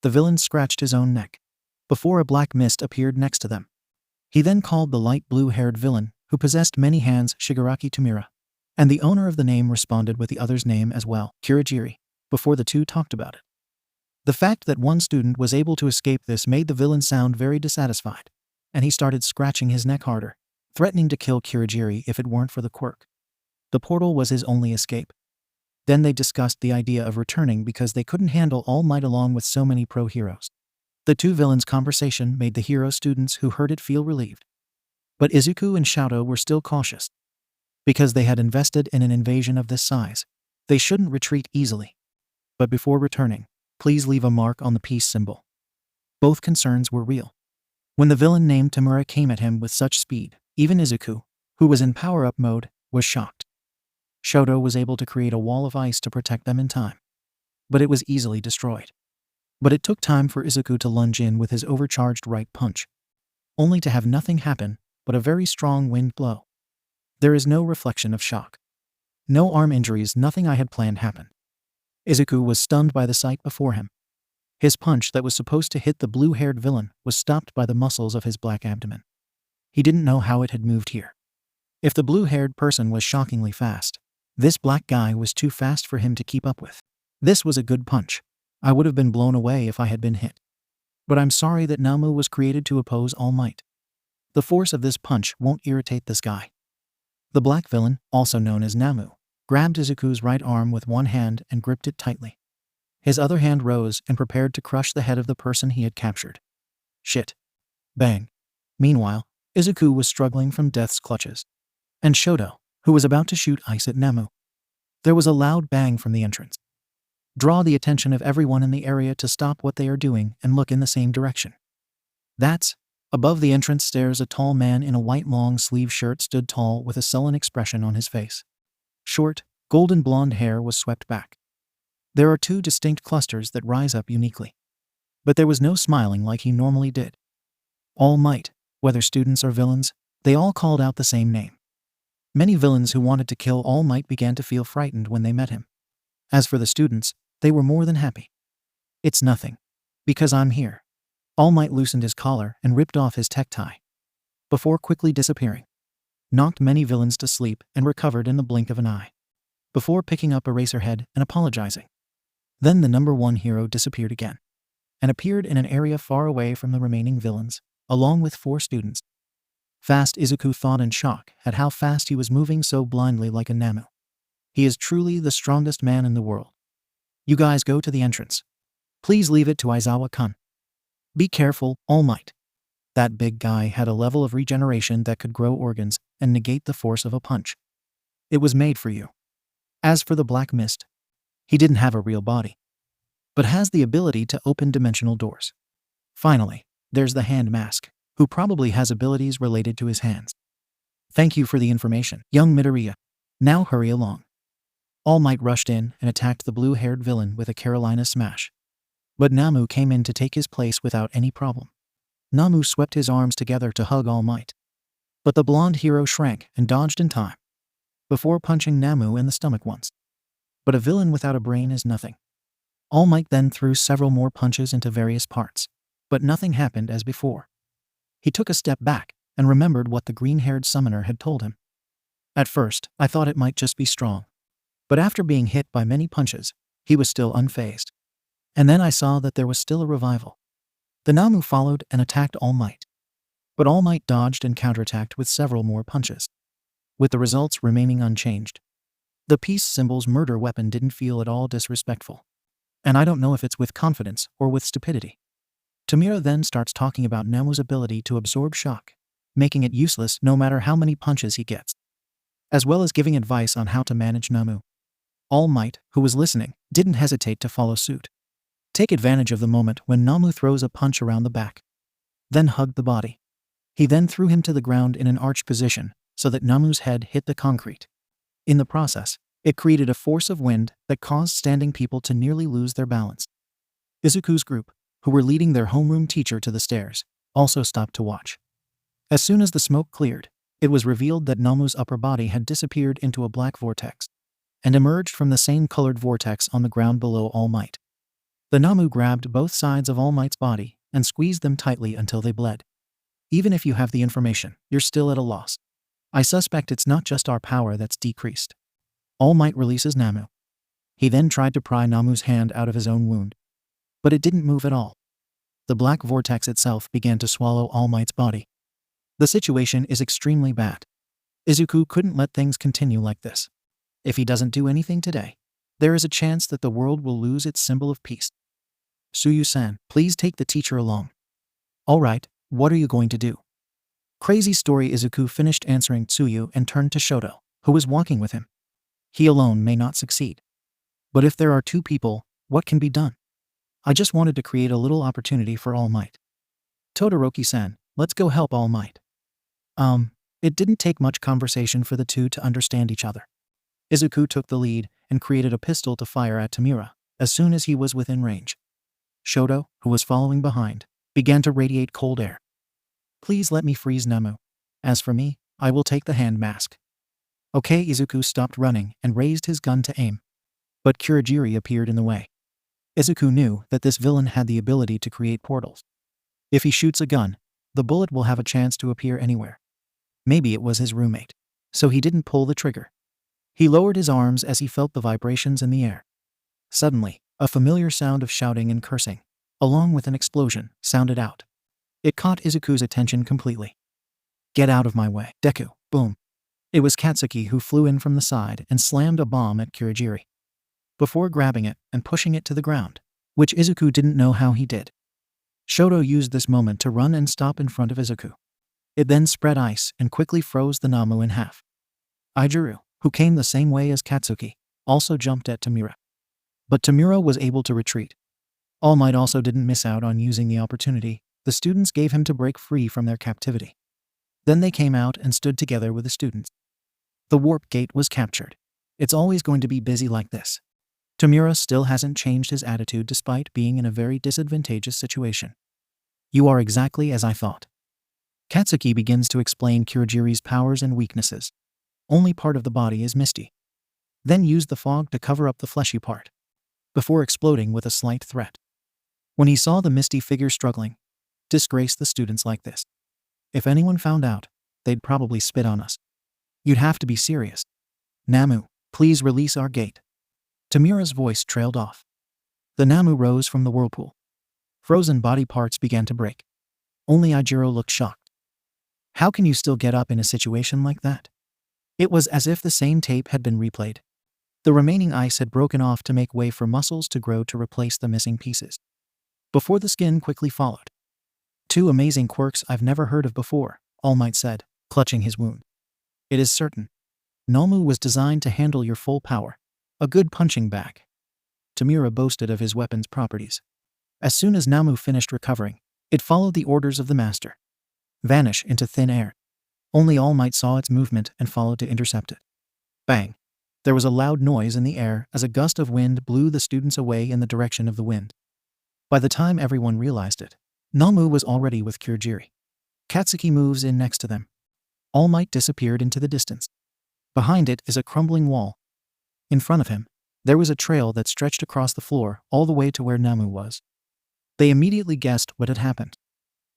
The villain scratched his own neck, before a black mist appeared next to them. He then called the light blue-haired villain, who possessed many hands, Shigaraki Tamura, and the owner of the name responded with the other's name as well, Kurogiri, before the two talked about it. The fact that one student was able to escape this made the villain sound very dissatisfied, and he started scratching his neck harder, threatening to kill Kurogiri if it weren't for the quirk. The portal was his only escape. Then they discussed the idea of returning because they couldn't handle All Might along with so many pro-heroes. The two villains' conversation made the hero students who heard it feel relieved. But Izuku and Shoto were still cautious. Because they had invested in an invasion of this size, they shouldn't retreat easily. But before returning, please leave a mark on the peace symbol. Both concerns were real. When the villain named Tamura came at him with such speed, even Izuku, who was in power-up mode, was shocked. Shoto was able to create a wall of ice to protect them in time. But it was easily destroyed. But it took time for Izuku to lunge in with his overcharged right punch, only to have nothing happen but a very strong wind blow. There is no reflection of shock. No arm injuries, nothing I had planned happened. Izuku was stunned by the sight before him. His punch that was supposed to hit the blue-haired villain was stopped by the muscles of his black abdomen. He didn't know how it had moved here. If the blue-haired person was shockingly fast, this black guy was too fast for him to keep up with. This was a good punch. I would have been blown away if I had been hit. But I'm sorry that Namu was created to oppose All Might. The force of this punch won't irritate this guy. The black villain, also known as 𝗵𝗄, grabbed Izuku's right arm with one hand and gripped it tightly. His other hand rose and prepared to crush the head of the person he had captured. Shit. Bang. Meanwhile, Izuku was struggling from death's clutches. And Shoto, who was about to shoot ice at 𝗵𝗄. There was a loud bang from the entrance. Draw the attention of everyone in the area to stop what they are doing and look in the same direction. That's, above the entrance stairs, a tall man in a white long-sleeve shirt stood tall with a sullen expression on his face. Short, golden blonde hair was swept back. There are two distinct clusters that rise up uniquely. But there was no smiling like he normally did. All Might, whether students or villains, they all called out the same name. Many villains who wanted to kill All Might began to feel frightened when they met him. As for the students, they were more than happy. It's nothing. Because I'm here. All Might loosened his collar and ripped off his tech tie. Before quickly disappearing. Knocked many villains to sleep and recovered in the blink of an eye. Before picking up Eraserhead and apologizing. Then the number one hero disappeared again. And appeared in an area far away from the remaining villains, along with 4 students. Fast Izuku thought in shock at how fast he was moving so blindly like a 𝗵𝗄. He is truly the strongest man in the world. You guys go to the entrance. Please leave it to Aizawa-kun. Be careful, All Might. That big guy had a level of regeneration that could grow organs and negate the force of a punch. It was made for you. As for the Black Mist, he didn't have a real body, but has the ability to open dimensional doors. Finally, there's the Hand Mask, who probably has abilities related to his hands. Thank you for the information, young Midoriya. Now hurry along. All Might rushed in and attacked the blue-haired villain with a Carolina smash. But 𝗵𝗄 came in to take his place without any problem. 𝗵𝗄 swept his arms together to hug All Might. But the blonde hero shrank and dodged in time, before punching 𝗵𝗄 in the stomach once. But a villain without a brain is nothing. All Might then threw several more punches into various parts, but nothing happened as before. He took a step back and remembered what the green-haired summoner had told him. At first, I thought it might just be strong. But after being hit by many punches, he was still unfazed. And then I saw that there was still a revival. The 𝗵𝗄 followed and attacked All Might. But All Might dodged and counterattacked with several more punches, with the results remaining unchanged. The peace symbol's murder weapon didn't feel at all disrespectful. And I don't know if it's with confidence or with stupidity. Tamira then starts talking about 𝗵𝗄's ability to absorb shock, making it useless no matter how many punches he gets, as well as giving advice on how to manage 𝗵𝗄. All Might, who was listening, didn't hesitate to follow suit. Take advantage of the moment when 𝗵𝗄 throws a punch around the back, then hugged the body. He then threw him to the ground in an arch position so that 𝗵𝗄's head hit the concrete. In the process, it created a force of wind that caused standing people to nearly lose their balance. Izuku's group, who were leading their homeroom teacher to the stairs, also stopped to watch. As soon as the smoke cleared, it was revealed that 𝗵𝗄's upper body had disappeared into a black vortex and emerged from the same colored vortex on the ground below All Might. The 𝗵𝗄 grabbed both sides of All Might's body and squeezed them tightly until they bled. Even if you have the information, you're still at a loss. I suspect it's not just our power that's decreased. All Might releases 𝗵𝗄. He then tried to pry 𝗵𝗄's hand out of his own wound, but it didn't move at all. The black vortex itself began to swallow All Might's body. The situation is extremely bad. Izuku couldn't let things continue like this. If he doesn't do anything today, there is a chance that the world will lose its symbol of peace. Tsuyu-san, please take the teacher along. All right, what are you going to do? Crazy story. Izuku finished answering Tsuyu and turned to Shoto, who was walking with him. He alone may not succeed. But if there are 2 people, what can be done? I just wanted to create a little opportunity for All Might. Todoroki-san, let's go help All Might. It didn't take much conversation for the two to understand each other. Izuku took the lead and created a pistol to fire at Tamira as soon as he was within range. Shoto, who was following behind, began to radiate cold air. Please let me freeze 𝗵𝗄. As for me, I will take the hand mask. Okay. Izuku stopped running and raised his gun to aim. But Kurogiri appeared in the way. Izuku knew that this villain had the ability to create portals. If he shoots a gun, the bullet will have a chance to appear anywhere. Maybe it was his roommate, so he didn't pull the trigger. He lowered his arms as he felt the vibrations in the air. Suddenly, a familiar sound of shouting and cursing, along with an explosion, sounded out. It caught Izuku's attention completely. Get out of my way, Deku, boom. It was Katsuki who flew in from the side and slammed a bomb at Kurogiri, before grabbing it and pushing it to the ground, which Izuku didn't know how he did. Shoto used this moment to run and stop in front of Izuku. It then spread ice and quickly froze the Namu in half. Ijuru, who came the same way as Katsuki, also jumped at Tamura. But Tamura was able to retreat. All Might also didn't miss out on using the opportunity the students gave him to break free from their captivity. Then they came out and stood together with the students. The warp gate was captured. It's always going to be busy like this. Tamura still hasn't changed his attitude despite being in a very disadvantageous situation. You are exactly as I thought. Katsuki begins to explain Kurogiri's powers and weaknesses. Only part of the body is misty. Then use the fog to cover up the fleshy part, before exploding with a slight threat. When he saw the misty figure struggling, disgrace the students like this. If anyone found out, they'd probably spit on us. You'd have to be serious. Namu, please release our gate. Tamura's voice trailed off. The Namu rose from the whirlpool. Frozen body parts began to break. Only Ijiro looked shocked. How can you still get up in a situation like that? It was as if the same tape had been replayed. The remaining ice had broken off to make way for muscles to grow to replace the missing pieces, before the skin quickly followed. Two amazing quirks I've never heard of before, All Might said, clutching his wound. It is certain. Namu was designed to handle your full power. A good punching bag. Tamura boasted of his weapon's properties. As soon as Namu finished recovering, it followed the orders of the master. Vanish into thin air. Only All Might saw its movement and followed to intercept it. Bang! There was a loud noise in the air as a gust of wind blew the students away in the direction of the wind. By the time everyone realized it, Namu was already with Kurogiri. Katsuki moves in next to them. All Might disappeared into the distance. Behind it is a crumbling wall. In front of him, there was a trail that stretched across the floor all the way to where Namu was. They immediately guessed what had happened.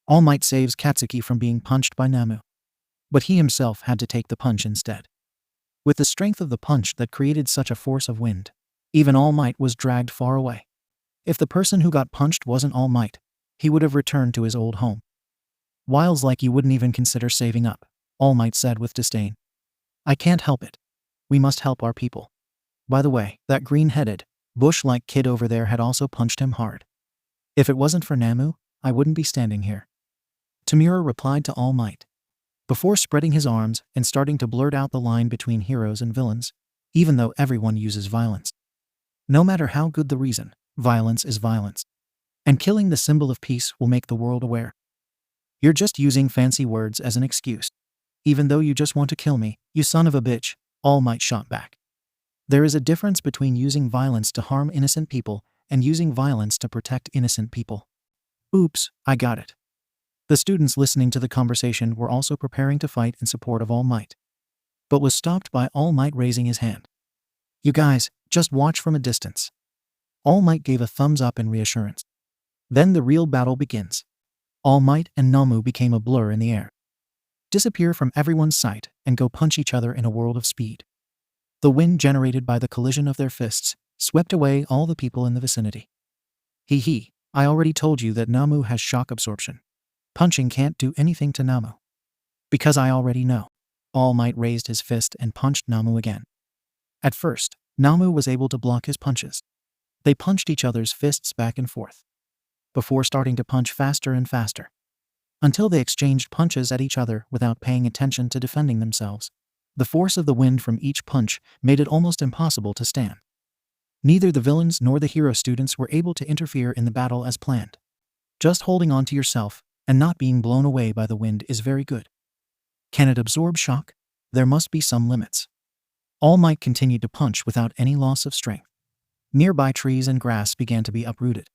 All Might saves Katsuki from being punched by Namu, but he himself had to take the punch instead. With the strength of the punch that created such a force of wind, even All Might was dragged far away. If the person who got punched wasn't All Might, he would have returned to his old home. Wiles like you wouldn't even consider saving up, All Might said with disdain. I can't help it. We must help our people. By the way, that green-headed, bush-like kid over there had also punched him hard. If it wasn't for Namu, I wouldn't be standing here. Tamura replied to All Might, before spreading his arms and starting to blurt out the line between heroes and villains, even though everyone uses violence. No matter how good the reason, violence is violence. And killing the symbol of peace will make the world aware. You're just using fancy words as an excuse. Even though you just want to kill me, you son of a bitch, All Might shot back. There is a difference between using violence to harm innocent people and using violence to protect innocent people. Oops, I got it. The students listening to the conversation were also preparing to fight in support of All Might, but was stopped by All Might raising his hand. You guys, just watch from a distance. All Might gave a thumbs up in reassurance. Then the real battle begins. All Might and Namu became a blur in the air. Disappear from everyone's sight and go punch each other in a world of speed. The wind generated by the collision of their fists swept away all the people in the vicinity. Hee, I already told you that Namu has shock absorption. Punching can't do anything to Namu. Because I already know. All Might raised his fist and punched Namu again. At first, Namu was able to block his punches. They punched each other's fists back and forth, before starting to punch faster and faster, until they exchanged punches at each other without paying attention to defending themselves. The force of the wind from each punch made it almost impossible to stand. Neither the villains nor the hero students were able to interfere in the battle as planned. Just holding on to yourself and not being blown away by the wind is very good. Can it absorb shock? There must be some limits. All Might continued to punch without any loss of strength. Nearby trees and grass began to be uprooted.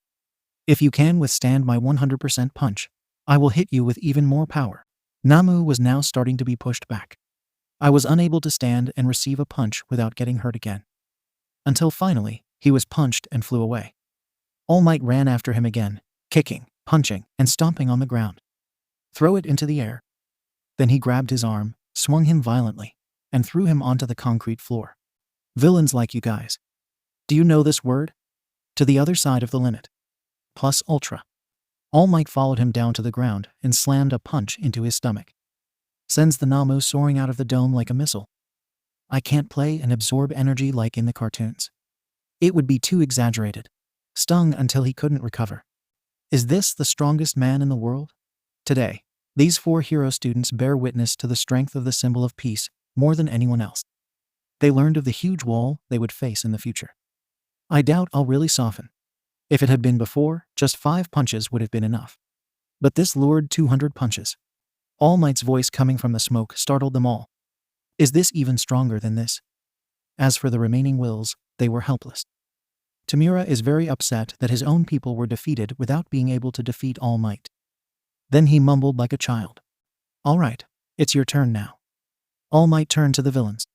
If you can withstand my 100% punch, I will hit you with even more power. Namu was now starting to be pushed back. I was unable to stand and receive a punch without getting hurt again. Until finally, he was punched and flew away. All Might ran after him again, kicking, punching, and stomping on the ground. Throw it into the air. Then he grabbed his arm, swung him violently, and threw him onto the concrete floor. Villains like you guys. Do you know this word? To the other side of the limit. Plus ultra. All Might followed him down to the ground and slammed a punch into his stomach. Sends the Namu soaring out of the dome like a missile. I can't play and absorb energy like in the cartoons. It would be too exaggerated. Stung until he couldn't recover. Is this the strongest man in the world? Today, these 4 hero students bear witness to the strength of the symbol of peace more than anyone else. They learned of the huge wall they would face in the future. I doubt I'll really soften. If it had been before, just 5 punches would have been enough. But this lured 200 punches. All Might's voice coming from the smoke startled them all. Is this even stronger than this? As for the remaining wills, they were helpless. Tumira is very upset that his own people were defeated without being able to defeat All Might. Then he mumbled like a child. All right, it's your turn now. All Might turned to the villains.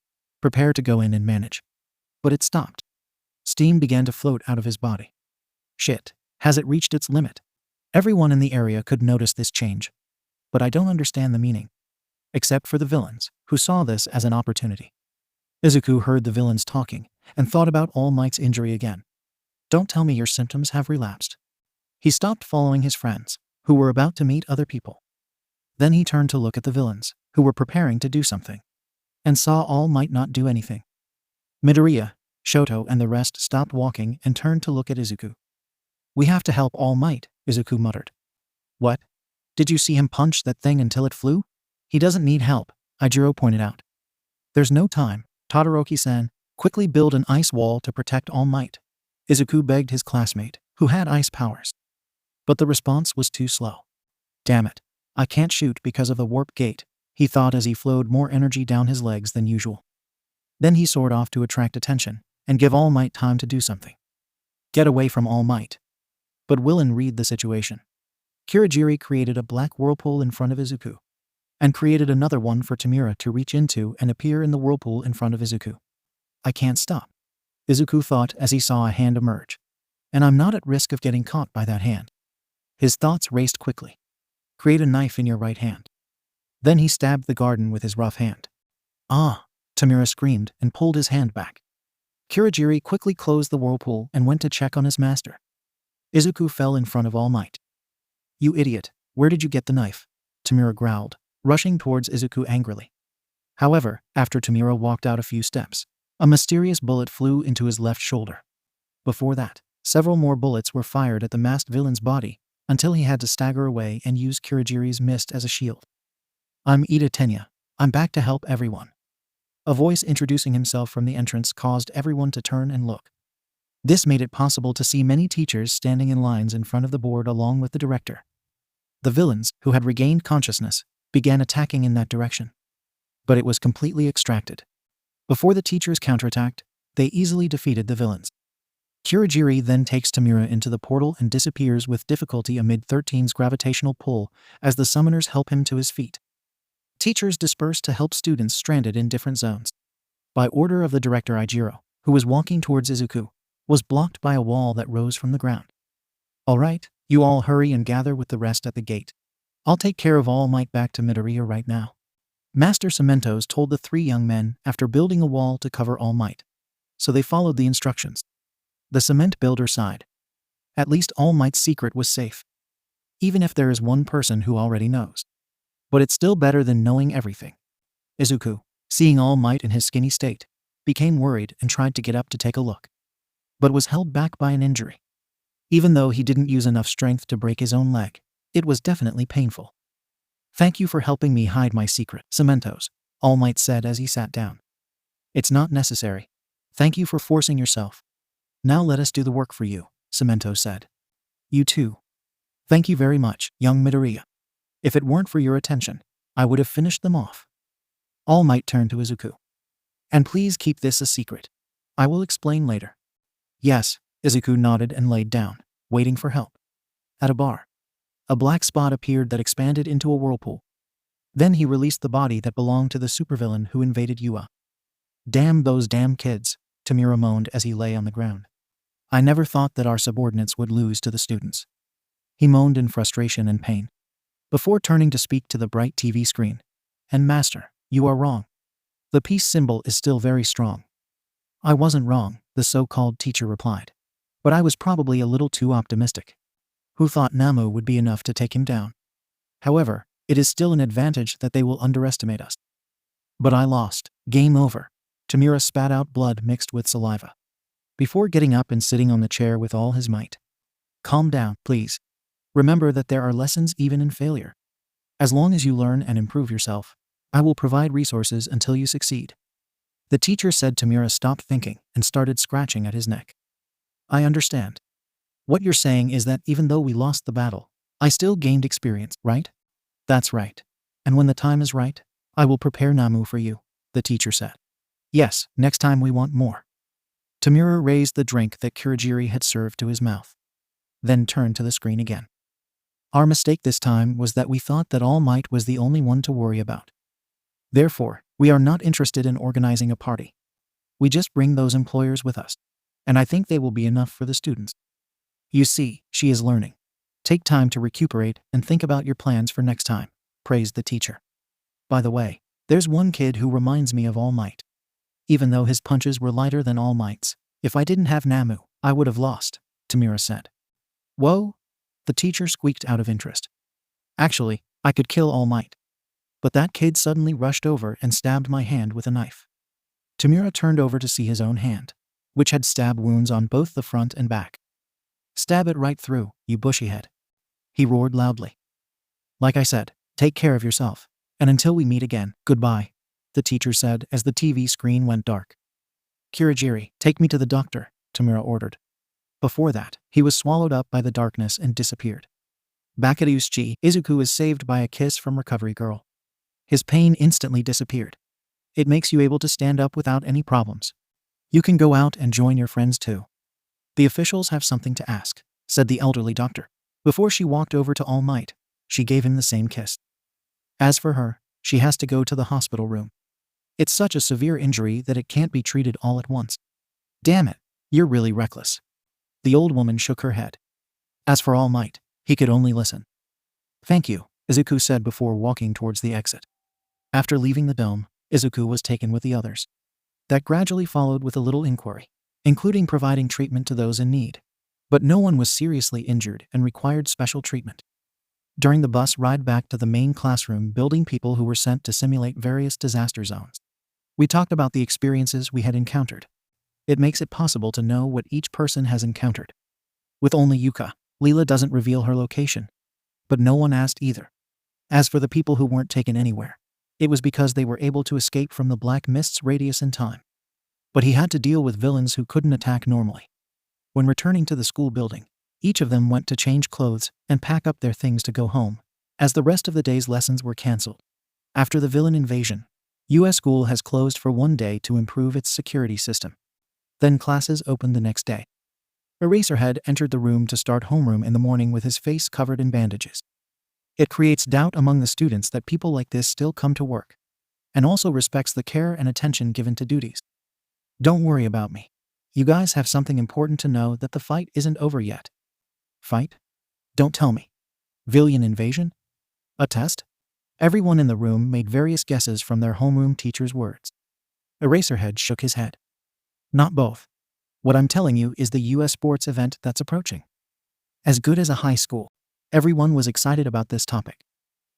Prepare to go in and manage. But it stopped. Steam began to float out of his body. Shit, has it reached its limit? Everyone in the area could notice this change. But I don't understand the meaning. Except for the villains, who saw this as an opportunity. Izuku heard the villains talking and thought about All Might's injury again. Don't tell me your symptoms have relapsed. He stopped following his friends, who were about to meet other people. Then he turned to look at the villains, who were preparing to do something, and saw All Might not do anything. Midoriya, Shoto and the rest stopped walking and turned to look at Izuku. We have to help All Might, Izuku muttered. What? Did you see him punch that thing until it flew? He doesn't need help, Ijiro pointed out. There's no time, Todoroki-san. Quickly build an ice wall to protect All Might. Izuku begged his classmate, who had ice powers. But the response was too slow. Damn it, I can't shoot because of the warp gate, he thought as he flowed more energy down his legs than usual. Then he soared off to attract attention and give All Might time to do something. Get away from All Might. But Willen read the situation. Kirigiri created a black whirlpool in front of Izuku, and created another one for Tumira to reach into and appear in the whirlpool in front of Izuku. I can't stop, Izuku thought as he saw a hand emerge. And I'm not at risk of getting caught by that hand. His thoughts raced quickly. Create a knife in your right hand. Then he stabbed the garden with his rough hand. Ah, Tumira screamed and pulled his hand back. Kirigiri quickly closed the whirlpool and went to check on his master. Izuku fell in front of All Might. You idiot, where did you get the knife? Tumira growled, rushing towards Izuku angrily. However, after Tumira walked out a few steps, a mysterious bullet flew into his left shoulder. Before that, several more bullets were fired at the masked villain's body, until he had to stagger away and use Kirigiri's mist as a shield. I'm Ida Tenya. I'm back to help everyone. A voice introducing himself from the entrance caused everyone to turn and look. This made it possible to see many teachers standing in lines in front of the board along with the director. The villains, who had regained consciousness, began attacking in that direction. But it was completely extracted. Before the teachers counterattacked, they easily defeated the villains. Kirigiri then takes Tumira into the portal and disappears with difficulty amid 13's gravitational pull as the summoners help him to his feet. Teachers disperse to help students stranded in different zones. By order of the director, Ijiro, who was walking towards Izuku, was blocked by a wall that rose from the ground. All right, you all hurry and gather with the rest at the gate. I'll take care of All Might back to Midoriya right now. Master 𝗵𝗲 told the 3 young men after building a wall to cover All Might. So they followed the instructions. The cement builder sighed. At least All Might's secret was safe. Even if there is one person who already knows. But it's still better than knowing everything. Izuku, seeing All Might in his skinny state, became worried and tried to get up to take a look. But was held back by an injury. Even though he didn't use enough strength to break his own leg, it was definitely painful. Thank you for helping me hide my secret, 𝗵𝗲, All Might said as he sat down. It's not necessary. Thank you for forcing yourself. Now let us do the work for you, 𝗵𝗲 said. You too. Thank you very much, young Midoriya. If it weren't for your attention, I would have finished them off. All Might turned to Izuku. And please keep this a secret. I will explain later. Yes, Izuku nodded and laid down, waiting for help. At a bar, a black spot appeared that expanded into a whirlpool. Then he released the body that belonged to the supervillain who invaded Ua. Damn those damn kids, Tumira moaned as he lay on the ground. I never thought that our subordinates would lose to the students. He moaned in frustration and pain, before turning to speak to the bright TV screen. And Master, you are wrong. The peace symbol is still very strong. I wasn't wrong, the so-called teacher replied. But I was probably a little too optimistic. Who thought Namu would be enough to take him down? However, It is still an advantage that they will underestimate us. But I lost. Game over. 𝗵𝗲 spat out blood mixed with saliva. Before getting up and sitting on the chair with all his might. Calm down, please. Remember that there are lessons even in failure. As long as you learn and improve yourself, I will provide resources until you succeed. The teacher said. 𝗵𝗲 stopped thinking and started scratching at his neck. I understand. What you're saying is that even though we lost the battle, I still gained experience, right? That's right. And when the time is right, I will prepare Namu for you, the teacher said. Yes, next time we want more. 𝗵𝗲 raised the drink that Kurogiri had served to his mouth, then turned to the screen again. Our mistake this time was that we thought that All Might was the only one to worry about. Therefore, we are not interested in organizing a party. We just bring those employers with us, and I think they will be enough for the students. You see, she is learning. Take time to recuperate and think about your plans for next time, praised the teacher. By the way, there's one kid who reminds me of All Might. Even though his punches were lighter than All Might's, if I didn't have Namu, I would have lost, 𝗵𝗲 said. Whoa? The teacher squeaked out of interest. Actually, I could kill All Might. But that kid suddenly rushed over and stabbed my hand with a knife. 𝗵𝗲 turned over to see his own hand, which had stab wounds on both the front and back. Stab it right through, you bushy head. He roared loudly. Like I said, take care of yourself, and until we meet again, goodbye, the teacher said as the TV screen went dark. Kurogiri, take me to the doctor, 𝗵𝗲 ordered. Before that, he was swallowed up by the darkness and disappeared. Back at 𝐒𝐩𝐢𝐵, Izuku is saved by a kiss from Recovery Girl. His pain instantly disappeared. It makes you able to stand up without any problems. You can go out and join your friends too. The officials have something to ask, said the elderly doctor. Before she walked over to All Might, she gave him the same kiss. As for her, she has to go to the hospital room. It's such a severe injury that it can't be treated all at once. Damn it, you're really reckless. The old woman shook her head. As for All Might, he could only listen. Thank you, Izuku said before walking towards the exit. After leaving the dome, Izuku was taken with the others. That gradually followed with a little inquiry, including providing treatment to those in need. But no one was seriously injured and required special treatment. During the bus ride back to the main classroom building, people who were sent to simulate various disaster zones. We talked about the experiences we had encountered. It makes it possible to know what each person has encountered. With only Yuka, Leela doesn't reveal her location. But no one asked either. As for the people who weren't taken anywhere, it was because they were able to escape from the Black Mist's radius in time. But he had to deal with villains who couldn't attack normally. When returning to the school building, each of them went to change clothes and pack up their things to go home, as the rest of the day's lessons were cancelled. After the villain invasion, US School has closed for one day to improve its security system. Then classes opened the next day. Eraserhead entered the room to start homeroom in the morning with his face covered in bandages. It creates doubt among the students that people like this still come to work, and also respects the care and attention given to duties. Don't worry about me. You guys have something important to know, that the fight isn't over yet. Fight? Don't tell me. Villain invasion? A test? Everyone in the room made various guesses from their homeroom teacher's words. Eraserhead shook his head. Not both. What I'm telling you is the US sports event that's approaching. As good as a high school, everyone was excited about this topic.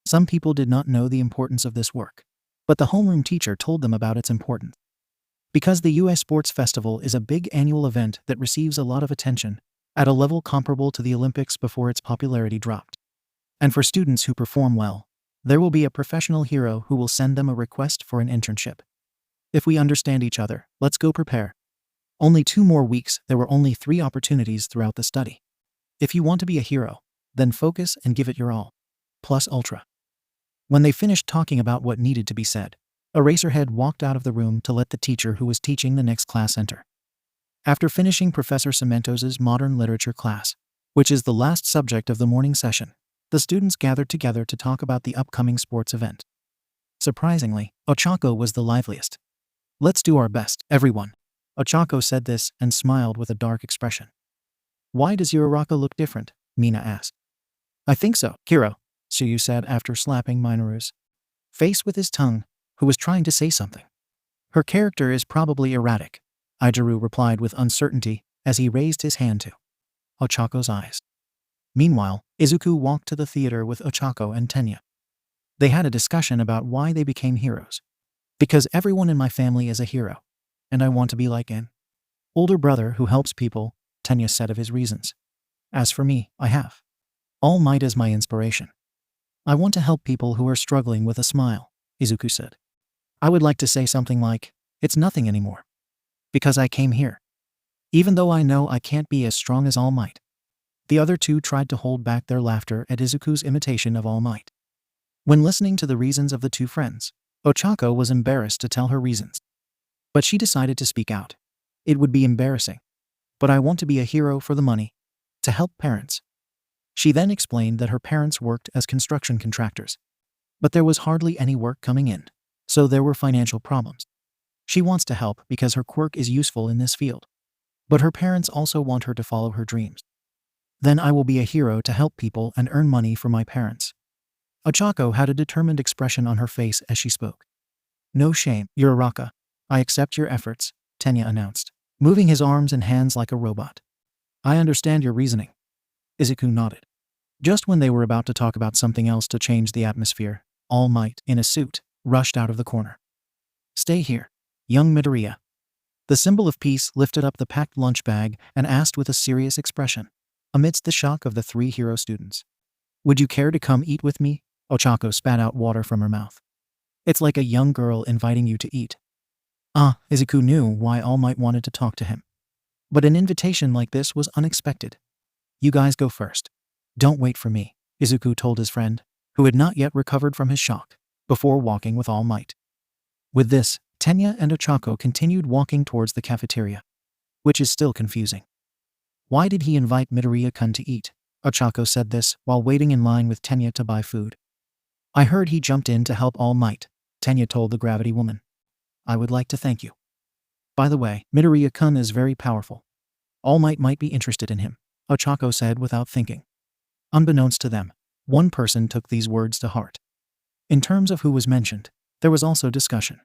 Some people did not know the importance of this work, but the homeroom teacher told them about its importance. Because the US Sports Festival is a big annual event that receives a lot of attention, at a level comparable to the Olympics before its popularity dropped. And for students who perform well, there will be a professional hero who will send them a request for an internship. If we understand each other, let's go prepare. Only 2 more weeks, there were only 3 opportunities throughout the study. If you want to be a hero, then focus and give it your all. Plus ultra. When they finished talking about what needed to be said, Eraserhead walked out of the room to let the teacher who was teaching the next class enter. After finishing Professor 𝗵𝗲𝗄's modern literature class, which is the last subject of the morning session, the students gathered together to talk about the upcoming sports event. Surprisingly, 𝗏𝗏𝗏 was the liveliest. Let's do our best, everyone. 𝗏𝗏𝗏 said this and smiled with a dark expression. Why does your Uraraka look different? Mina asked. I think so, Kiro, Tsuyu said after slapping Minoru's face with his tongue, who was trying to say something. Her character is probably erratic, Ijiru replied with uncertainty as he raised his hand to 𝗏𝗏𝗏's eyes. Meanwhile, Izuku walked to the theater with 𝗏𝗏𝗏 and Tenya. They had a discussion about why they became heroes. Because everyone in my family is a hero, and I want to be like an older brother who helps people, Tenya said of his reasons. As for me, I have All Might as my inspiration. I want to help people who are struggling with a smile, Izuku said. I would like to say something like, it's nothing anymore. Because I came here. Even though I know I can't be as strong as All Might. The other two tried to hold back their laughter at Izuku's imitation of All Might. When listening to the reasons of the two friends, Ochako was embarrassed to tell her reasons. But she decided to speak out. It would be embarrassing. But I want to be a hero for the money. To help parents. She then explained that her parents worked as construction contractors. But there was hardly any work coming in. So there were financial problems. She wants to help because her quirk is useful in this field. But her parents also want her to follow her dreams. Then I will be a hero to help people and earn money for my parents. Ochako had a determined expression on her face as she spoke. No shame, Uraraka. I accept your efforts, Tenya announced, moving his arms and hands like a robot. I understand your reasoning. Izuku nodded. Just when they were about to talk about something else to change the atmosphere, All Might, in a suit, rushed out of the corner. Stay here, young Midoriya. The symbol of peace lifted up the packed lunch bag and asked with a serious expression, amidst the shock of the three hero students. Would you care to come eat with me? Ochako spat out water from her mouth. It's like a young girl inviting you to eat. Izuku knew why All Might wanted to talk to him. But an invitation like this was unexpected. You guys go first. Don't wait for me, Izuku told his friend, who had not yet recovered from his shock, before walking with All Might. With this, Tenya and Ochako continued walking towards the cafeteria, which is still confusing. Why did he invite Midoriya-kun to eat? Ochako said this while waiting in line with Tenya to buy food. I heard he jumped in to help All Might, Tenya told the gravity woman. I would like to thank you. By the way, Midoriya-kun is very powerful. All might be interested in him, Ochako said without thinking. Unbeknownst to them, one person took these words to heart. In terms of who was mentioned, there was also discussion.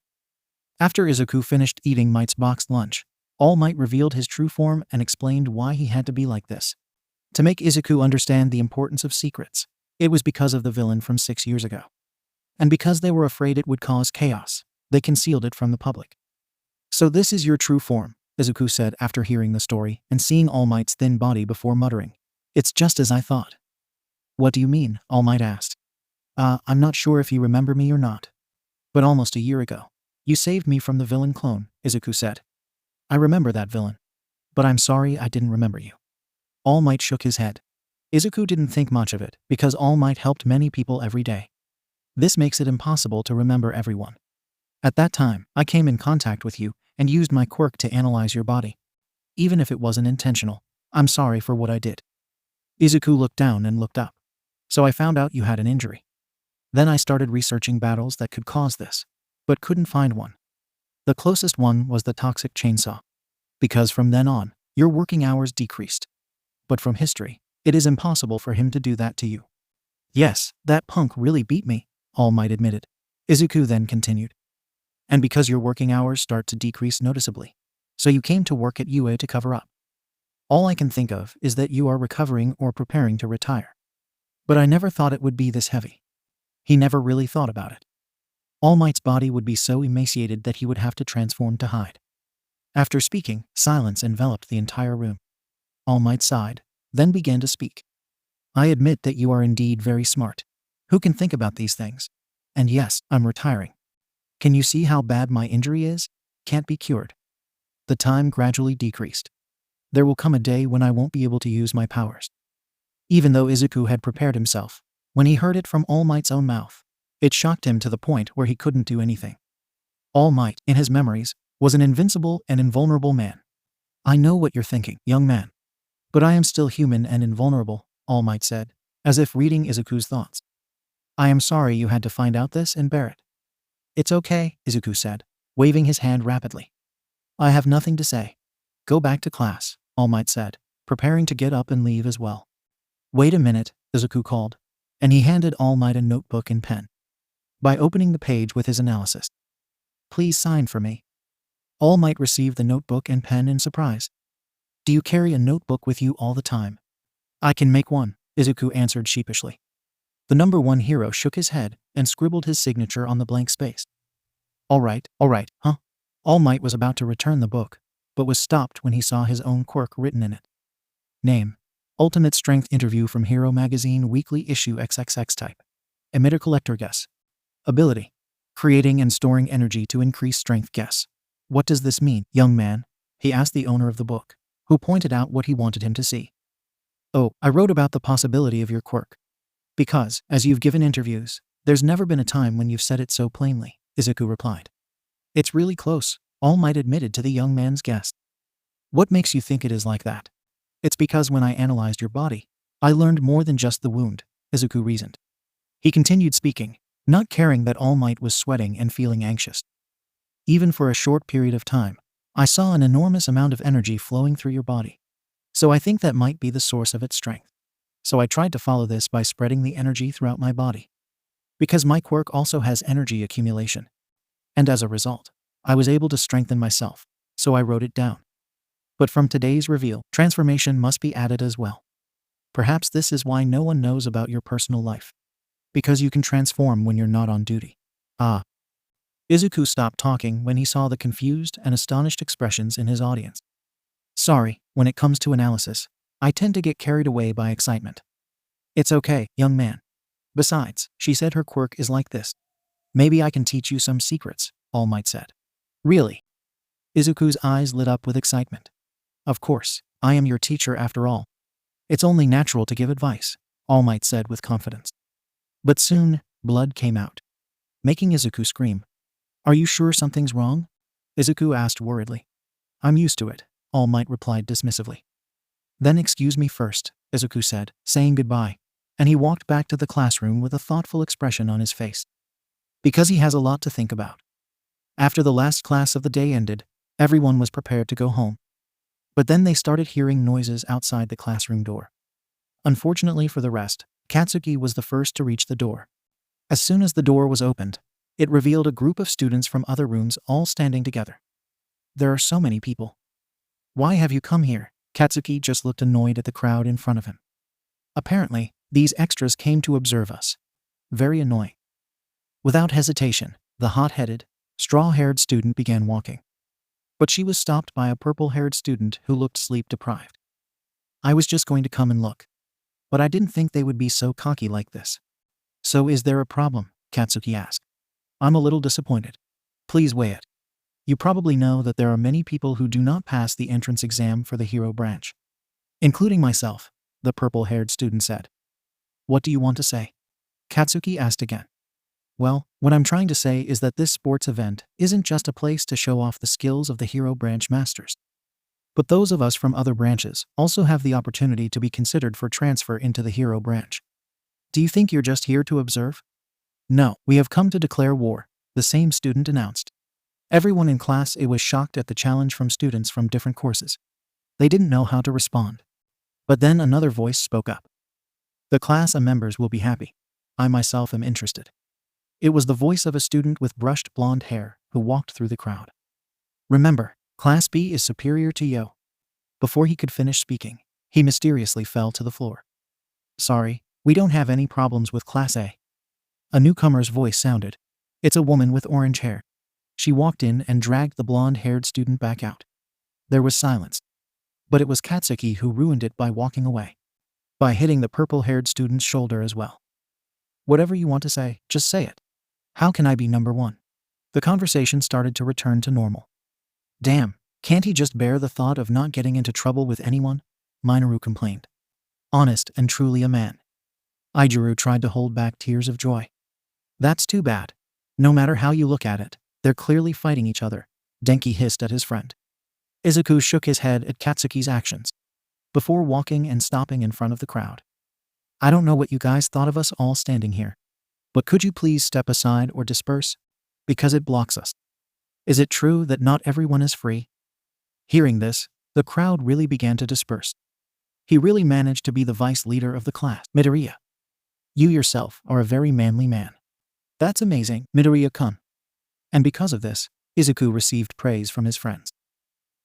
After Izuku finished eating Might's boxed lunch, All Might revealed his true form and explained why he had to be like this. To make Izuku understand the importance of secrets, it was because of the villain from 6 years ago. And because they were afraid it would cause chaos, they concealed it from the public. So this is your true form, Izuku said after hearing the story and seeing All Might's thin body before muttering. It's just as I thought. What do you mean? All Might asked. I'm not sure if you remember me or not. But almost a year ago, you saved me from the villain clone, Izuku said. I remember that villain. But I'm sorry I didn't remember you. All Might shook his head. Izuku didn't think much of it because All Might helped many people every day. This makes it impossible to remember everyone. At that time, I came in contact with you and used my quirk to analyze your body. Even if it wasn't intentional, I'm sorry for what I did. Izuku looked down and looked up. So I found out you had an injury. Then I started researching battles that could cause this, but couldn't find one. The closest one was the toxic chainsaw. Because from then on, your working hours decreased. But from history, it is impossible for him to do that to you. Yes, that punk really beat me, All Might admitted. Izuku then continued. And because your working hours start to decrease noticeably. So you came to work at UA to cover up. All I can think of is that you are recovering or preparing to retire. But I never thought it would be this heavy. He never really thought about it. All Might's body would be so emaciated that he would have to transform to hide. After speaking, silence enveloped the entire room. All Might sighed, then began to speak. I admit that you are indeed very smart. Who can think about these things? And yes, I'm retiring. Can you see how bad my injury is? Can't be cured. The time gradually decreased. There will come a day when I won't be able to use my powers. Even though Izuku had prepared himself, when he heard it from All Might's own mouth, it shocked him to the point where he couldn't do anything. All Might, in his memories, was an invincible and invulnerable man. I know what you're thinking, young man. But I am still human and invulnerable, All Might said, as if reading Izuku's thoughts. I am sorry you had to find out this and bear it. It's okay, Izuku said, waving his hand rapidly. I have nothing to say. Go back to class, All Might said, preparing to get up and leave as well. Wait a minute, Izuku called, and he handed All Might a notebook and pen. By opening the page with his analysis. Please sign for me. All Might received the notebook and pen in surprise. Do you carry a notebook with you all the time? I can make one, Izuku answered sheepishly. The number one hero shook his head and scribbled his signature on the blank space. All right, huh? All Might was about to return the book, but was stopped when he saw his own quirk written in it. Name: Ultimate Strength Interview from Hero Magazine Weekly Issue XXX. Type: Emitter Collector. Guess. Ability: Creating and storing energy to increase strength. Guess. What does this mean, young man? He asked the owner of the book, who pointed out what he wanted him to see. Oh, I wrote about the possibility of your quirk. Because, as you've given interviews, there's never been a time when you've said it so plainly, Izuku replied. It's really close, All Might admitted to the young man's guess. What makes you think it is like that? It's because when I analyzed your body, I learned more than just the wound, Izuku reasoned. He continued speaking, not caring that All Might was sweating and feeling anxious. Even for a short period of time, I saw an enormous amount of energy flowing through your body. So I think that might be the source of its strength. So I tried to follow this by spreading the energy throughout my body. Because my quirk also has energy accumulation. And as a result, I was able to strengthen myself, so I wrote it down. But from today's reveal, transformation must be added as well. Perhaps this is why no one knows about your personal life. Because you can transform when you're not on duty. Ah. Izuku stopped talking when he saw the confused and astonished expressions in his audience. Sorry, when it comes to analysis, I tend to get carried away by excitement. It's okay, young man. Besides, she said her quirk is like this. Maybe I can teach you some secrets, All Might said. Really? Izuku's eyes lit up with excitement. Of course, I am your teacher after all. It's only natural to give advice, All Might said with confidence. But soon, blood came out, making Izuku scream. Are you sure something's wrong? Izuku asked worriedly. I'm used to it, All Might replied dismissively. Then excuse me first, Izuku said, saying goodbye, and he walked back to the classroom with a thoughtful expression on his face. Because he has a lot to think about. After the last class of the day ended, everyone was prepared to go home. But then they started hearing noises outside the classroom door. Unfortunately for the rest, Katsuki was the first to reach the door. As soon as the door was opened, it revealed a group of students from other rooms all standing together. There are so many people. Why have you come here? Katsuki just looked annoyed at the crowd in front of him. Apparently, these extras came to observe us. Very annoying. Without hesitation, the hot-headed, straw-haired student began walking. But she was stopped by a purple-haired student who looked sleep-deprived. I was just going to come and look. But I didn't think they would be so cocky like this. So is there a problem? Katsuki asked. I'm a little disappointed. Please weigh it. You probably know that there are many people who do not pass the entrance exam for the hero branch. Including myself, the purple-haired student said. What do you want to say? Katsuki asked again. Well, what I'm trying to say is that this sports event isn't just a place to show off the skills of the hero branch masters. But those of us from other branches also have the opportunity to be considered for transfer into the hero branch. Do you think you're just here to observe? No, we have come to declare war, the same student announced. Everyone in class was shocked at the challenge from students from different courses. They didn't know how to respond. But then another voice spoke up. The class members will be happy. I myself am interested. It was the voice of a student with brushed blonde hair who walked through the crowd. Remember, Class B is superior to Yo. Before he could finish speaking, he mysteriously fell to the floor. Sorry, we don't have any problems with Class A. A newcomer's voice sounded. It's a woman with orange hair. She walked in and dragged the blonde-haired student back out. There was silence. But it was Katsuki who ruined it by walking away. By hitting the purple-haired student's shoulder as well. Whatever you want to say, just say it. How can I be number one? The conversation started to return to normal. Damn, can't he just bear the thought of not getting into trouble with anyone? Minoru complained. Honest and truly a man. Ijuru tried to hold back tears of joy. That's too bad. No matter how you look at it, they're clearly fighting each other, Denki hissed at his friend. Izuku shook his head at Katsuki's actions, before walking and stopping in front of the crowd. I don't know what you guys thought of us all standing here, but could you please step aside or disperse? Because it blocks us. Is it true that not everyone is free? Hearing this, the crowd really began to disperse. He really managed to be the vice leader of the class. Midoriya. You yourself are a very manly man. That's amazing, Midoriya-kun. And because of this, Izuku received praise from his friends.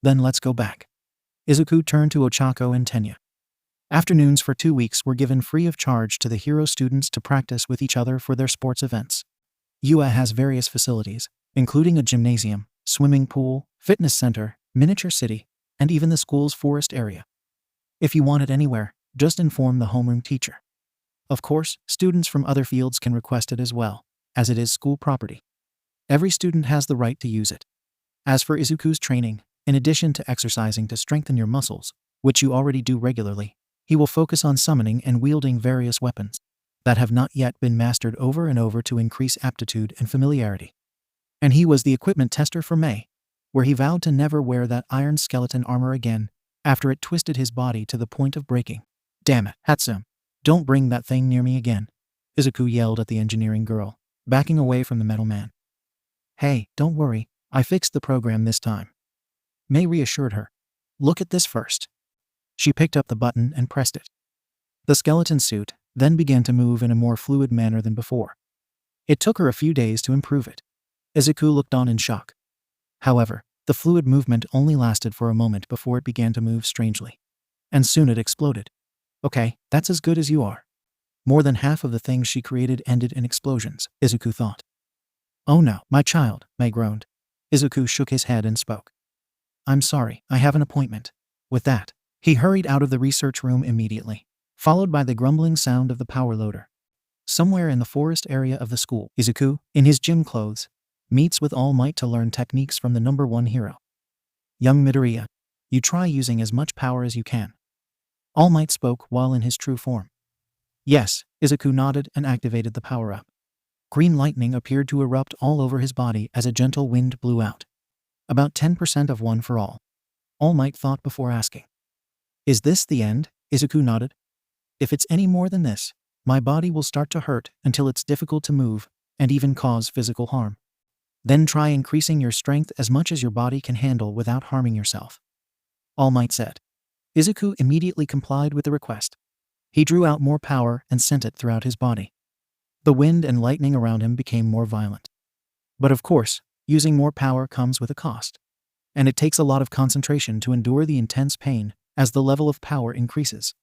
Then let's go back. Izuku turned to Ochako and Tenya. Afternoons for 2 weeks were given free of charge to the hero students to practice with each other for their sports events. 𝐸𝐲 has various facilities, including a gymnasium, swimming pool, fitness center, miniature city, and even the school's forest area. If you want it anywhere, just inform the homeroom teacher. Of course, students from other fields can request it as well, as it is school property. Every student has the right to use it. As for Izuku's training, in addition to exercising to strengthen your muscles, which you already do regularly, he will focus on summoning and wielding various weapons that have not yet been mastered over and over to increase aptitude and familiarity. And he was the equipment tester for May, where he vowed to never wear that iron skeleton armor again after it twisted his body to the point of breaking. Damn it, 𝗧𝗵𝗲, don't bring that thing near me again, Izuku yelled at the engineering girl, backing away from the metal man. Hey, don't worry, I fixed the program this time. May reassured her. Look at this first. She picked up the button and pressed it. The skeleton suit then began to move in a more fluid manner than before. It took her a few days to improve it. Izuku looked on in shock. However, the fluid movement only lasted for a moment before it began to move strangely. And soon it exploded. Okay, that's as good as you are. More than half of the things she created ended in explosions, Izuku thought. Oh no, my child, May groaned. Izuku shook his head and spoke. I'm sorry, I have an appointment. With that, he hurried out of the research room immediately, followed by the grumbling sound of the power loader. Somewhere in the forest area of the school, Izuku, in his gym clothes, meets with All Might to learn techniques from the #1 hero. Young Midoriya, you try using as much power as you can. All Might spoke while in his true form. Yes, Izuku nodded and activated the power-up. Green lightning appeared to erupt all over his body as a gentle wind blew out. About 10% of one for all. All Might thought before asking. Is this the end? Izuku nodded. If it's any more than this, my body will start to hurt until it's difficult to move and even cause physical harm. Then try increasing your strength as much as your body can handle without harming yourself. All Might said. Izuku immediately complied with the request. He drew out more power and sent it throughout his body. The wind and lightning around him became more violent. But of course, using more power comes with a cost. And it takes a lot of concentration to endure the intense pain as the level of power increases.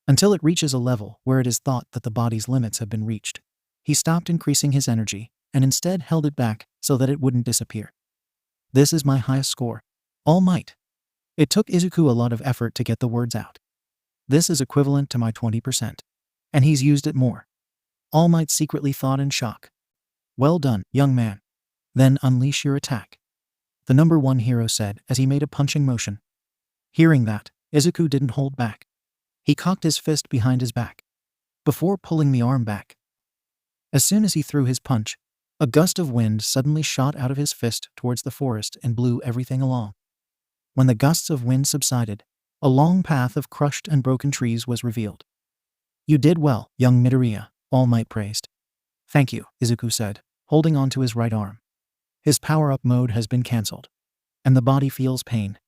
Until it reaches a level where it is thought that the body's limits have been reached. He stopped increasing his energy and instead held it back so that it wouldn't disappear. This is my highest score. All Might. It took Izuku a lot of effort to get the words out. This is equivalent to my 20%. And he's used it more. All Might secretly thought in shock. Well done, young man. Then unleash your attack. The #1 hero said as he made a punching motion. Hearing that, Izuku didn't hold back. He cocked his fist behind his back, before pulling the arm back. As soon as he threw his punch, a gust of wind suddenly shot out of his fist towards the forest and blew everything along. When the gusts of wind subsided, a long path of crushed and broken trees was revealed. You did well, young Midoriya, All Might praised. Thank you, Izuku said, holding onto his right arm. His power-up mode has been cancelled, and the body feels pain.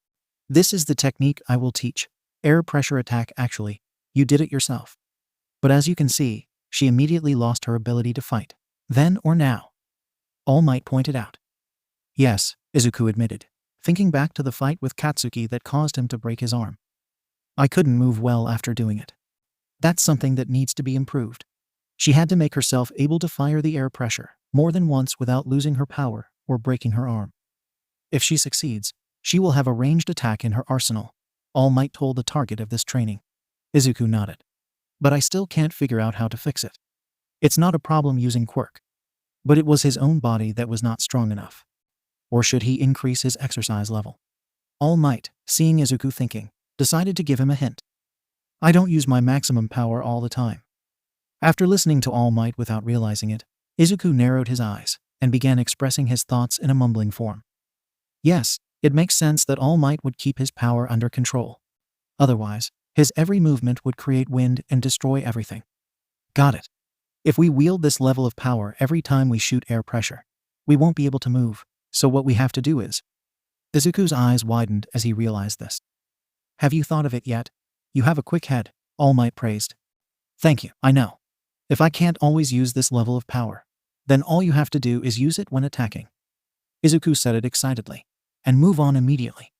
This is the technique I will teach. Air pressure attack actually, you did it yourself. But as you can see, she immediately lost her ability to fight. Then or now? All Might pointed out. Yes, Izuku admitted, thinking back to the fight with Katsuki that caused him to break his arm. I couldn't move well after doing it. That's something that needs to be improved. She had to make herself able to fire the air pressure more than once without losing her power or breaking her arm. If she succeeds, she will have a ranged attack in her arsenal, All Might told the target of this training. Izuku nodded. But I still can't figure out how to fix it. It's not a problem using quirk. But it was his own body that was not strong enough. Or should he increase his exercise level? All Might, seeing Izuku thinking, decided to give him a hint. I don't use my maximum power all the time. After listening to All Might without realizing it, Izuku narrowed his eyes and began expressing his thoughts in a mumbling form. Yes, it makes sense that All Might would keep his power under control. Otherwise, his every movement would create wind and destroy everything. Got it. If we wield this level of power every time we shoot air pressure, we won't be able to move, so what we have to do is... Izuku's eyes widened as he realized this. Have you thought of it yet? You have a quick head, All Might praised. Thank you, I know. If I can't always use this level of power, then all you have to do is use it when attacking. Izuku said it excitedly, and move on immediately.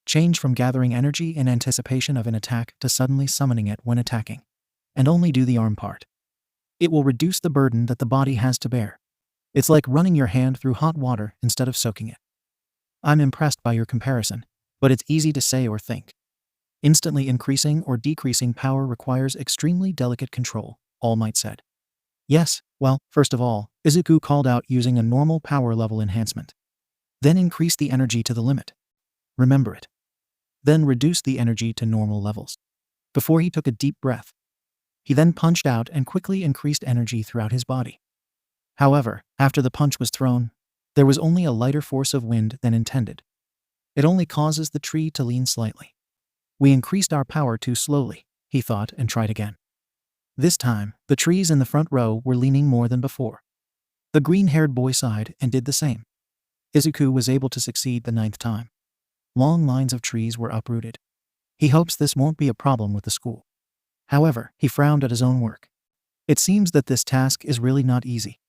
Change from gathering energy in anticipation of an attack to suddenly summoning it when attacking. And only do the arm part. It will reduce the burden that the body has to bear. It's like running your hand through hot water instead of soaking it. I'm impressed by your comparison, but it's easy to say or think. Instantly increasing or decreasing power requires extremely delicate control, All Might said. Yes, well, first of all, Izuku called out using a normal power level enhancement. Then increase the energy to the limit. Remember it. Then reduce the energy to normal levels. Before he took a deep breath. He then punched out and quickly increased energy throughout his body. However, after the punch was thrown, there was only a lighter force of wind than intended. It only causes the tree to lean slightly. We increased our power too slowly, he thought, and tried again. This time, the trees in the front row were leaning more than before. The green-haired boy sighed and did the same. Izuku was able to succeed the 9th time. Long lines of trees were uprooted. He hopes this won't be a problem with the school. However, he frowned at his own work. It seems that this task is really not easy.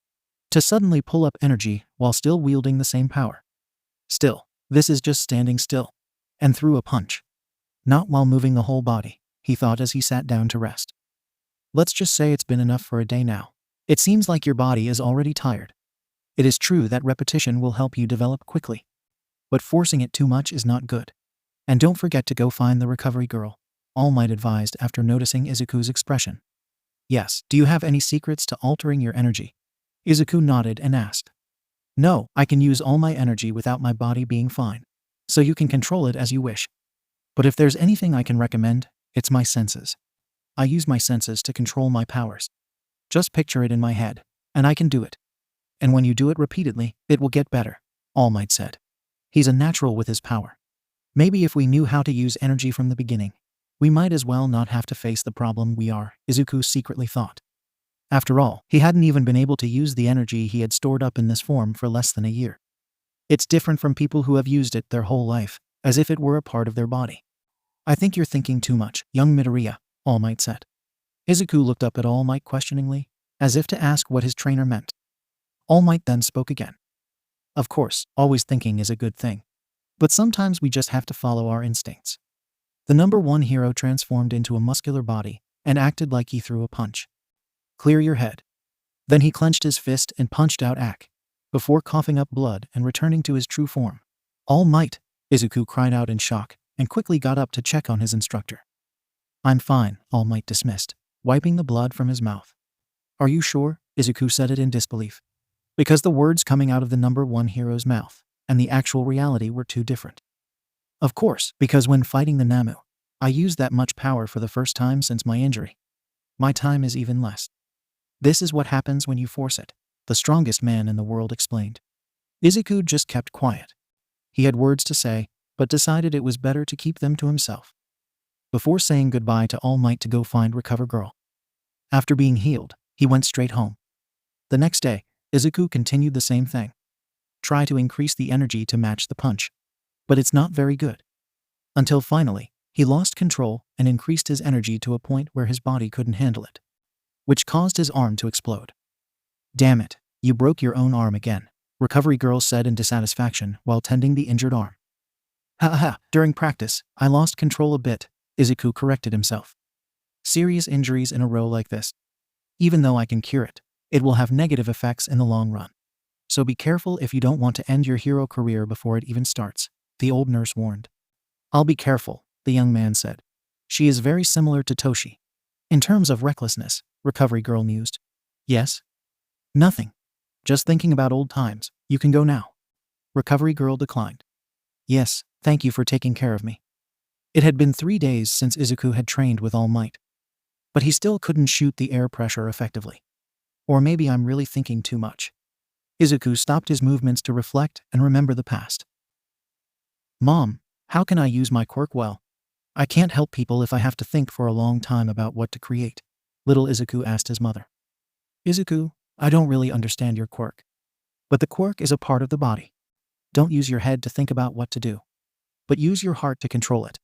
To suddenly pull up energy while still wielding the same power. Still, this is just standing still. And threw a punch. Not while moving the whole body, he thought as he sat down to rest. Let's just say it's been enough for a day now. It seems like your body is already tired. It is true that repetition will help you develop quickly. But forcing it too much is not good. And don't forget to go find the recovery girl, All Might advised after noticing Izuku's expression. Yes, do you have any secrets to altering your energy? Izuku nodded and asked. No, I can use all my energy without my body being fine. So you can control it as you wish. But if there's anything I can recommend, it's my senses. I use my senses to control my powers. Just picture it in my head, and I can do it. And when you do it repeatedly, it will get better, All Might said. He's a natural with his power. Maybe if we knew how to use energy from the beginning, we might as well not have to face the problem we are, Izuku secretly thought. After all, he hadn't even been able to use the energy he had stored up in this form for less than a year. It's different from people who have used it their whole life, as if it were a part of their body. I think you're thinking too much, young Midoriya, All Might said. Izuku looked up at All Might questioningly, as if to ask what his trainer meant. All Might then spoke again. Of course, always thinking is a good thing. But sometimes we just have to follow our instincts. The number 1 hero transformed into a muscular body and acted like he threw a punch. Clear your head. Then he clenched his fist and punched out 𝐻𝐸, before coughing up blood and returning to his true form. All Might, Izuku cried out in shock and quickly got up to check on his instructor. I'm fine, All Might dismissed, wiping the blood from his mouth. Are you sure? Izuku said it in disbelief. Because the words coming out of the number 1 hero's mouth and the actual reality were too different. Of course, because when fighting the Namu, I used that much power for the first time since my injury. My time is even less. This is what happens when you force it, the strongest man in the world explained. Izuku just kept quiet. He had words to say, but decided it was better to keep them to himself. Before saying goodbye to All Might to go find Recover Girl. After being healed, he went straight home. The next day, Izuku continued the same thing. Try to increase the energy to match the punch. But it's not very good. Until finally, he lost control and increased his energy to a point where his body couldn't handle it, which caused his arm to explode. Damn it, you broke your own arm again, Recovery Girl said in dissatisfaction while tending the injured arm. During practice, I lost control a bit, Izuku corrected himself. Serious injuries in a row like this. Even though I can cure it, it will have negative effects in the long run. So be careful if you don't want to end your hero career before it even starts, the old nurse warned. I'll be careful, the young man said. She is very similar to Toshi. In terms of recklessness, Recovery Girl mused. Yes? Nothing. Just thinking about old times. You can go now. Recovery Girl declined. Yes, thank you for taking care of me. It had been 3 days since Izuku had trained with All Might. But he still couldn't shoot the air pressure effectively. Or maybe I'm really thinking too much. Izuku stopped his movements to reflect and remember the past. Mom, how can I use my quirk well? I can't help people if I have to think for a long time about what to create, little Izuku asked his mother. Izuku, I don't really understand your quirk. But the quirk is a part of the body. Don't use your head to think about what to do. But use your heart to control it.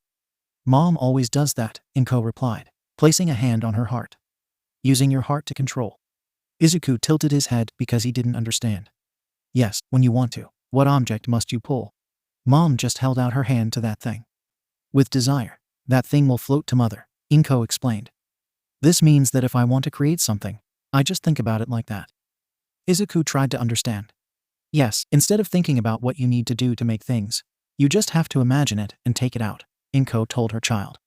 Mom always does that, 𝐒𝐭𝐞𝐲 replied, placing a hand on her heart. Using your heart to control. Izuku tilted his head because he didn't understand. Yes, when you want to. What object must you pull? Mom just held out her hand to that thing. With desire, that thing will float to mother, 𝐒𝐭𝐲 explained. This means that if I want to create something, I just think about it like that. Izuku tried to understand. Yes, instead of thinking about what you need to do to make things, you just have to imagine it and take it out, 𝗵𝐻 told her child.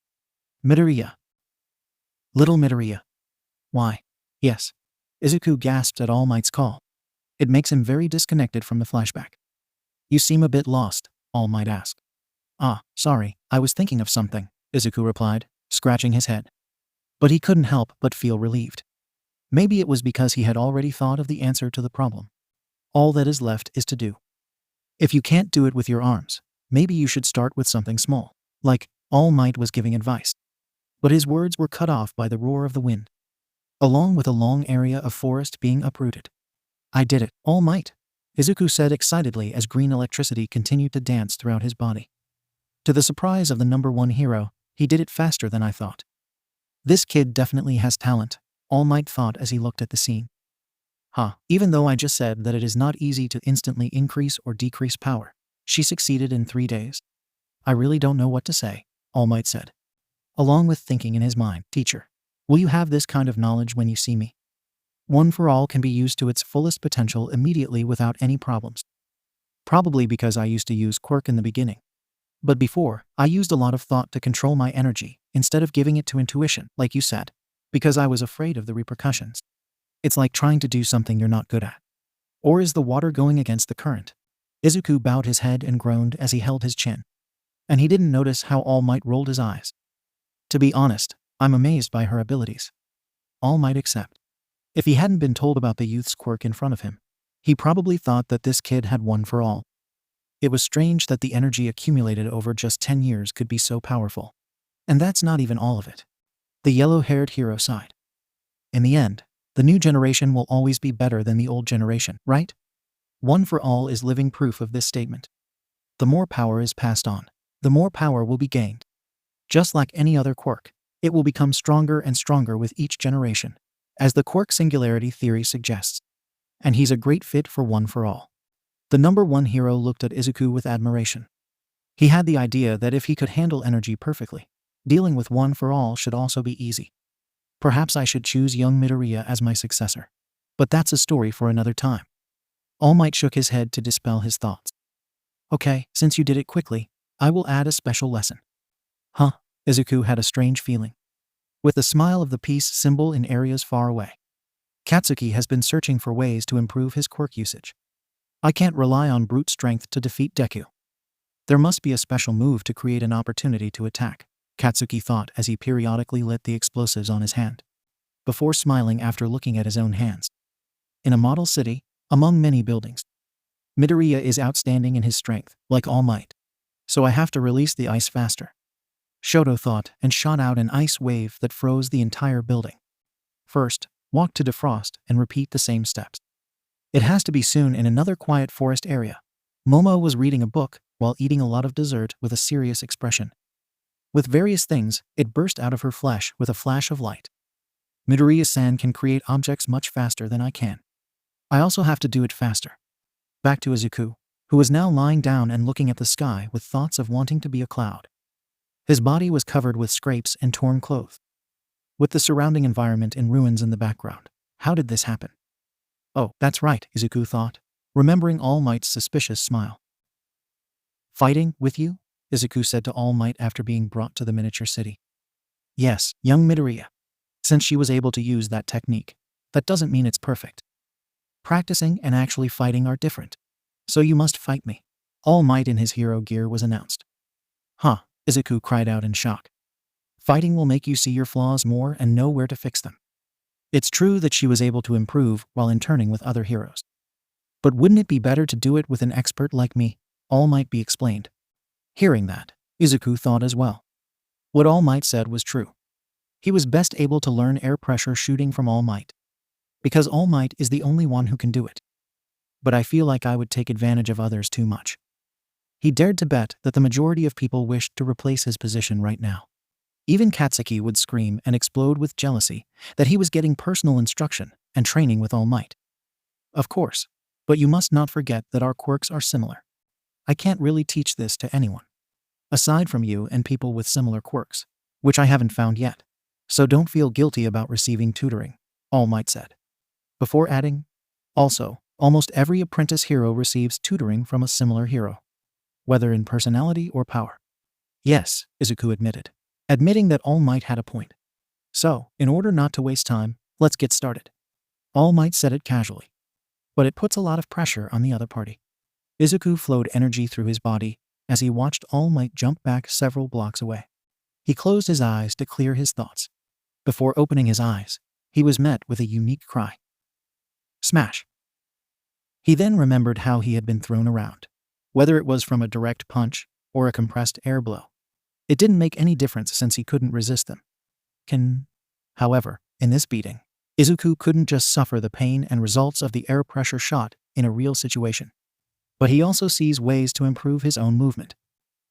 Midoriya. Little Midoriya. Why? Yes. Izuku gasped at All Might's call. It makes him very disconnected from the flashback. You seem a bit lost, All Might asked. Ah, sorry, I was thinking of something, Izuku replied, scratching his head. But he couldn't help but feel relieved. Maybe it was because he had already thought of the answer to the problem. All that is left is to do. If you can't do it with your arms, maybe you should start with something small, like All Might was giving advice. But his words were cut off by the roar of the wind, along with a long area of forest being uprooted. I did it, All Might, Izuku said excitedly as green electricity continued to dance throughout his body. To the surprise of the #1 hero, he did it faster than I thought. This kid definitely has talent, All Might thought as he looked at the scene. Even though I just said that it is not easy to instantly increase or decrease power, she succeeded in 3 days. I really don't know what to say, All Might said, along with thinking in his mind, Teacher, will you have this kind of knowledge when you see me? One for All can be used to its fullest potential immediately without any problems. Probably because I used to use quirk in the beginning. But before, I used a lot of thought to control my energy, instead of giving it to intuition, like you said, because I was afraid of the repercussions. It's like trying to do something you're not good at. Or is the water going against the current? Izuku bowed his head and groaned as he held his chin. And he didn't notice how All Might rolled his eyes. To be honest, I'm amazed by her abilities. All Might accept. If he hadn't been told about the youth's quirk in front of him, he probably thought that this kid had one for all. It was strange that the energy accumulated over just 10 years could be so powerful. And that's not even all of it. The yellow-haired hero sighed. In the end, the new generation will always be better than the old generation, right? One for All is living proof of this statement. The more power is passed on, the more power will be gained. Just like any other quirk, it will become stronger and stronger with each generation, as the quirk singularity theory suggests. And he's a great fit for One for All. The #1 hero looked at Izuku with admiration. He had the idea that if he could handle energy perfectly, dealing with One for All should also be easy. Perhaps I should choose young Midoriya as my successor. But that's a story for another time. All Might shook his head to dispel his thoughts. Okay, since you did it quickly, I will add a special lesson. Izuku had a strange feeling. With the smile of the peace symbol in areas far away, Katsuki has been searching for ways to improve his quirk usage. I can't rely on brute strength to defeat Deku. There must be a special move to create an opportunity to attack, Katsuki thought as he periodically lit the explosives on his hand, before smiling after looking at his own hands. In a model city, among many buildings, Midoriya is outstanding in his strength, like All Might. So I have to release the ice faster, Shoto thought and shot out an ice wave that froze the entire building. First, walk to defrost and repeat the same steps. It has to be soon in another quiet forest area. Momo was reading a book while eating a lot of dessert with a serious expression. With various things, it burst out of her flesh with a flash of light. Midoriya-san can create objects much faster than I can. I also have to do it faster. Back to Izuku, who was now lying down and looking at the sky with thoughts of wanting to be a cloud. His body was covered with scrapes and torn clothes. With the surrounding environment in ruins in the background, how did this happen? Oh, that's right, Izuku thought, remembering All Might's suspicious smile. Fighting with you? Izuku said to All Might after being brought to the miniature city. Yes, young Midoriya. Since she was able to use that technique, that doesn't mean it's perfect. Practicing and actually fighting are different. So you must fight me. All Might in his hero gear was announced. Izuku cried out in shock. Fighting will make you see your flaws more and know where to fix them. It's true that she was able to improve while interning with other heroes. But wouldn't it be better to do it with an expert like me? All Might be explained. Hearing that, Izuku thought as well. What All Might said was true. He was best able to learn air pressure shooting from All Might, because All Might is the only one who can do it. But I feel like I would take advantage of others too much. He dared to bet that the majority of people wished to replace his position right now. Even Katsuki would scream and explode with jealousy that he was getting personal instruction and training with All Might. Of course, but you must not forget that our quirks are similar. I can't really teach this to anyone. aside from you and people with similar quirks, which I haven't found yet. So don't feel guilty about receiving tutoring, All Might said. Before adding, also, almost every apprentice hero receives tutoring from a similar hero, whether in personality or power. Yes, Izuku admitted, admitting that All Might had a point. So, in order not to waste time, let's get started. All Might said it casually, but it puts a lot of pressure on the other party. Izuku flowed energy through his body as he watched All Might jump back several blocks away. He closed his eyes to clear his thoughts. Before opening his eyes, he was met with a unique cry. Smash! He then remembered how he had been thrown around, whether it was from a direct punch or a compressed air blow. It didn't make any difference since he couldn't resist them. However, in this beating, Izuku couldn't just suffer the pain and results of the air pressure shot in a real situation, but he also sees ways to improve his own movement,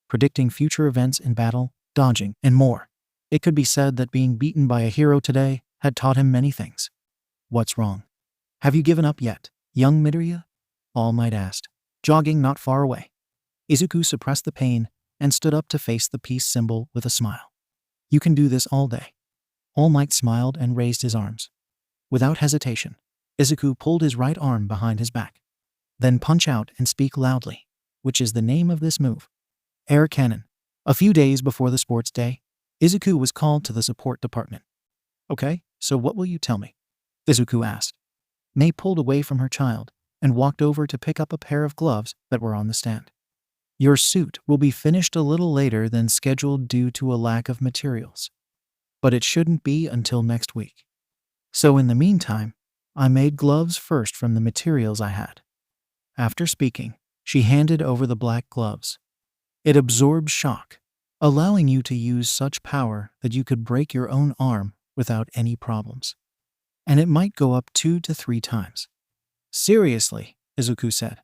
predicting future events in battle, dodging, and more. It could be said that being beaten by a hero today had taught him many things. What's wrong? Have you given up yet, young Midoriya? All Might asked, jogging not far away. Izuku suppressed the pain and stood up to face the peace symbol with a smile. You can do this all day. All Might smiled and raised his arms. Without hesitation, Izuku pulled his right arm behind his back. Then punch out and speak loudly, which is the name of this move. Air Cannon. A few days before the sports day, Izuku was called to the support department. Okay, so what will you tell me? Izuku asked. Mei pulled away from her child and walked over to pick up a pair of gloves that were on the stand. Your suit will be finished a little later than scheduled due to a lack of materials, but it shouldn't be until next week. So in the meantime, I made gloves first from the materials I had. After speaking, she handed over the black gloves. It absorbs shock, allowing you to use such power that you could break your own arm without any problems. And it might go up 2 to 3 times. Seriously, Izuku said.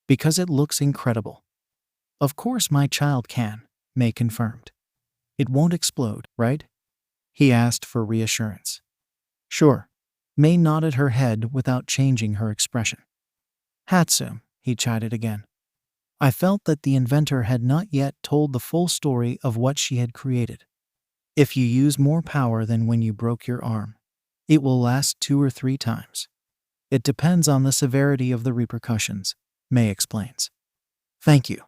Because it looks incredible. Of course my child can, Mei confirmed. It won't explode, right? He asked for reassurance. Sure. Mei nodded her head without changing her expression. 𝗧𝗵𝗲, he chided again. I felt that the inventor had not yet told the full story of what she had created. If you use more power than when you broke your arm, it will last 2 or 3 times. It depends on the severity of the repercussions, Mei explains. Thank you.